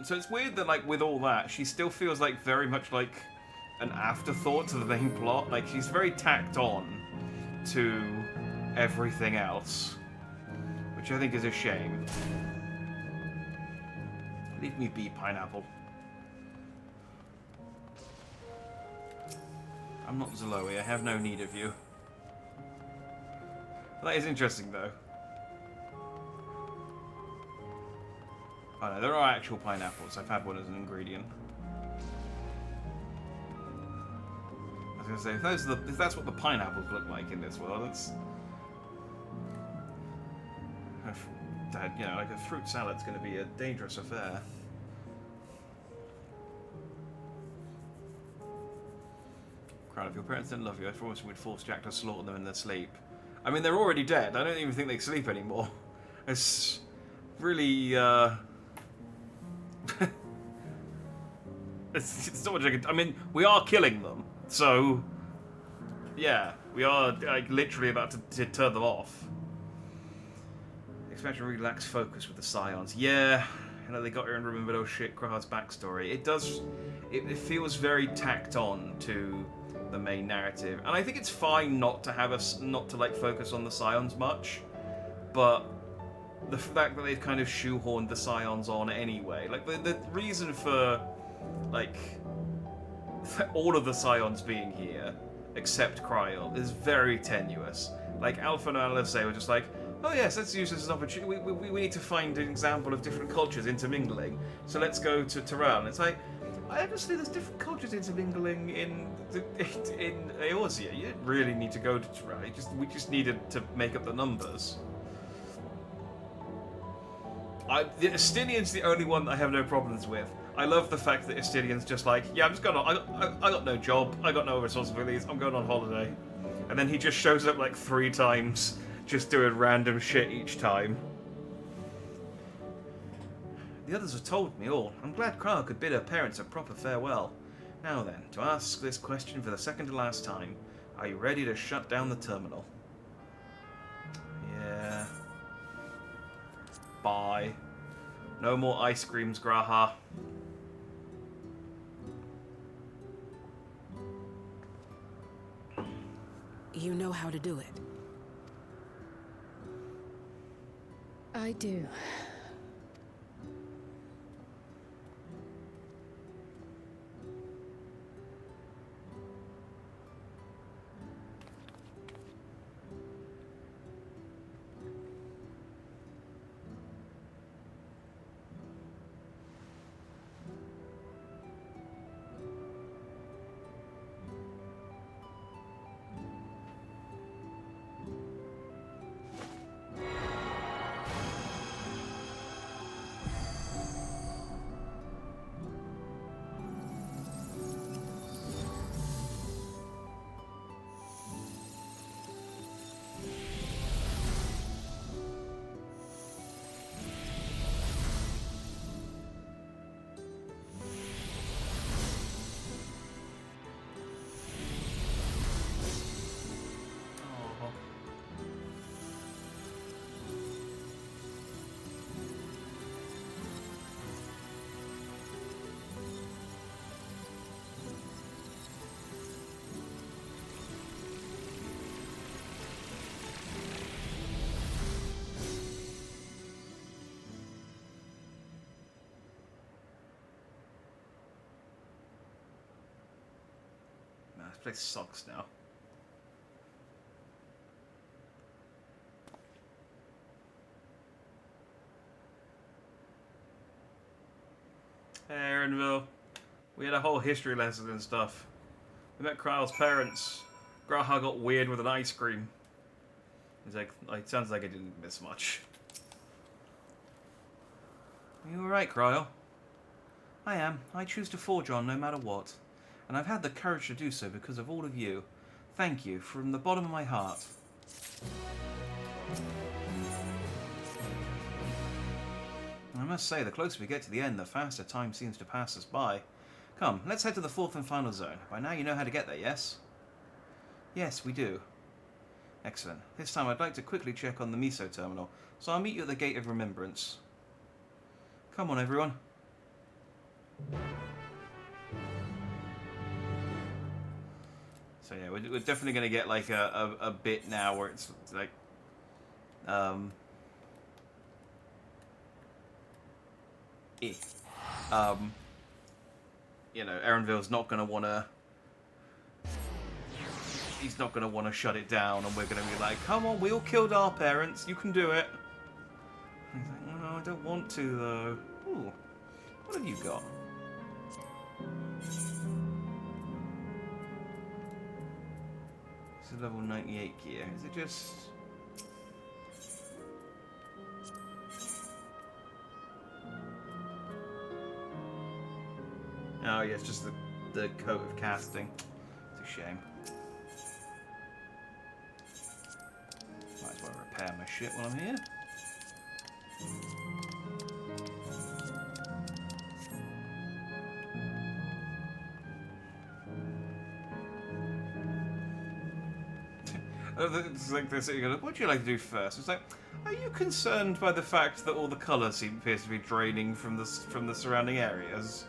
So it's weird that, like, with all that, she still feels like very much like an afterthought to the main plot. Like, she's very tacked on to everything else, which I think is a shame. Leave me be, Pineapple. I'm not Zoloe, I have no need of you. That is interesting, though. Oh no, there are actual pineapples. I've had one as an ingredient. I was gonna say, if that's what the pineapples look like in this world, it's... You know, like a fruit salad's gonna be a dangerous affair. Crown, if your parents didn't love you, I promise we'd force Jack to slaughter them in their sleep. I mean, they're already dead. I don't even think they sleep anymore. It's really, it's not much I can... I mean, we are killing them, so... Yeah, we are, like, literally about to turn them off. Expansion really lacks focus with the Scions. Yeah, you know, they got here and remembered, oh shit, Krah's backstory. It does... It feels very tacked on to the main narrative. And I think it's fine not to have us... Not to, like, focus on the Scions much. But... the fact that they've kind of shoehorned the Scions on anyway. Like, the reason for, like, all of the Scions being here, except Kryle, is very tenuous. Like, Alpha and Alisa were just like, oh yes, let's use this as an opportunity. We need to find an example of different cultures intermingling. So let's go to Terrell. And it's like, I understand there's different cultures intermingling in Eorzea. You didn't really need to go to Terrell. We just needed to make up the numbers. The Estinian's the only one that I have no problems with. I love the fact that Estinian's just like, yeah, I'm just going on. I got no job. I got no responsibilities. I'm going on holiday. And then he just shows up like 3 times, just doing random shit each time. The others have told me all. I'm glad Krah could bid her parents a proper farewell. Now then, to ask this question for the second to last time, are you ready to shut down the terminal? Yeah. Bye. No more ice creams, Graha. You know how to do it. I do. This place sucks now. Hey, Aaronville. We had a whole history lesson and stuff. We met Kryle's parents. Graha got weird with an ice cream. He's like, it sounds like I didn't miss much. Are you alright, Kryle? I am. I choose to forge on no matter what. And I've had the courage to do so because of all of you. Thank you, from the bottom of my heart. I must say, the closer we get to the end, the faster time seems to pass us by. Come, let's head to the fourth and final zone. By now you know how to get there, yes? Yes, we do. Excellent. This time I'd like to quickly check on the Miso terminal, so I'll meet you at the Gate of Remembrance. Come on, everyone. So yeah, we're definitely going to get like a bit now where it's like... you know, Aaronville's not going to want to... He's not going to want to shut it down, and we're going to be like, come on, we all killed our parents, you can do it. And he's like, no, I don't want to, though. Ooh, what have you got? This is level 98 gear. Is it just... Oh, yeah, it's just the coat of casting. It's a shame. Might as well repair my shit while I'm here. It's like this. You go, what would you like to do first? It's like, are you concerned by the fact that all the colour appears to be draining from the surrounding areas?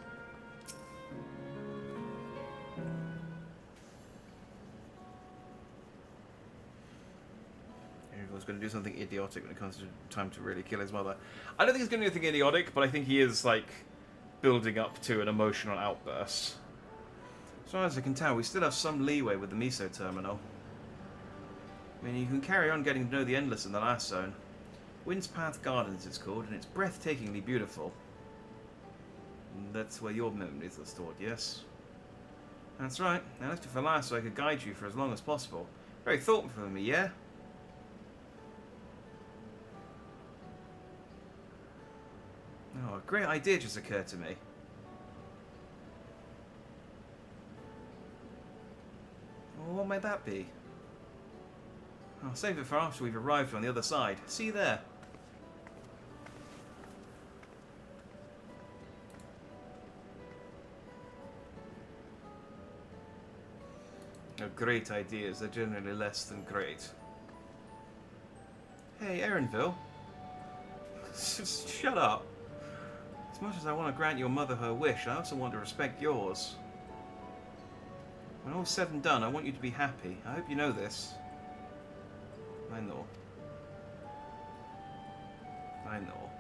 Everyone's going to do something idiotic when it comes to time to really kill his mother. I don't think he's going to do anything idiotic, but I think he is like building up to an emotional outburst. As far as I can tell, we still have some leeway with the Miso terminal. I mean, you can carry on getting to know the Endless in the last zone. Wind's Path Gardens it's called, and it's breathtakingly beautiful. And that's where your memories are stored, yes? That's right. I left it for last so I could guide you for as long as possible. Very thoughtful of me, yeah? Oh, a great idea just occurred to me. Well, what might that be? I'll save it for after we've arrived on the other side. See you there. Oh, great ideas are generally less than great. Hey, Aaronville. Just shut up. As much as I want to grant your mother her wish, I also want to respect yours. When all's said and done, I want you to be happy. I hope you know this. I know. I know.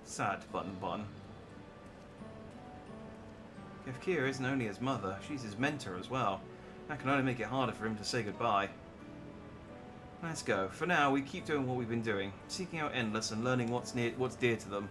Sad Bun Bun. Kefkir isn't only his mother, she's his mentor as well. That can only make it harder for him to say goodbye. Let's go. For now, we keep doing what we've been doing, seeking out Endless and learning what's dear to them.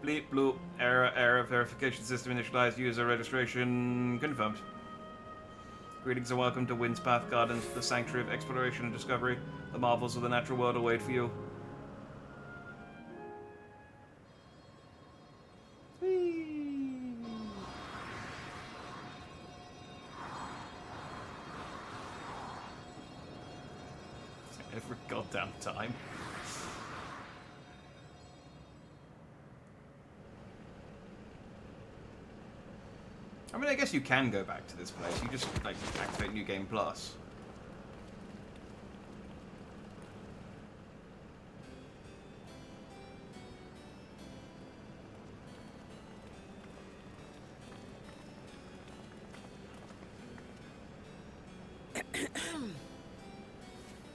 Bleep bloop. Error. Verification system initialized. User registration confirmed. Greetings and welcome to Wind's Path Gardens, the sanctuary of exploration and discovery. The marvels of the natural world await for you. Whee! Every goddamn time. I mean, I guess you can go back to this place. You just, like, activate New Game Plus.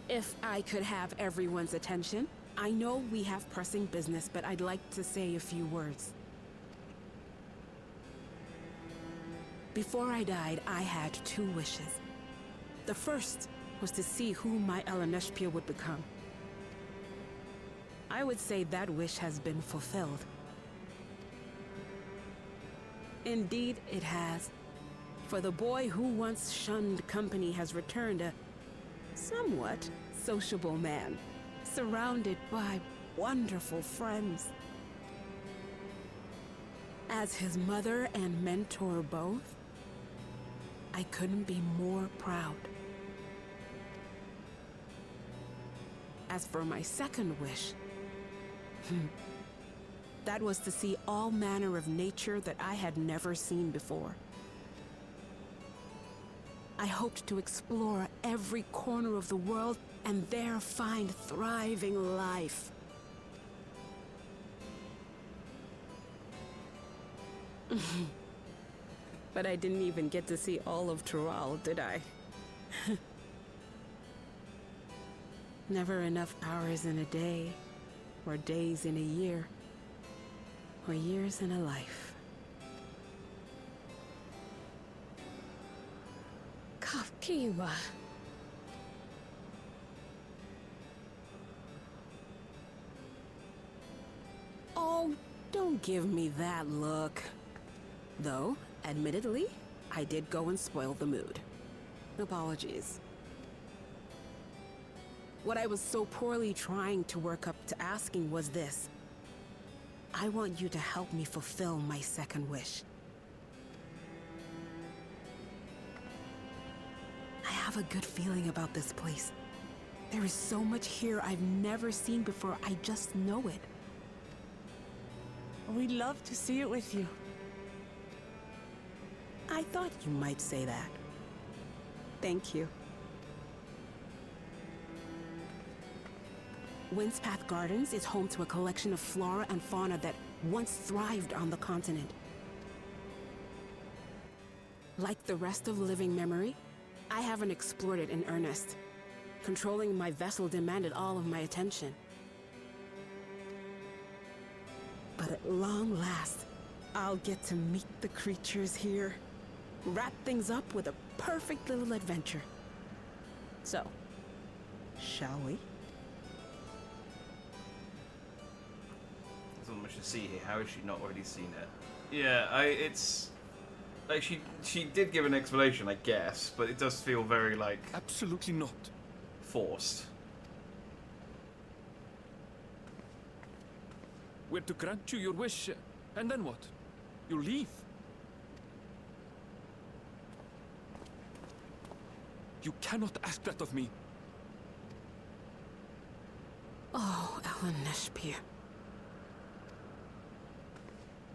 If I could have everyone's attention, I know we have pressing business, but I'd like to say a few words. Before I died, I had 2 wishes. The first was to see who my Eleneshpia would become. I would say that wish has been fulfilled. Indeed, it has. For the boy who once shunned company has returned a somewhat sociable man, surrounded by wonderful friends. As his mother and mentor both, I couldn't be more proud. As for my second wish, that was to see all manner of nature that I had never seen before. I hoped to explore every corner of the world and there find thriving life. But I didn't even get to see all of Tural, did I? Never enough hours in a day, or days in a year, or years in a life. Kapkiwa. Oh, don't give me that look. Though, admittedly, I did go and spoil the mood. Apologies. What I was so poorly trying to work up to asking was this. I want you to help me fulfill my second wish. I have a good feeling about this place. There is so much here I've never seen before, I just know it. We'd love to see it with you. I thought you might say that. Thank you. Windspath Gardens is home to a collection of flora and fauna that once thrived on the continent. Like the rest of living memory, I haven't explored it in earnest. Controlling my vessel demanded all of my attention. But at long last, I'll get to meet the creatures here. Wrap things up with a perfect little adventure. So, shall we? There's not much to see here. How has she not already seen it? Yeah, it's like she did give an explanation, I guess, but it does feel very like absolutely not forced. We're to grant you your wish, and then what? You leave? You cannot ask that of me. Oh, Eleneshpia.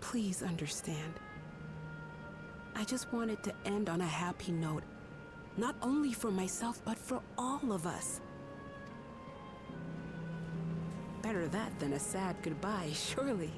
Please understand. I just wanted to end on a happy note. Not only for myself, but for all of us. Better that than a sad goodbye, surely.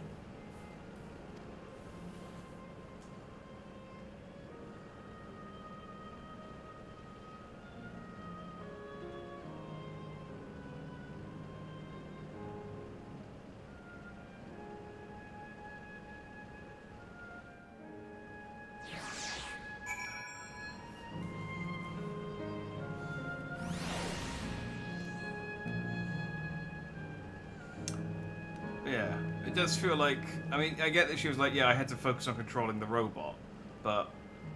Yeah, it does feel like, I mean, I get that she was like, yeah, I had to focus on controlling the robot, but,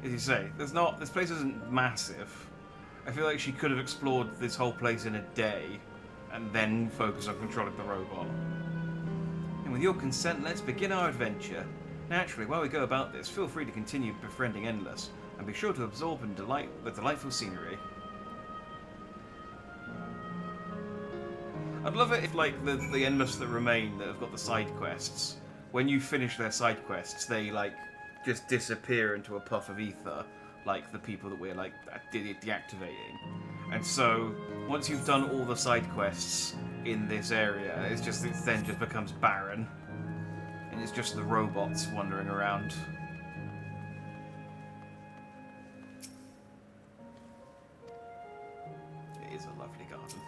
as you say, this place isn't massive. I feel like she could have explored this whole place in a day, and then focused on controlling the robot. And with your consent, let's begin our adventure. Naturally, while we go about this, feel free to continue befriending Endless, and be sure to absorb and delight the delightful scenery. I'd love it if, like, the Endless that remain that have got the side quests, when you finish their side quests, they, like, just disappear into a puff of ether, like the people that we're, like, deactivating. And so, once you've done all the side quests in this area, it then just becomes barren. And it's just the robots wandering around. It is a lovely garden.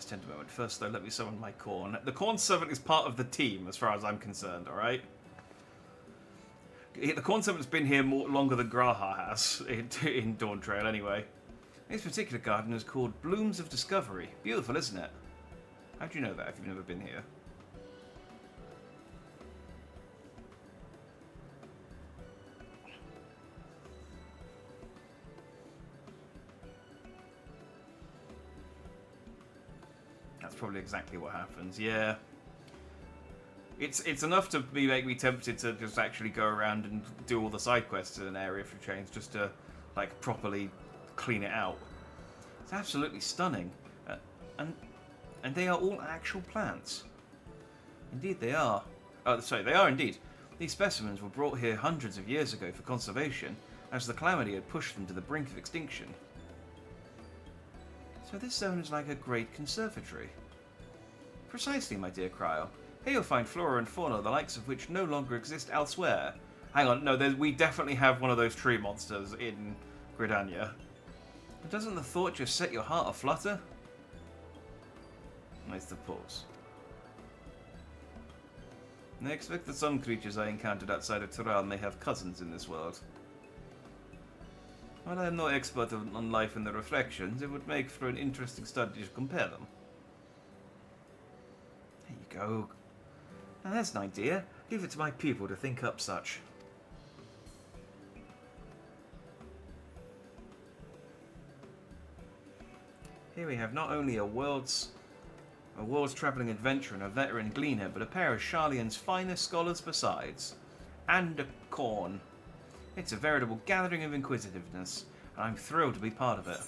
Nice tender moment. First, though, let me summon my Corn. The Corn Servant is part of the team, as far as I'm concerned, alright? The Corn Servant's been here longer than Graha has in Dawn Trail, anyway. This particular garden is called Blooms of Discovery. Beautiful, isn't it? How do you know that if you've never been here? That's probably exactly what happens, yeah. It's enough to make me tempted to just actually go around and do all the side quests in an area for change, just to, like, properly clean it out. It's absolutely stunning. And they are all actual plants. Indeed they are. Oh, sorry, they are indeed. These specimens were brought here hundreds of years ago for conservation, as the calamity had pushed them to the brink of extinction. So this zone is like a great conservatory. Precisely, my dear Cryle. Here you'll find flora and fauna, the likes of which no longer exist elsewhere. Hang on, no, we definitely have one of those tree monsters in Gridania. But doesn't the thought just set your heart aflutter? Nice to pause. I expect that some creatures I encountered outside of Tural may have cousins in this world. While I am no expert on life and the reflections, it would make for an interesting study to compare them. There you go. Now that's an idea. Leave it to my people to think up such. Here we have not only a world's travelling adventurer and a veteran gleaner, but a pair of Sharlayan's finest scholars besides. And a Corn. It's a veritable gathering of inquisitiveness, and I'm thrilled to be part of it.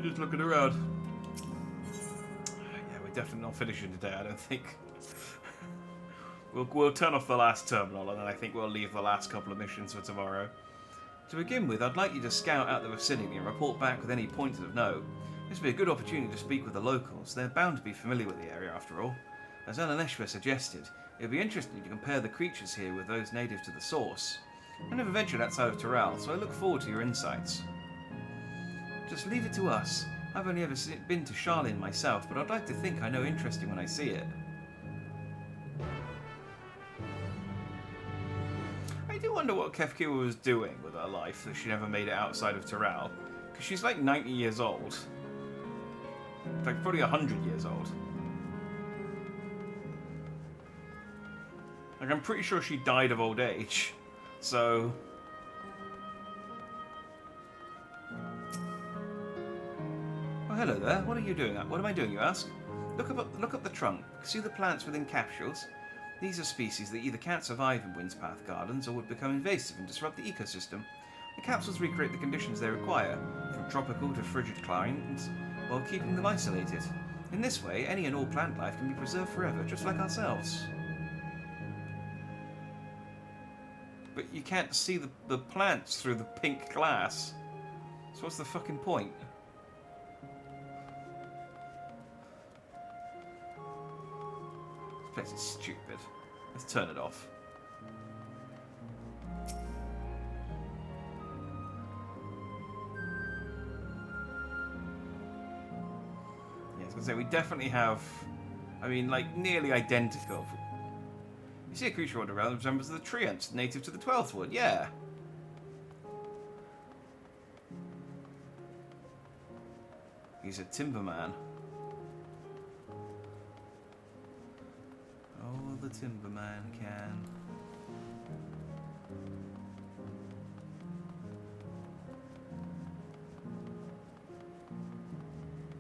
Just looking around. Yeah, we're definitely not finishing today, I don't think. We'll turn off the last terminal, and then I think we'll leave the last couple of missions for tomorrow. To begin with, I'd like you to scout out the vicinity and report back with any points of note. This would be a good opportunity to speak with the locals. They're bound to be familiar with the area, after all. As Elaneshva suggested, it would be interesting to compare the creatures here with those native to the source. I never ventured outside of Tural, so I look forward to your insights. Just leave it to us. I've only ever been to Sharlayan myself, but I'd like to think I know interesting when I see it. I do wonder what Kefkiwa was doing with her life that she never made it outside of Tural. Because she's like 90 years old. Like probably 100 years old. Like I'm pretty sure she died of old age. So... Oh, hello there. What are you doing? What am I doing, you ask? Look up the trunk. See the plants within capsules? These are species that either can't survive in Windspath Gardens or would become invasive and disrupt the ecosystem. The capsules recreate the conditions they require, from tropical to frigid climates, while keeping them isolated. In this way, any and all plant life can be preserved forever, just like ourselves. But you can't see the plants through the pink glass. So what's the fucking point? This place is stupid. Let's turn it off. Yeah, I was gonna say we definitely have, I mean, like nearly identical. You see a creature wander around that resembles the treants, native to the 12th wood. Yeah. He's a timberman. Oh, the timberman can.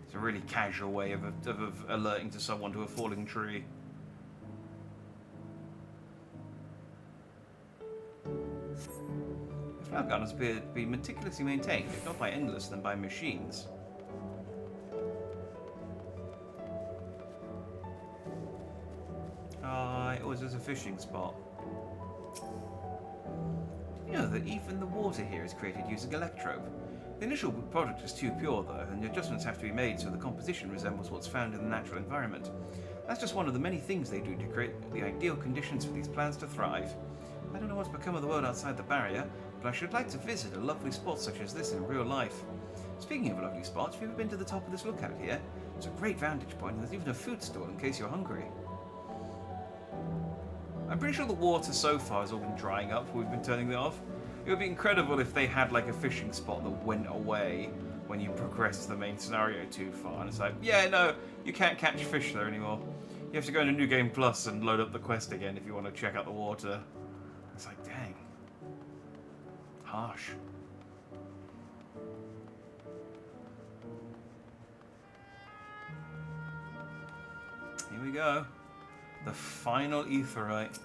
It's a really casual way of alerting to someone to a falling tree. The flower gardens appear to be meticulously maintained, if not by endless, then by machines. It was as a fishing spot. You know that even the water here is created using electrope. The initial product is too pure, though, and the adjustments have to be made so the composition resembles what's found in the natural environment. That's just one of the many things they do to create the ideal conditions for these plants to thrive. I don't know what's become of the world outside the barrier, but I should like to visit a lovely spot such as this in real life. Speaking of lovely spots, have you ever been to the top of this lookout here? It's a great vantage point, and there's even a food stall in case you're hungry. I'm pretty sure the water so far has all been drying up. We've been turning it off. It would be incredible if they had like a fishing spot that went away when you progress to the main scenario too far. And it's like, yeah, no, you can't catch fish there anymore. You have to go into New Game Plus and load up the quest again if you want to check out the water. It's like, dang. Harsh. Here we go. The final aetheryte.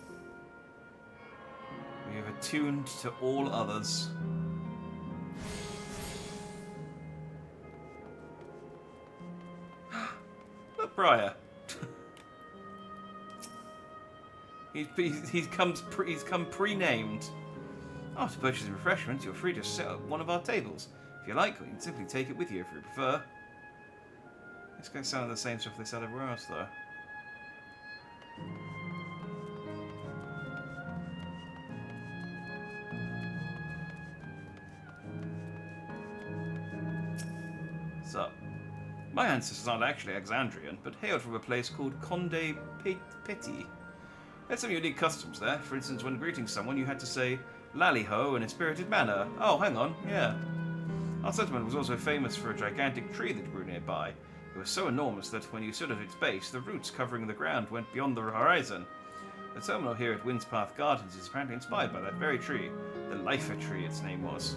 We have attuned to all others. Look, Briar. he's come pre-named. After purchasing refreshments, you're free to set up one of our tables. If you like, or you can simply take it with you if you prefer. This guy's selling the same stuff they sell everywhere else, though. So, my ancestors aren't actually Exandrian, but hailed from a place called Conde Petit. There's some unique customs there. For instance, when greeting someone, you had to say "Lally-ho" in a spirited manner. Oh, hang on, yeah. Our settlement was also famous for a gigantic tree that grew nearby. It was so enormous that when you stood at its base, the roots covering the ground went beyond the horizon. The terminal here at Windspath Gardens is apparently inspired by that very tree. The Lifer tree, its name was.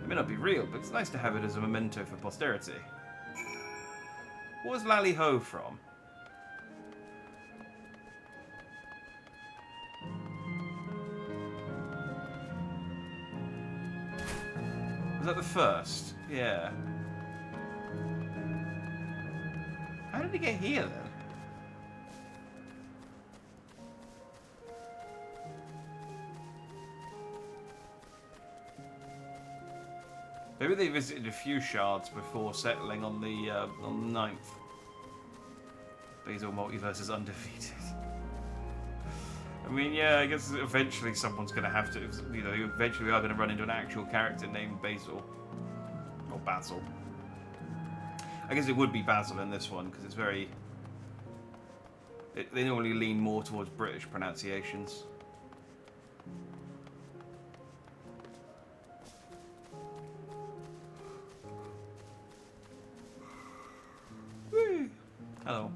It may not be real, but it's nice to have it as a memento for posterity. What was Lally-ho from? Was that the first? Yeah. How did he get here then? Maybe they visited a few shards before settling on the 9th. Basil Multiverse is undefeated. I mean, yeah, I guess eventually someone's going to have to, you know, eventually we are going to run into an actual character named Basil. Or Basil. I guess it would be Basil in this one, because it's very... they normally lean more towards British pronunciations. Woo! Hello.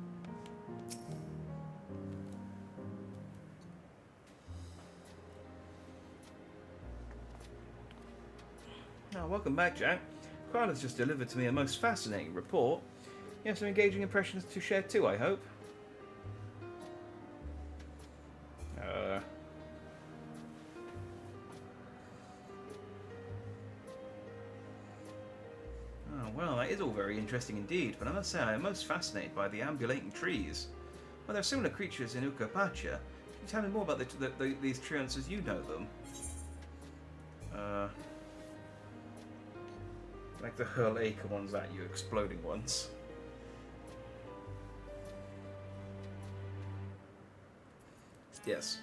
Oh, welcome back, Jack. Crowd has just delivered to me a most fascinating report. You have some engaging impressions to share too, I hope. Oh, well, that is all very interesting indeed, but I must say I am most fascinated by the ambulating trees. Well, there are similar creatures in Ukapacha. Can you tell me more about these treants as you know them? Like the hurl acre ones at you, exploding ones. Yes.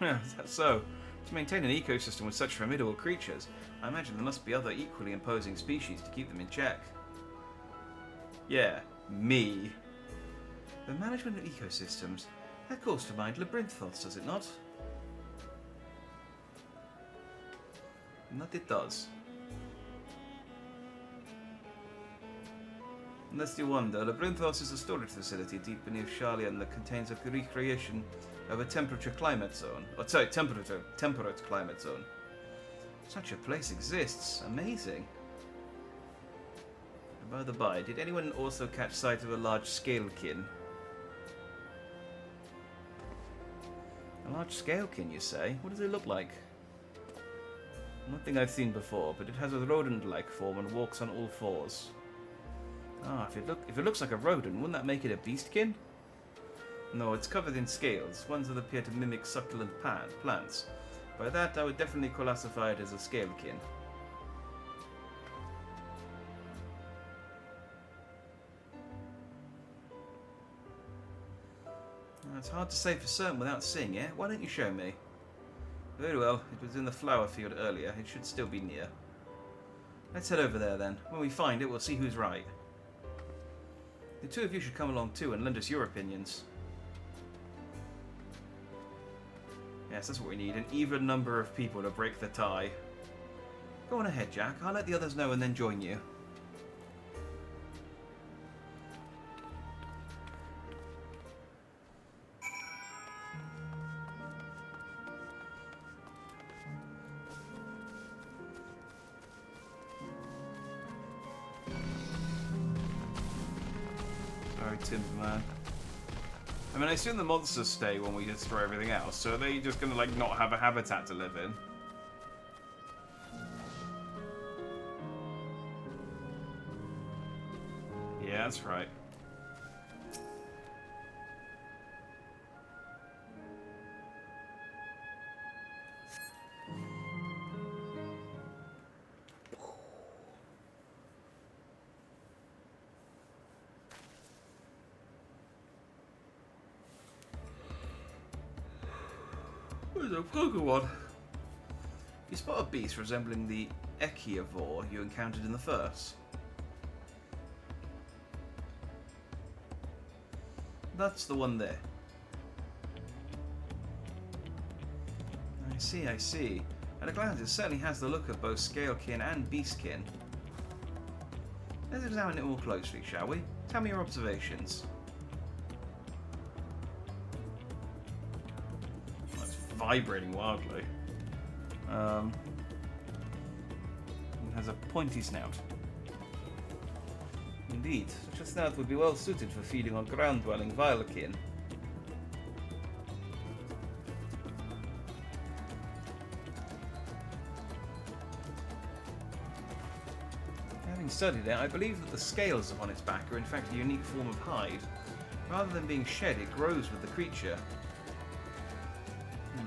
Is that so? To maintain an ecosystem with such formidable creatures, I imagine there must be other equally imposing species to keep them in check. Yeah, me. The management of ecosystems. That calls to mind Labyrinthos, does it not? And that it does. Unless you wonder, Labyrinthos is a storage facility deep beneath Sharlayan that contains a recreation of a temperature climate zone. Oh, sorry, temperate climate zone. Such a place exists. Amazing. And by the by, did anyone also catch sight of a large scalekin? A large scalekin, you say? What does it look like? Nothing I've seen before, but it has a rodent-like form and walks on all fours. Ah, if it looks like a rodent, wouldn't that make it a beastkin? No, it's covered in scales. Ones that appear to mimic succulent plants. By that, I would definitely classify it as a scalekin. It's hard to say for certain without seeing it. Why don't you show me? Very well. It was in the flower field earlier. It should still be near. Let's head over there then. When we find it, we'll see who's right. The two of you should come along too and lend us your opinions. Yes, that's what we need. An even number of people to break the tie. Go on ahead, Jack. I'll let the others know and then join you. Sorry, Timberman. I mean, I assume the monsters stay when we destroy everything else, so are they just gonna, like, not have a habitat to live in? Yeah, that's right. Where's a Pokemon? You spot a beast resembling the Echiavore you encountered in the first. That's the one there. I see, I see. At a glance, it certainly has the look of both Scalekin and Beastkin. Let's examine it more closely, shall we? Tell me your observations. Oh, it's vibrating wildly. It has a pointy snout. Indeed, such a snout would be well suited for feeding on ground-dwelling Vilekin. Having studied it, I believe that the scales upon its back are in fact a unique form of hide. Rather than being shed, it grows with the creature.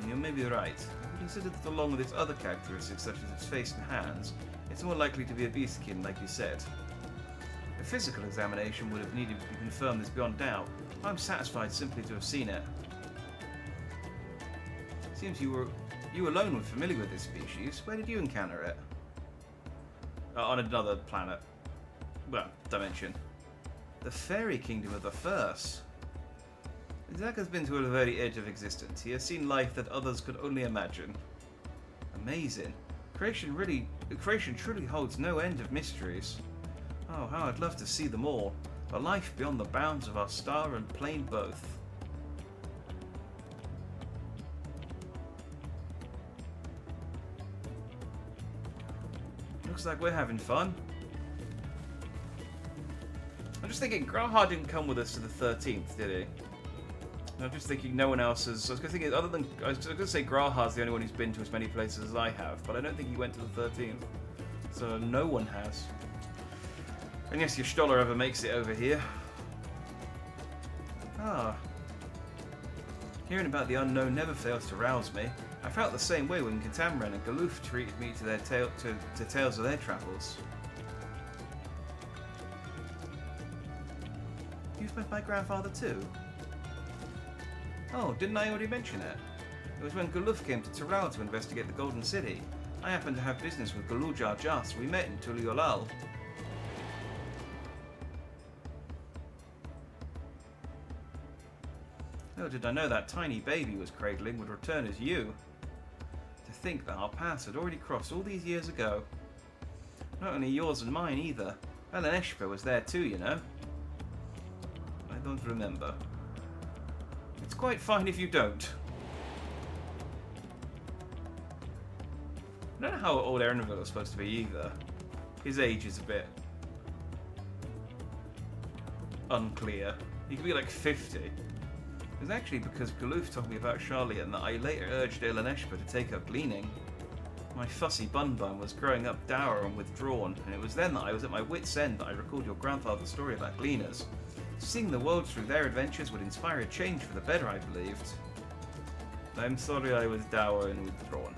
You may be right. I consider that along with its other characteristics such as its face and hands, it's more likely to be a beastkin, like you said. A physical examination would have needed to confirm this beyond doubt. I'm satisfied simply to have seen it. Seems you alone were familiar with this species. Where did you encounter it? On another planet. Well, dimension. The fairy kingdom of the First. Zack has been to the very edge of existence. He has seen life that others could only imagine. Amazing. Creation truly holds no end of mysteries. Oh, how I'd love to see them all. A life beyond the bounds of our star and plane both. Looks like we're having fun. I'm just thinking, Graha didn't come with us to the 13th, did he? I'm just thinking no one else has... I was going to say Graha's the only one who's been to as many places as I have, but I don't think he went to the 13th. So no one has. Unless your Stoller ever makes it over here. Ah. Hearing about the unknown never fails to rouse me. I felt the same way when Katamran and Galoof treated me to their tales of their travels. You've met my grandfather too? Oh, didn't I already mention it? It was when Galoof came to Tiral to investigate the Golden City. I happened to have business with Galujar Jas. We met in Tuliolal. Little did I know that tiny baby was cradling would return as you. To think that our paths had already crossed all these years ago. Not only yours and mine either. Ellen Eshpa was there too, you know. I don't remember. It's quite fine if you don't. I don't know how old Erenville is supposed to be either. His age is a bit unclear. He could be like 50. It was actually because Galoof told me about Charlian that I later urged Ellen Eshpa to take up gleaning. My fussy bun was growing up dour and withdrawn, and it was then that I was at my wit's end that I recalled your grandfather's story about gleaners. Seeing the world through their adventures would inspire a change for the better, I believed. I'm sorry I was dour and withdrawn.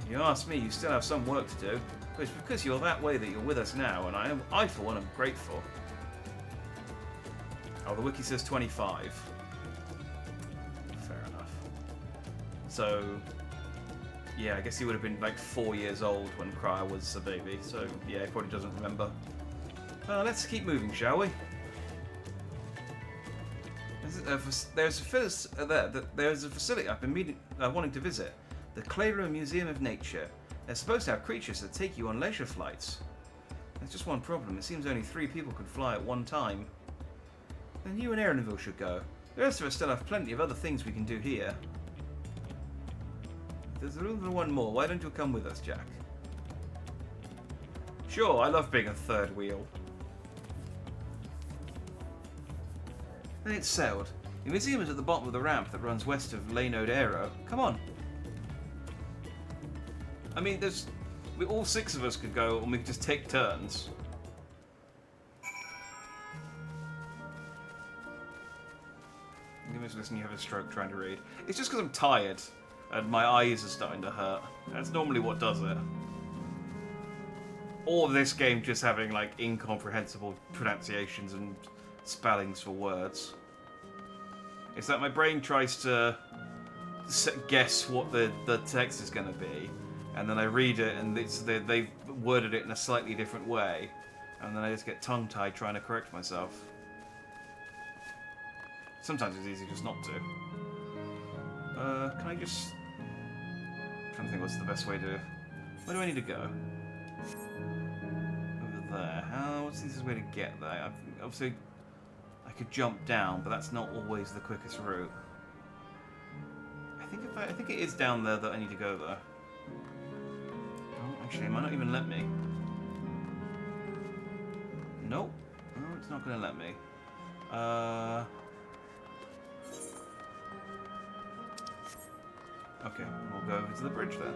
If you ask me, you still have some work to do, but it's because you're that way that you're with us now, and I for one, am grateful. Oh, the wiki says 25. Fair enough. So, yeah, I guess he would have been like 4 years old when Cryer was a baby, so yeah, he probably doesn't remember. Let's keep moving, shall we? There's a facility I've been wanting to visit. The Claro Museum of Nature. They're supposed to have creatures that take you on leisure flights. There's just one problem. It seems only 3 people can fly at one time. Then you and Aaronville should go. The rest of us still have plenty of other things we can do here. If there's room for one more, why don't you come with us, Jack? Sure, I love being a third wheel. Then it's sailed. The museum is at the bottom of the ramp that runs west of Laynode Aero. Come on. I mean, all 6 of us could go, and we could just take turns. You must listen, you have a stroke trying to read. It's just because I'm tired, and my eyes are starting to hurt. That's normally what does it. Or this game just having, like, incomprehensible pronunciations and spellings for words. It's that my brain tries to guess what the text is going to be, and then I read it and they've worded it in a slightly different way, and then I just get tongue-tied trying to correct myself. Sometimes it's easy just not to. Can I just... I'm trying to think what's the best way to... Where do I need to go? Over there. What's the easiest way to get there? Obviously, I could jump down, but that's not always the quickest route. I think it is down there that I need to go, though. Oh, actually, it might not even let me. Nope. No, it's not going to let me. Okay, we'll go over to the bridge then.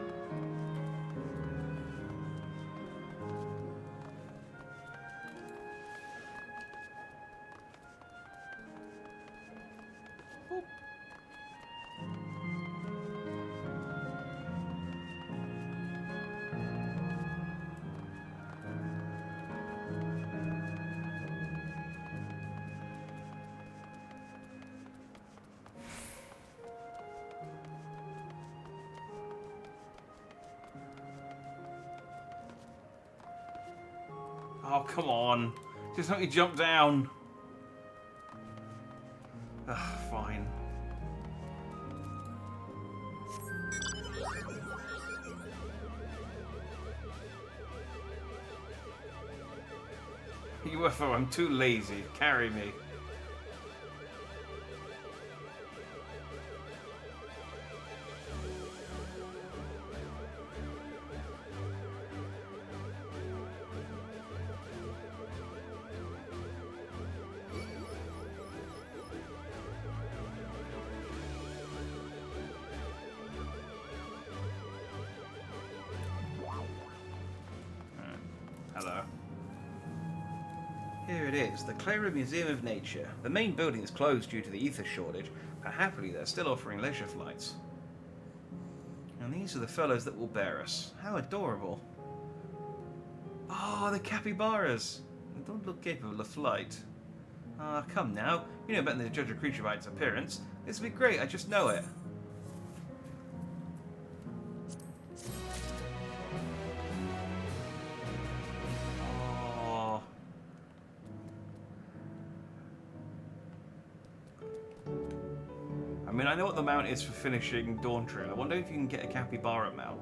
Oh, come on. Just let me jump down. Ugh, fine. UFO, I'm too lazy. Carry me. Hello. Here it is, the Clara Museum of Nature. The main building is closed due to the ether shortage, but happily they're still offering leisure flights. And these are the fellows that will bear us. How adorable. Oh, the capybaras. They don't look capable of flight. Ah, come now. You know better than to judge a creature by its appearance. This will be great, I just know it. I mean, I know what the mount is for finishing Dawn Trail. I wonder if you can get a capybara mount.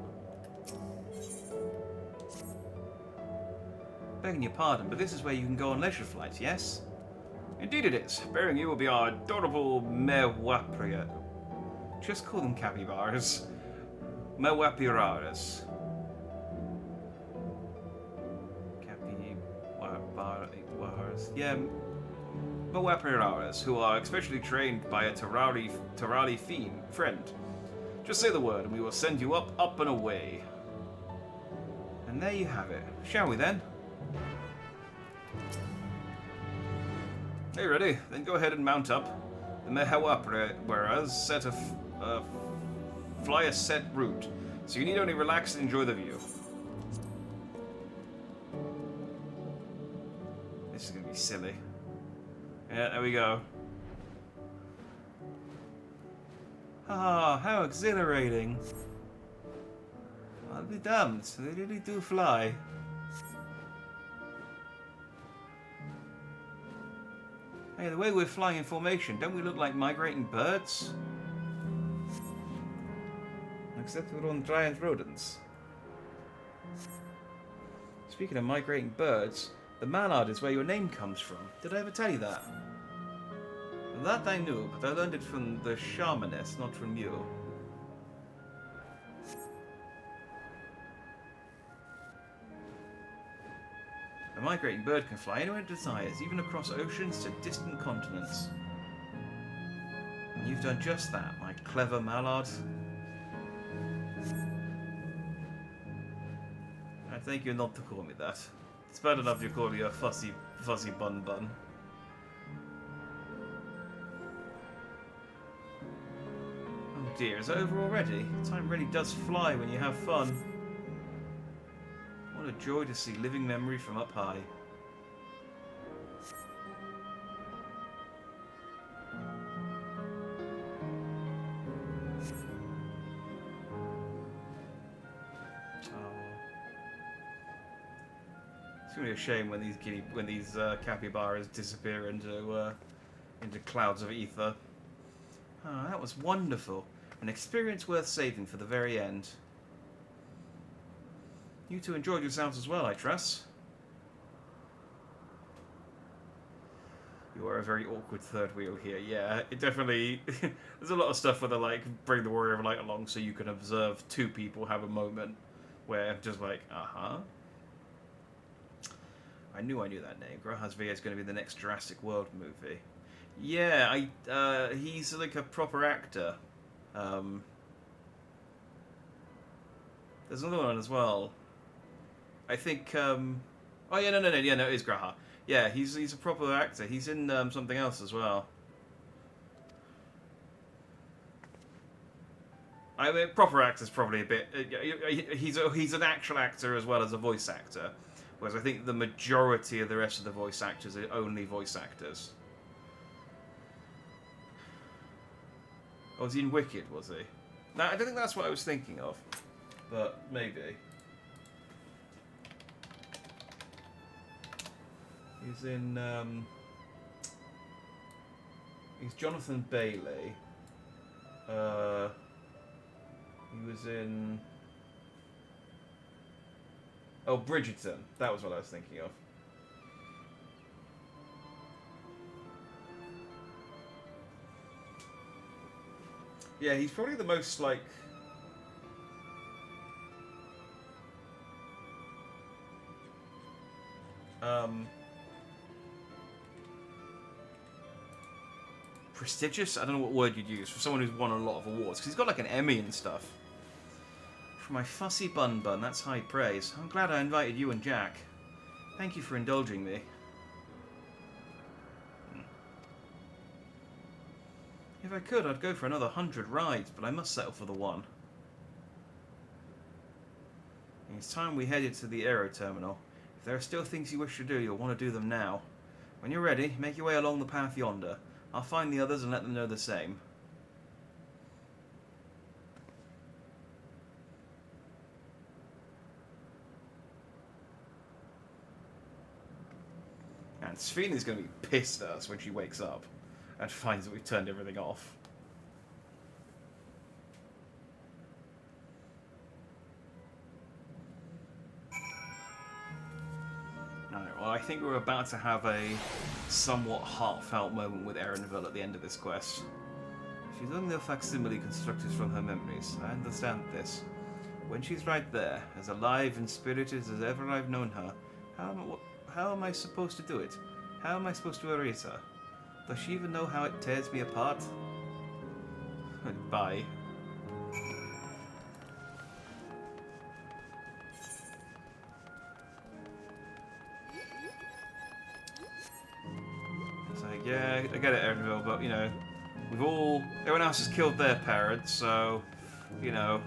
Begging your pardon, but this is where you can go on leisure flights, yes? Indeed it is. Bearing you will be our adorable Mewapria. Just call them capybaras. Mewapiraras. Capybaras. Yeah. Mewapiraras, who are especially trained by a Terrali friend. Just say the word and we will send you up and away. And there you have it. Shall we then? Hey, ready? Then go ahead and mount up. The Mehawapre, whereas set a fly a set route, so you need only relax and enjoy the view. This is gonna be silly. Yeah, there we go. Ah, how exhilarating! I'll be damned, they really do fly. Hey, the way we're flying in formation, don't we look like migrating birds? Except we're on giant rodents. Speaking of migrating birds, the mallard is where your name comes from. Did I ever tell you that? That I knew, but I learned it from the shamaness, not from you. A migrating bird can fly anywhere it desires, even across oceans to distant continents. And you've done just that, my clever mallard. I thank you not to call me that. It's bad enough you call you a fuzzy bun bun. Oh dear, is it over already? Time really does fly when you have fun. What a joy to see living memory from up high. It's gonna be a shame when these capybaras disappear into clouds of ether. Oh, that was wonderful. An experience worth saving for the very end. You two enjoyed yourselves as well, I trust. You are a very awkward third wheel here. Yeah, it definitely... There's a lot of stuff where they like bring the Warrior of Light along so you can observe two people have a moment where just like, uh-huh. I knew that name. Graha's VA is going to be the next Jurassic World movie. Yeah, he's like a proper actor. There's another one as well. I think, oh yeah, no, it is Graha. Yeah, he's a proper actor. He's in something else as well. I mean, proper actor's probably a bit... he's an actual actor as well as a voice actor. Whereas I think the majority of the rest of the voice actors are only voice actors. Oh, was he in Wicked, was he? No, I don't think that's what I was thinking of. But maybe. He's in, he's Jonathan Bailey. He was in... Oh, Bridgerton. That was what I was thinking of. Yeah, he's probably the most, like... prestigious? I don't know what word you'd use for someone who's won a lot of awards. Because he's got, like, an Emmy and stuff. For my fussy bun, that's high praise. I'm glad I invited you and Jack. Thank you for indulging me. If I could, I'd go for another 100 rides, but I must settle for the one. It's time we headed to the aero terminal. If there are still things you wish to do, you'll want to do them now. When you're ready, make your way along the path yonder. I'll find the others and let them know the same. And Sphina's going to be pissed at us when she wakes up and finds that we've turned everything off. Alright, well I think we're about to have a somewhat heartfelt moment with Erenville at the end of this quest. She's only a facsimile constructed from her memories. I understand this. When she's right there, as alive and spirited as ever I've known her, how am I supposed to do it? How am I supposed to erase her? Does she even know how it tears me apart? Bye. So Yeah, I get it, Erenville, but, you know, everyone else has killed their parents, so, you know.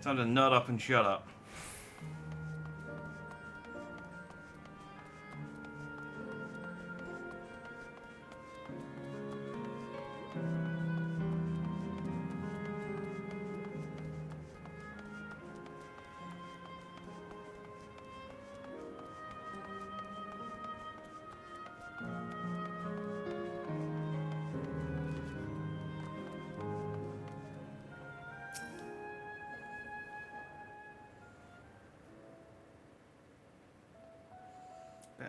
Time to nut up and shut up.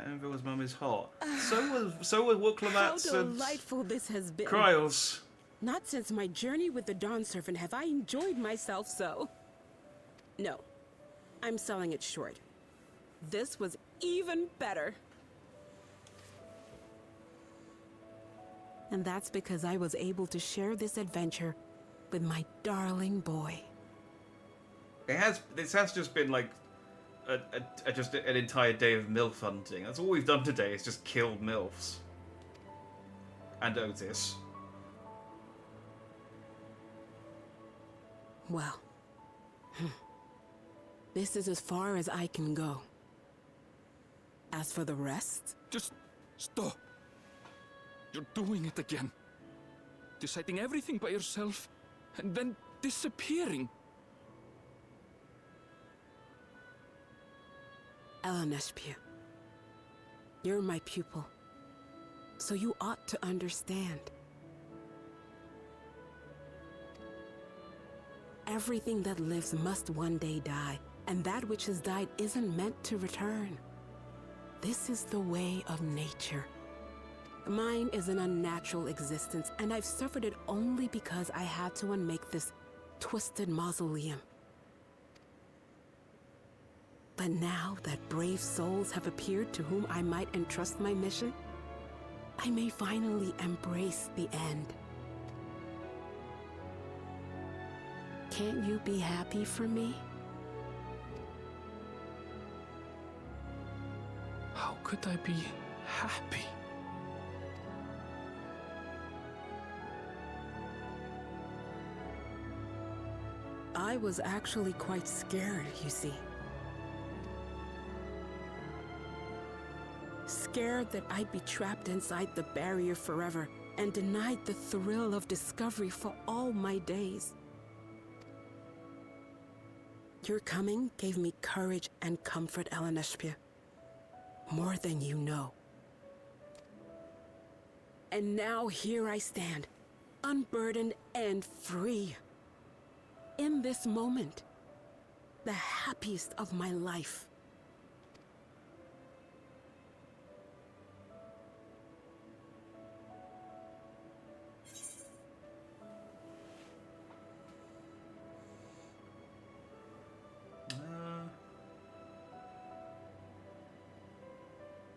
Erenville's mum is hot. So was Wooklamats How and delightful this has been. Kryles. Not since my journey with the Dawn Servant have I enjoyed myself so. No, I'm selling it short. This was even better. And that's because I was able to share this adventure with my darling boy. This has just been like just an entire day of MILF hunting. That's all we've done today, is just kill MILFs. And Otis. Well, this is as far as I can go. As for the rest... Just stop. You're doing it again. Deciding everything by yourself, and then disappearing. Eleneshpia, you're my pupil, so you ought to understand. Everything that lives must one day die, and that which has died isn't meant to return. This is the way of nature. Mine is an unnatural existence, and I've suffered it only because I had to unmake this twisted mausoleum. But now that brave souls have appeared to whom I might entrust my mission, I may finally embrace the end. Can't you be happy for me? How could I be happy? I was actually quite scared, you see. Scared that I'd be trapped inside the barrier forever and denied the thrill of discovery for all my days. Your coming gave me courage and comfort, Eleneshpia. More than you know. And now here I stand, unburdened and free. In this moment, the happiest of my life.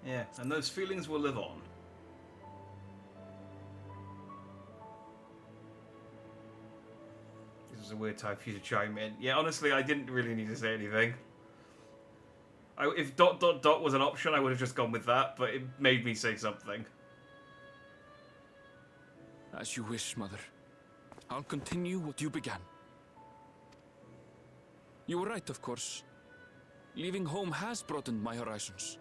Yeah, and those feelings will live on. This is a weird time for you to chime in. Yeah, honestly, I didn't really need to say anything. If ... was an option, I would have just gone with that, but it made me say something. As you wish, Mother. I'll continue what you began. You were right, of course. Leaving home has broadened my horizons.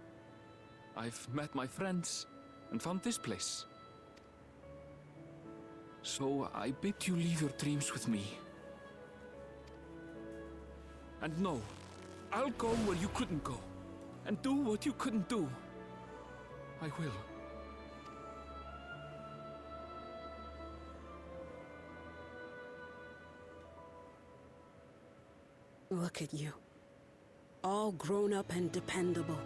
I've met my friends and found this place. So I bid you leave your dreams with me. And no, I'll go where you couldn't go, and do what you couldn't do. I will. Look at you. All grown up and dependable.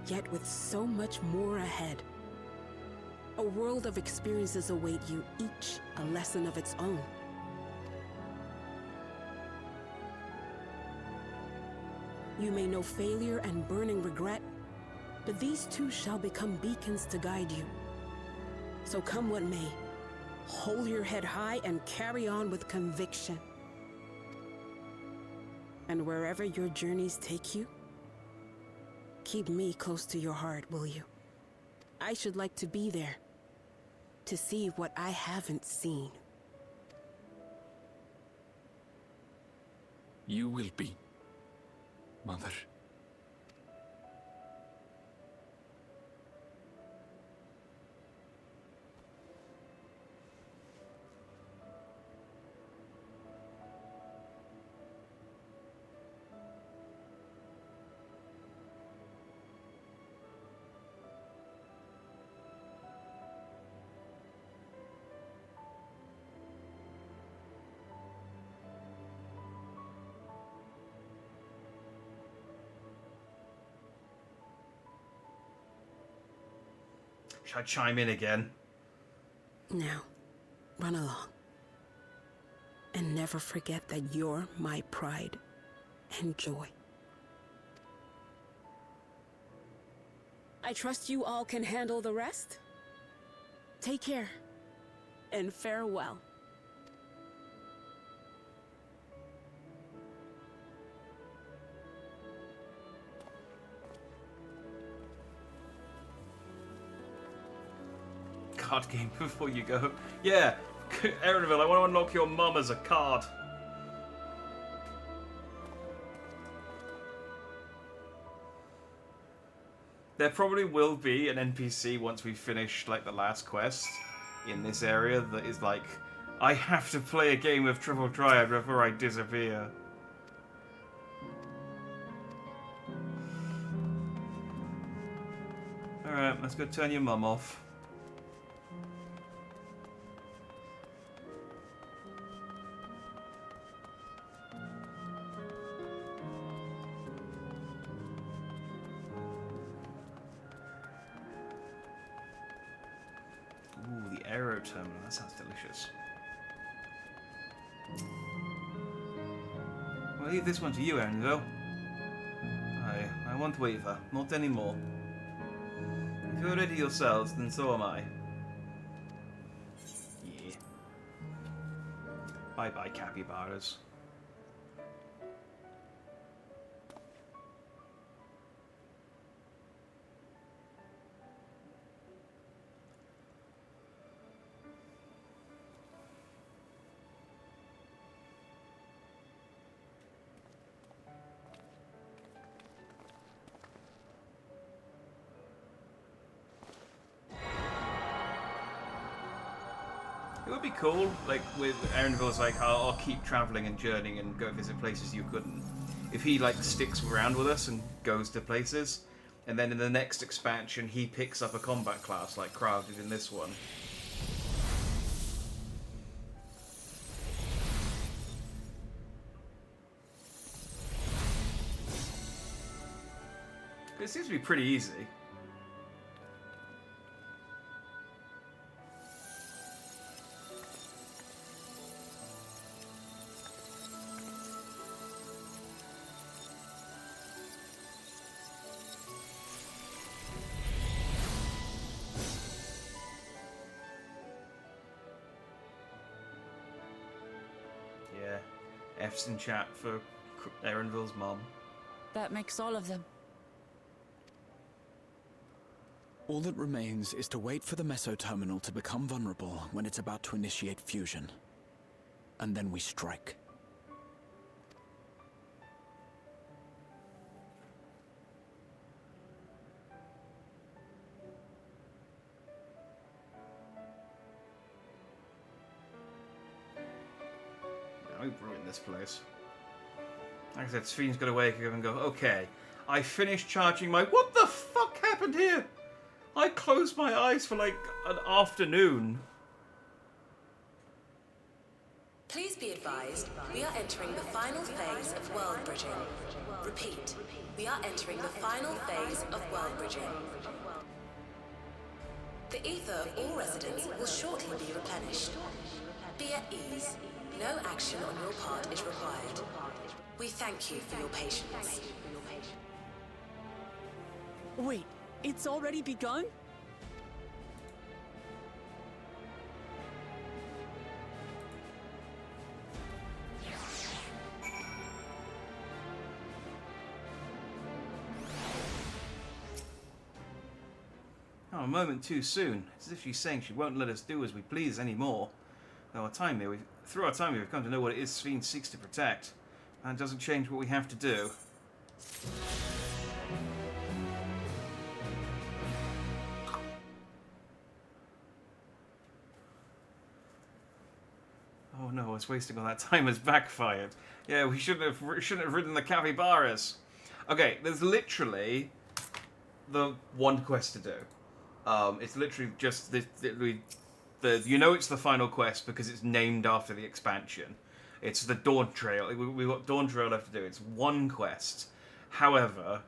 Yet with so much more ahead. A world of experiences await you, each a lesson of its own. You may know failure and burning regret, but these too shall become beacons to guide you. So come what may, hold your head high and carry on with conviction. And wherever your journeys take you, keep me close to your heart, will you? I should like to be there, to see what I haven't seen. You will be, Mother. Should I chime in again? Now, run along. And never forget that you're my pride and joy. I trust you all can handle the rest. Take care, and farewell. Card game before you go. Yeah, Erenville, I want to unlock your mum as a card. There probably will be an NPC once we finish like the last quest in this area that is like, I have to play a game of Triple Triad before I disappear. Alright, let's go turn your mum off. Ooh, the aero terminal. That sounds delicious. I'll leave this one to you, Erenville. I won't waver. Not anymore. If you're ready yourselves, then so am I. Yeah. Bye-bye, capybaras. It would be cool, like, with Erenville's like, I'll keep traveling and journeying and go visit places you couldn't. If he, like, sticks around with us and goes to places, and then in the next expansion he picks up a combat class like Krav did in this one. It seems to be pretty easy. F's in chat for Erenville's mom. That makes all of them. All that remains is to wait for the meso-terminal to become vulnerable when it's about to initiate fusion. And then we strike. We've ruined this place. Like I said, Sven's got to wake up and go, okay, I finished charging my... What the fuck happened here? I closed my eyes for like an afternoon. Please be advised, we are entering the final phase of world bridging. Repeat, we are entering the final phase of world bridging. The ether of all residents will shortly be replenished. Be at ease. No action on your part is required. We thank you for your patience. Wait, it's already begun? Oh, a moment too soon. It's as if she's saying she won't let us do as we please anymore. Through our time here, we've come to know what it is Sphene seeks to protect. And it doesn't change what we have to do. Oh no, it's wasting all that time has backfired. Yeah, we shouldn't have ridden the capybaras. Okay, there's literally the one quest to do. It's literally just you know it's the final quest because it's named after the expansion. It's the Dawn Trail. We've got Dawn Trail left to do. It's one quest. However,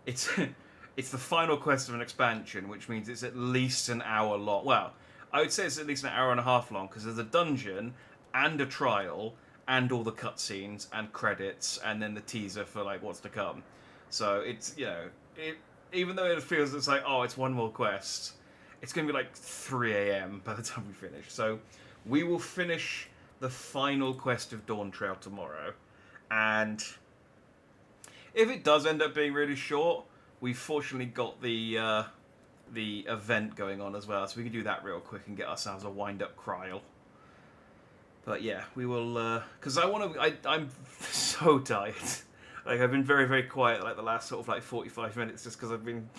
it's it's the final quest of an expansion, which means it's at least an hour long. Well, I would say it's at least an hour and a half long because there's a dungeon and a trial and all the cutscenes and credits and then the teaser for like what's to come. So it's, you know, even though it feels it's like, oh, it's one more quest, it's going to be like 3 a.m. by the time we finish. So we will finish the final quest of Dawn Trail tomorrow. And if it does end up being really short, we've fortunately got the event going on as well. So we can do that real quick and get ourselves a wind-up Kryl. But yeah, we will, because I'm so tired. Like, I've been very, very quiet, like, the last sort of, like, 45 minutes just because I've been,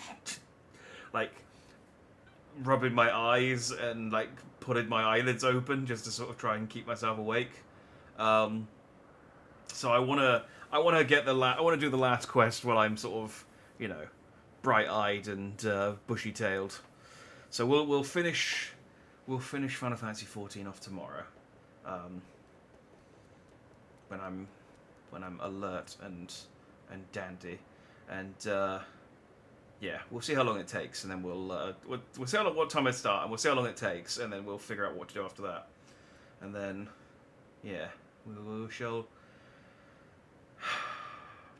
like, rubbing my eyes and, like, putting my eyelids open just to sort of try and keep myself awake. So I want to do the last quest while I'm sort of, you know, bright-eyed and bushy-tailed. So we'll finish Final Fantasy XIV off tomorrow. When I'm alert and dandy, and yeah, we'll see how long it takes, and then we'll see what time I start, and we'll see how long it takes, and then we'll figure out what to do after that, and then yeah, we shall.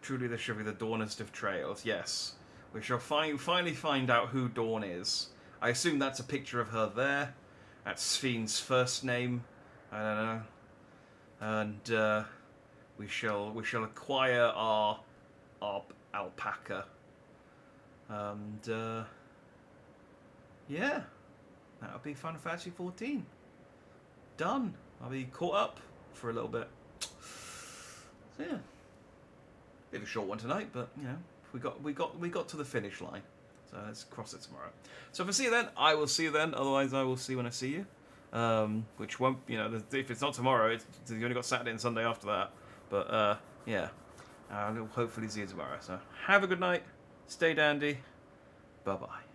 Truly, this shall be the dawnest of trails. Yes, we shall finally find out who Dawn is. I assume that's a picture of her there. That's Sphene's first name. I don't know. And we shall acquire our alpaca. And yeah, that'll be Final Fantasy XIV. Done. I'll be caught up for a little bit. So yeah, bit of a short one tonight, but you know, we got to the finish line. So let's cross it tomorrow. So if I see you then, I will see you then. Otherwise, I will see you when I see you. Which won't, you know, if it's not tomorrow, you only got Saturday and Sunday after that. But yeah, I'll hopefully see you tomorrow. So have a good night, stay dandy, bye bye.